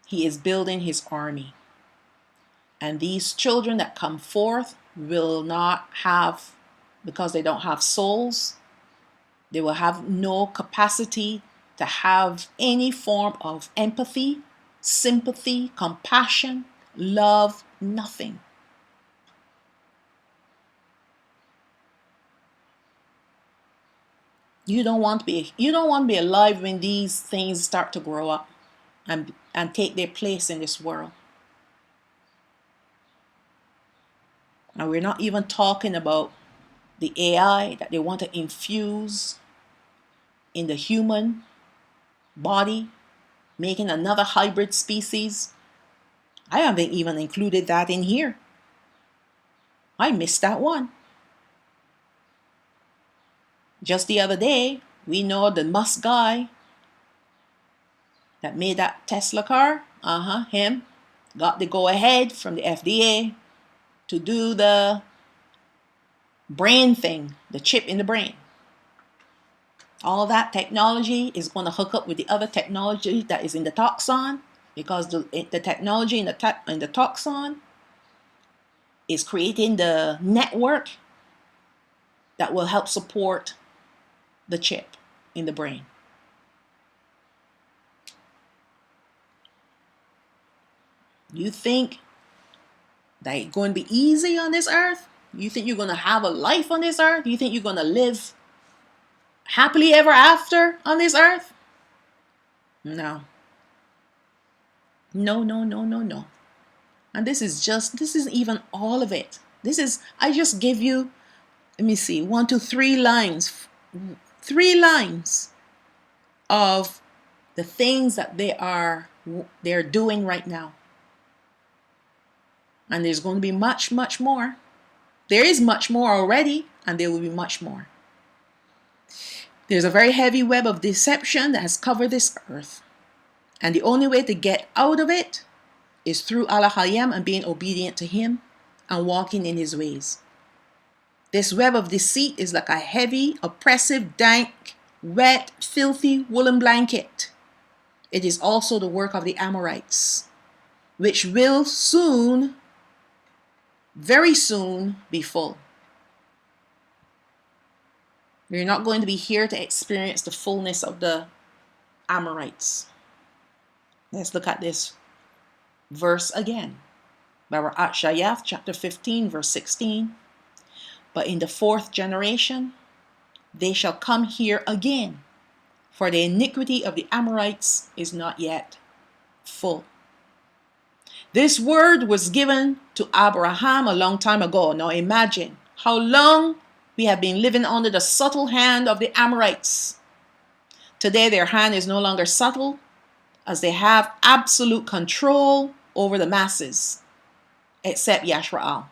He is building his army. And these children that come forth will not have, because they don't have souls, they will have no capacity to have any form of empathy, sympathy, compassion, love, nothing. You don't want to be alive when these things start to grow up and take their place in this world. And we're not even talking about the AI that they want to infuse in the human body, making another hybrid species. I haven't even included that in here. I missed that one. Just the other day, we know the Musk guy that made that Tesla car, him, got the go-ahead from the FDA to do the brain thing, the chip in the brain. All that technology is going to hook up with the other technology that is in the toxin, because the technology in the toxin is creating the network that will help support the chip in the brain. You think that it's going to be easy on this earth? You think you're going to have a life on this earth? You think you're going to live happily ever after on this earth? No. No, no, no, no, no. And this isn't even all of it. I just give you, let me see, 3 lines, 3 lines of the things that they're doing right now. And there's going to be much, much more. There is much more already, and there will be much more. There's a very heavy web of deception that has covered this earth. And the only way to get out of it is through Abaraham and being obedient to him and walking in his ways. This web of deceit is like a heavy, oppressive, dank, wet, filthy woolen blanket. It is also the work of the Amorites, which will soon, very soon, be full. We're not going to be here to experience the fullness of the Amorites. Let's look at this verse again. Baraashayath chapter 15 verse 16. But in the 4th generation they shall come here again, for the iniquity of the Amorites is not yet full. This word was given to Abaraham a long time ago. Now imagine how long we have been living under the subtle hand of the Amorites. Today their hand is no longer subtle, as they have absolute control over the masses, except Yashraal.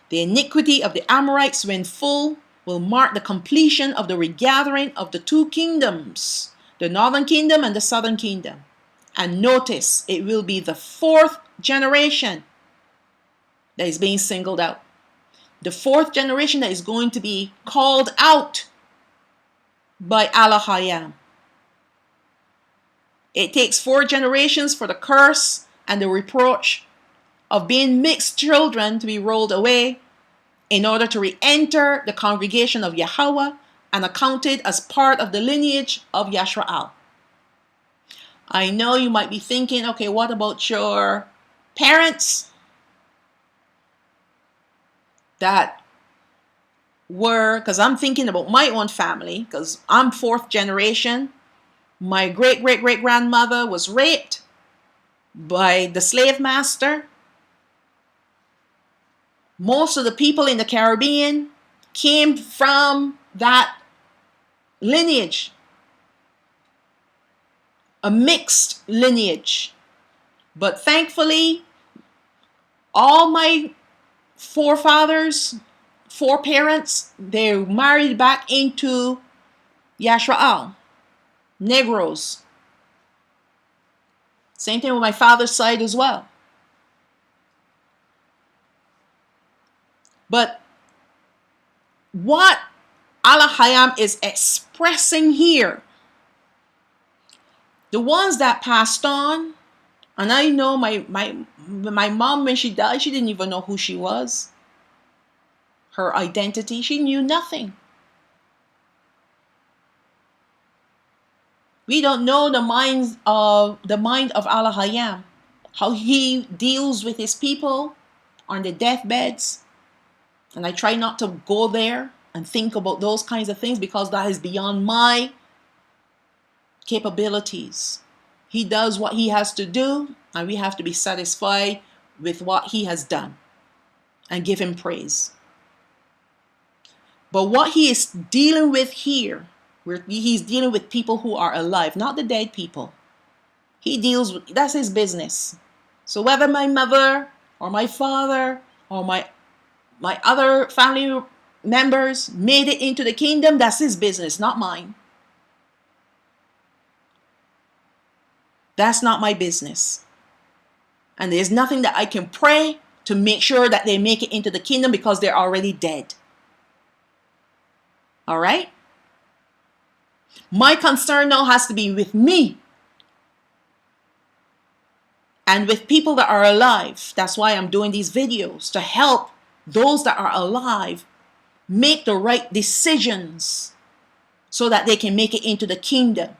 The iniquity of the Amorites, when full, will mark the completion of the regathering of the 2 kingdoms, the northern kingdom and the southern kingdom. And notice, it will be the 4th generation that is being singled out. The 4th generation that is going to be called out by Abaraham. It takes 4 generations for the curse and the reproach of being mixed children to be rolled away in order to re-enter the congregation of Yahweh and accounted as part of the lineage of Yashraal. I know you might be thinking, okay, what about your parents that were, because I'm thinking about my own family, because I'm 4th generation. My great-great-great-grandmother was raped by the slave master. Most of the people in the Caribbean came from that lineage, a mixed lineage. But thankfully, all my forefathers, foreparents, they married back into Yashraal, Negroes. Same thing with my father's side as well. But what Abaraham is expressing here, the ones that passed on, and I know my mom, when she died, she didn't even know who she was. Her identity, she knew nothing. We don't know the mind of Abaraham, how he deals with his people on the deathbeds. And I try not to go there and think about those kinds of things because that is beyond my capabilities. He does what he has to do, and we have to be satisfied with what he has done and give him praise. But what he is dealing with here, he's dealing with people who are alive, not the dead people. He deals with, that's his business. So whether my mother or my father or my other family members made it into the kingdom, that's his business, not mine. That's not my business. And there's nothing that I can pray to make sure that they make it into the kingdom because they're already dead. All right? My concern now has to be with me and with people that are alive. That's why I'm doing these videos, to help those that are alive make the right decisions so that they can make it into the kingdom.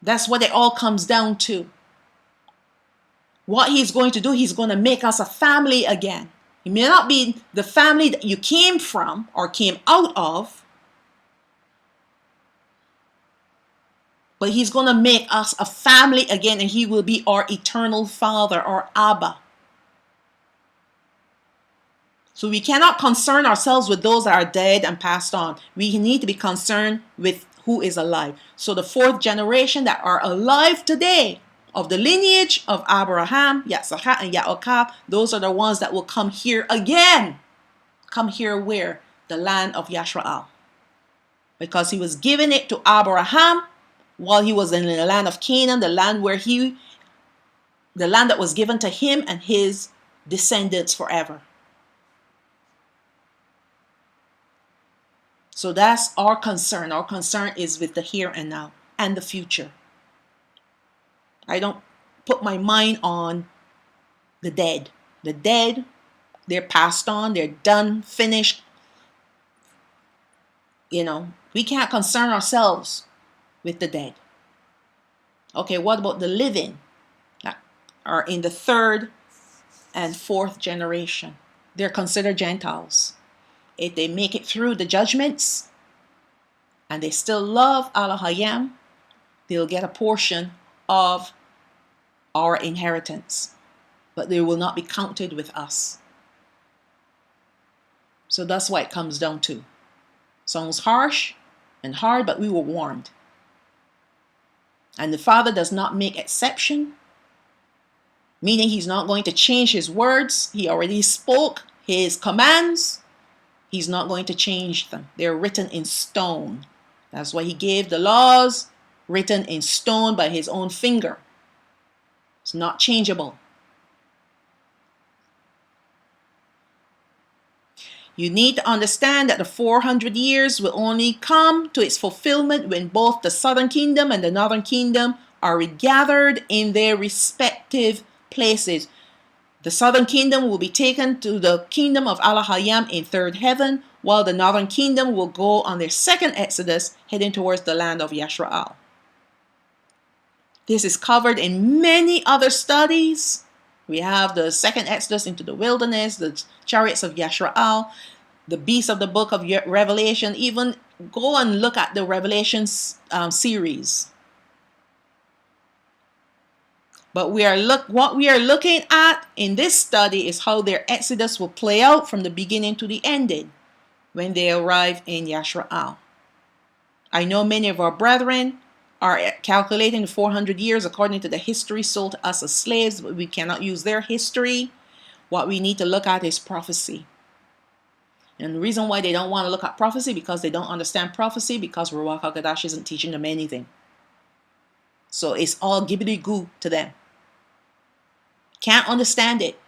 That's what it all comes down to. What he's going to do, he's going to make us a family again. It may not be the family that you came from or came out of, But he's going to make us a family again, and he will be our eternal Father, our Abba. So we cannot concern ourselves with those that are dead and passed on. We need to be concerned with who is alive. So the fourth generation that are alive today, of the lineage of Abaraham, Yitzchak, and Yaakov, those are the ones that will come here again. Come here where? The land of Yashrael. Because he was giving it to Abaraham while he was in the land of Canaan, the land that was given to him and his descendants forever. So that's our concern. Our concern is with the here and now and the future. I don't put my mind on the dead. The dead, they're passed on, they're done, finished. We can't concern ourselves with the dead. Okay, what about the living that are in the third and fourth generation? They're considered Gentiles. If they make it through the judgments and they still love Elohim, they'll get a portion of our inheritance, but they will not be counted with us. So that's what it comes down to. Sounds harsh and hard, but we were warned. And the Father does not make exception, meaning he's not going to change his words. He already spoke his commands. He's not going to change them. They're written in stone. That's why he gave the laws written in stone by his own finger. It's not changeable. You need to understand that the 400 years will only come to its fulfillment when both the southern kingdom and the northern kingdom are regathered in their respective places. The southern kingdom will be taken to the kingdom of Elohim in third heaven, while the northern kingdom will go on their second exodus, heading towards the land of Yashrael. This is covered in many other studies. We have the second exodus into the wilderness, the chariots of Yashrael, the beast of the book of Revelation. Even go and look at the Revelation series. But what we are looking at in this study is how their exodus will play out from the beginning to the ending when they arrive in Yashrael. I know many of our brethren are calculating 400 years according to the history sold to us as slaves, but we cannot use their history. What we need to look at is prophecy. And the reason why they don't want to look at prophecy, because they don't understand prophecy, because Ruach HaKodesh isn't teaching them anything. So it's all gibbity-goo to them. Can't understand it.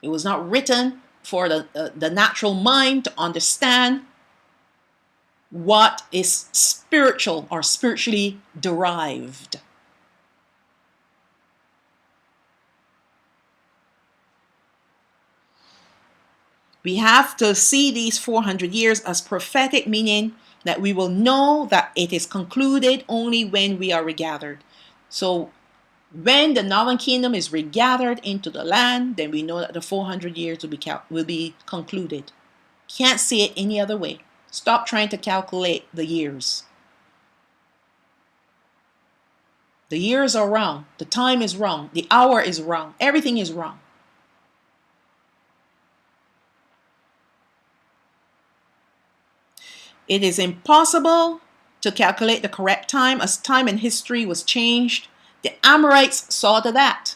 It was not written for the natural mind to understand what is spiritual or spiritually derived. We have to see these 400 years as prophetic, meaning that we will know that it is concluded only when we are regathered. So when the northern kingdom is regathered into the land, then we know that the 400 years will be concluded. Can't see it any other way. Stop trying to calculate the years. The years are wrong. The time is wrong. The hour is wrong. Everything is wrong. It is impossible to calculate the correct time, as time and history was changed. The Amorites saw to that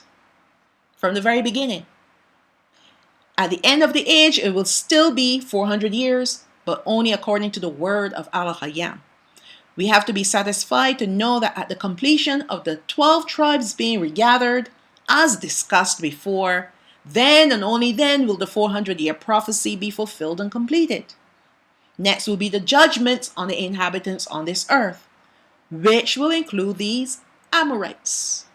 from the very beginning. At the end of the age, it will still be 400 years, but only according to the word of Elohim. We have to be satisfied to know that at the completion of the 12 tribes being regathered, as discussed before, then and only then will the 400-year prophecy be fulfilled and completed. Next will be the judgments on the inhabitants on this earth, which will include these Amorites,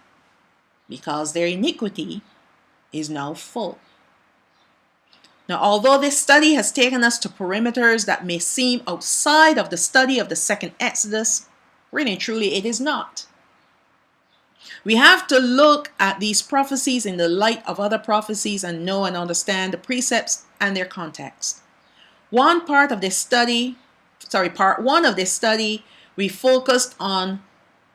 because their iniquity is now full. Now, although this study has taken us to perimeters that may seem outside of the study of the second Exodus, really and truly it is not. We have to look at these prophecies in the light of other prophecies and know and understand the precepts and their context. Part one of this study, we focused on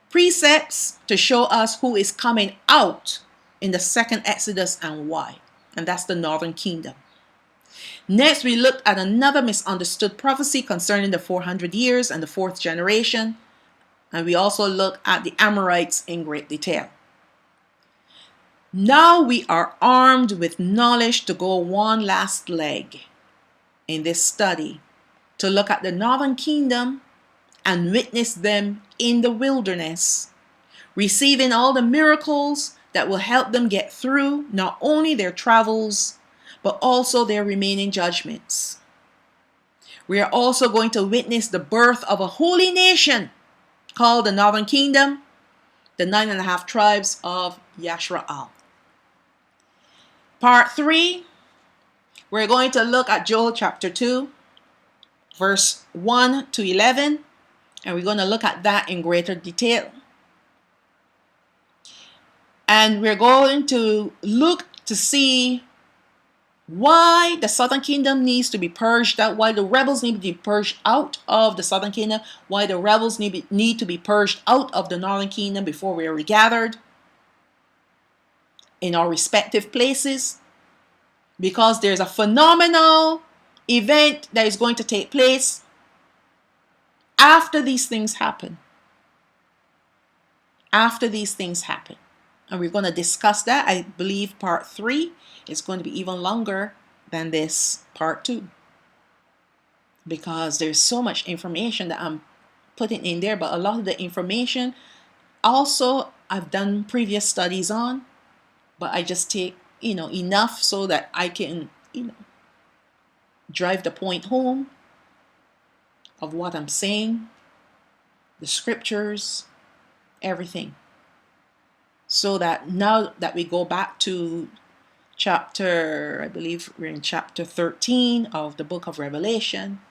precepts to show us who is coming out in the second Exodus and why. And that's the northern kingdom. Next, we looked at another misunderstood prophecy concerning the 400 years and the fourth generation. And we also looked at the Amorites in great detail. Now we are armed with knowledge to go one last leg in this study, to look at the northern kingdom and witness them in the wilderness, receiving all the miracles that will help them get through not only their travels, but also their remaining judgments. We are also going to witness the birth of a holy nation called the Northern Kingdom, the 9.5 tribes of Yashraal. Part 3, we're going to look at Joel chapter 2, verse 1 to 11, and we're going to look at that in greater detail. And we're going to look to see why the southern kingdom needs to be purged out, why the rebels need to be purged out of the southern kingdom, why the rebels need to be purged out of the northern kingdom before we are regathered in our respective places. Because there's a phenomenal event that is going to take place after these things happen. After these things happen. And we're going to discuss that. I believe part 3 is going to be even longer than this part 2. Because there's so much information that I'm putting in there. But a lot of the information also I've done previous studies on. But I just take, enough so that I can, drive the point home of what I'm saying. The scriptures, everything. So that now that we go back to I believe we're in chapter 13 of the book of Revelation,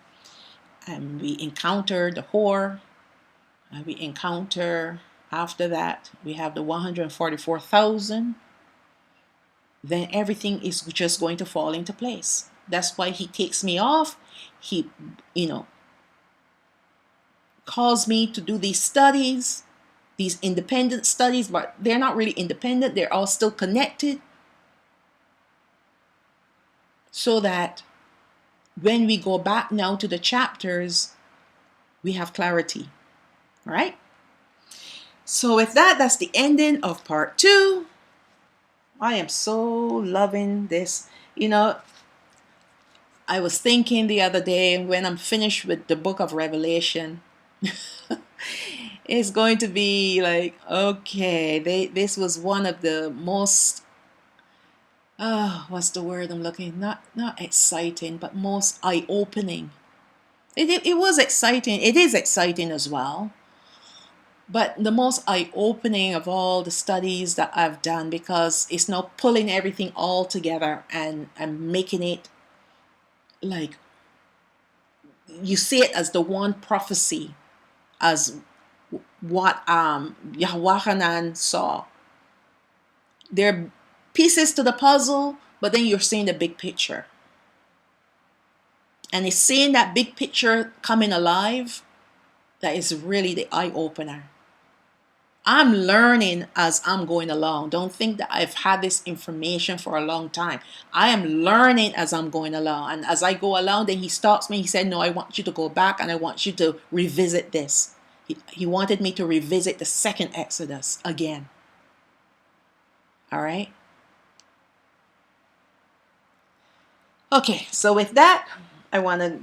and we encounter the whore, and we encounter, after that, we have the 144,000, then everything is just going to fall into place. That's why he takes me off. He, calls me to do these studies, these independent studies, but they're not really independent. They're all still connected. So that when we go back now to the chapters, we have clarity. All right? So with that, that's the ending of part 2. I am so loving this. I was thinking the other day, when I'm finished with the book of Revelation, it's going to be like, okay, this was one of the most, what's the word I'm looking, not exciting, but most eye-opening. It was exciting. It is exciting as well. But the most eye-opening of all the studies that I've done, because it's now pulling everything all together and making it like, you see it as the one prophecy, as what Yahuwahanan saw. There are pieces to the puzzle, but then you're seeing the big picture. And it's seeing that big picture coming alive that is really the eye-opener. I'm learning as I'm going along. Don't think that I've had this information for a long time. I am learning as I'm going along. And as I go along, then he stops me. He said, no, I want you to go back and I want you to revisit this. He wanted me to revisit the second Exodus again. All right. Okay, so with that, I want to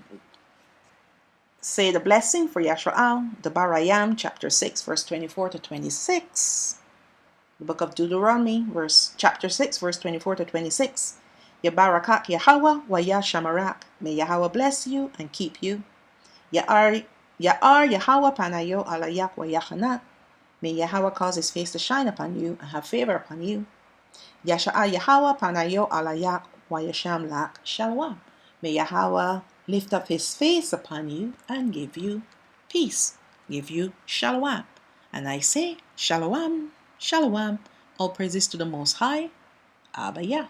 say the blessing for Yashraal, the Baraashayath, chapter 6, verse 24 to 26. The book of Deuteronomy, chapter 6, verse 24 to 26. Yabarakak Yahweh wa Yashamarak. May Yahweh bless you and keep you. Ya'ar Yahweh panayo alayak wa yachanat. May Yahweh cause his face to shine upon you and have favor upon you. Yasha'al Yahweh panayo alayak wa yasham lak. Shalawam. May Yahweh lift up his face upon you and give you peace. Give you Shalawam. And I say, Shalawam, Shalawam. All praises to the Most High. Abba Yah.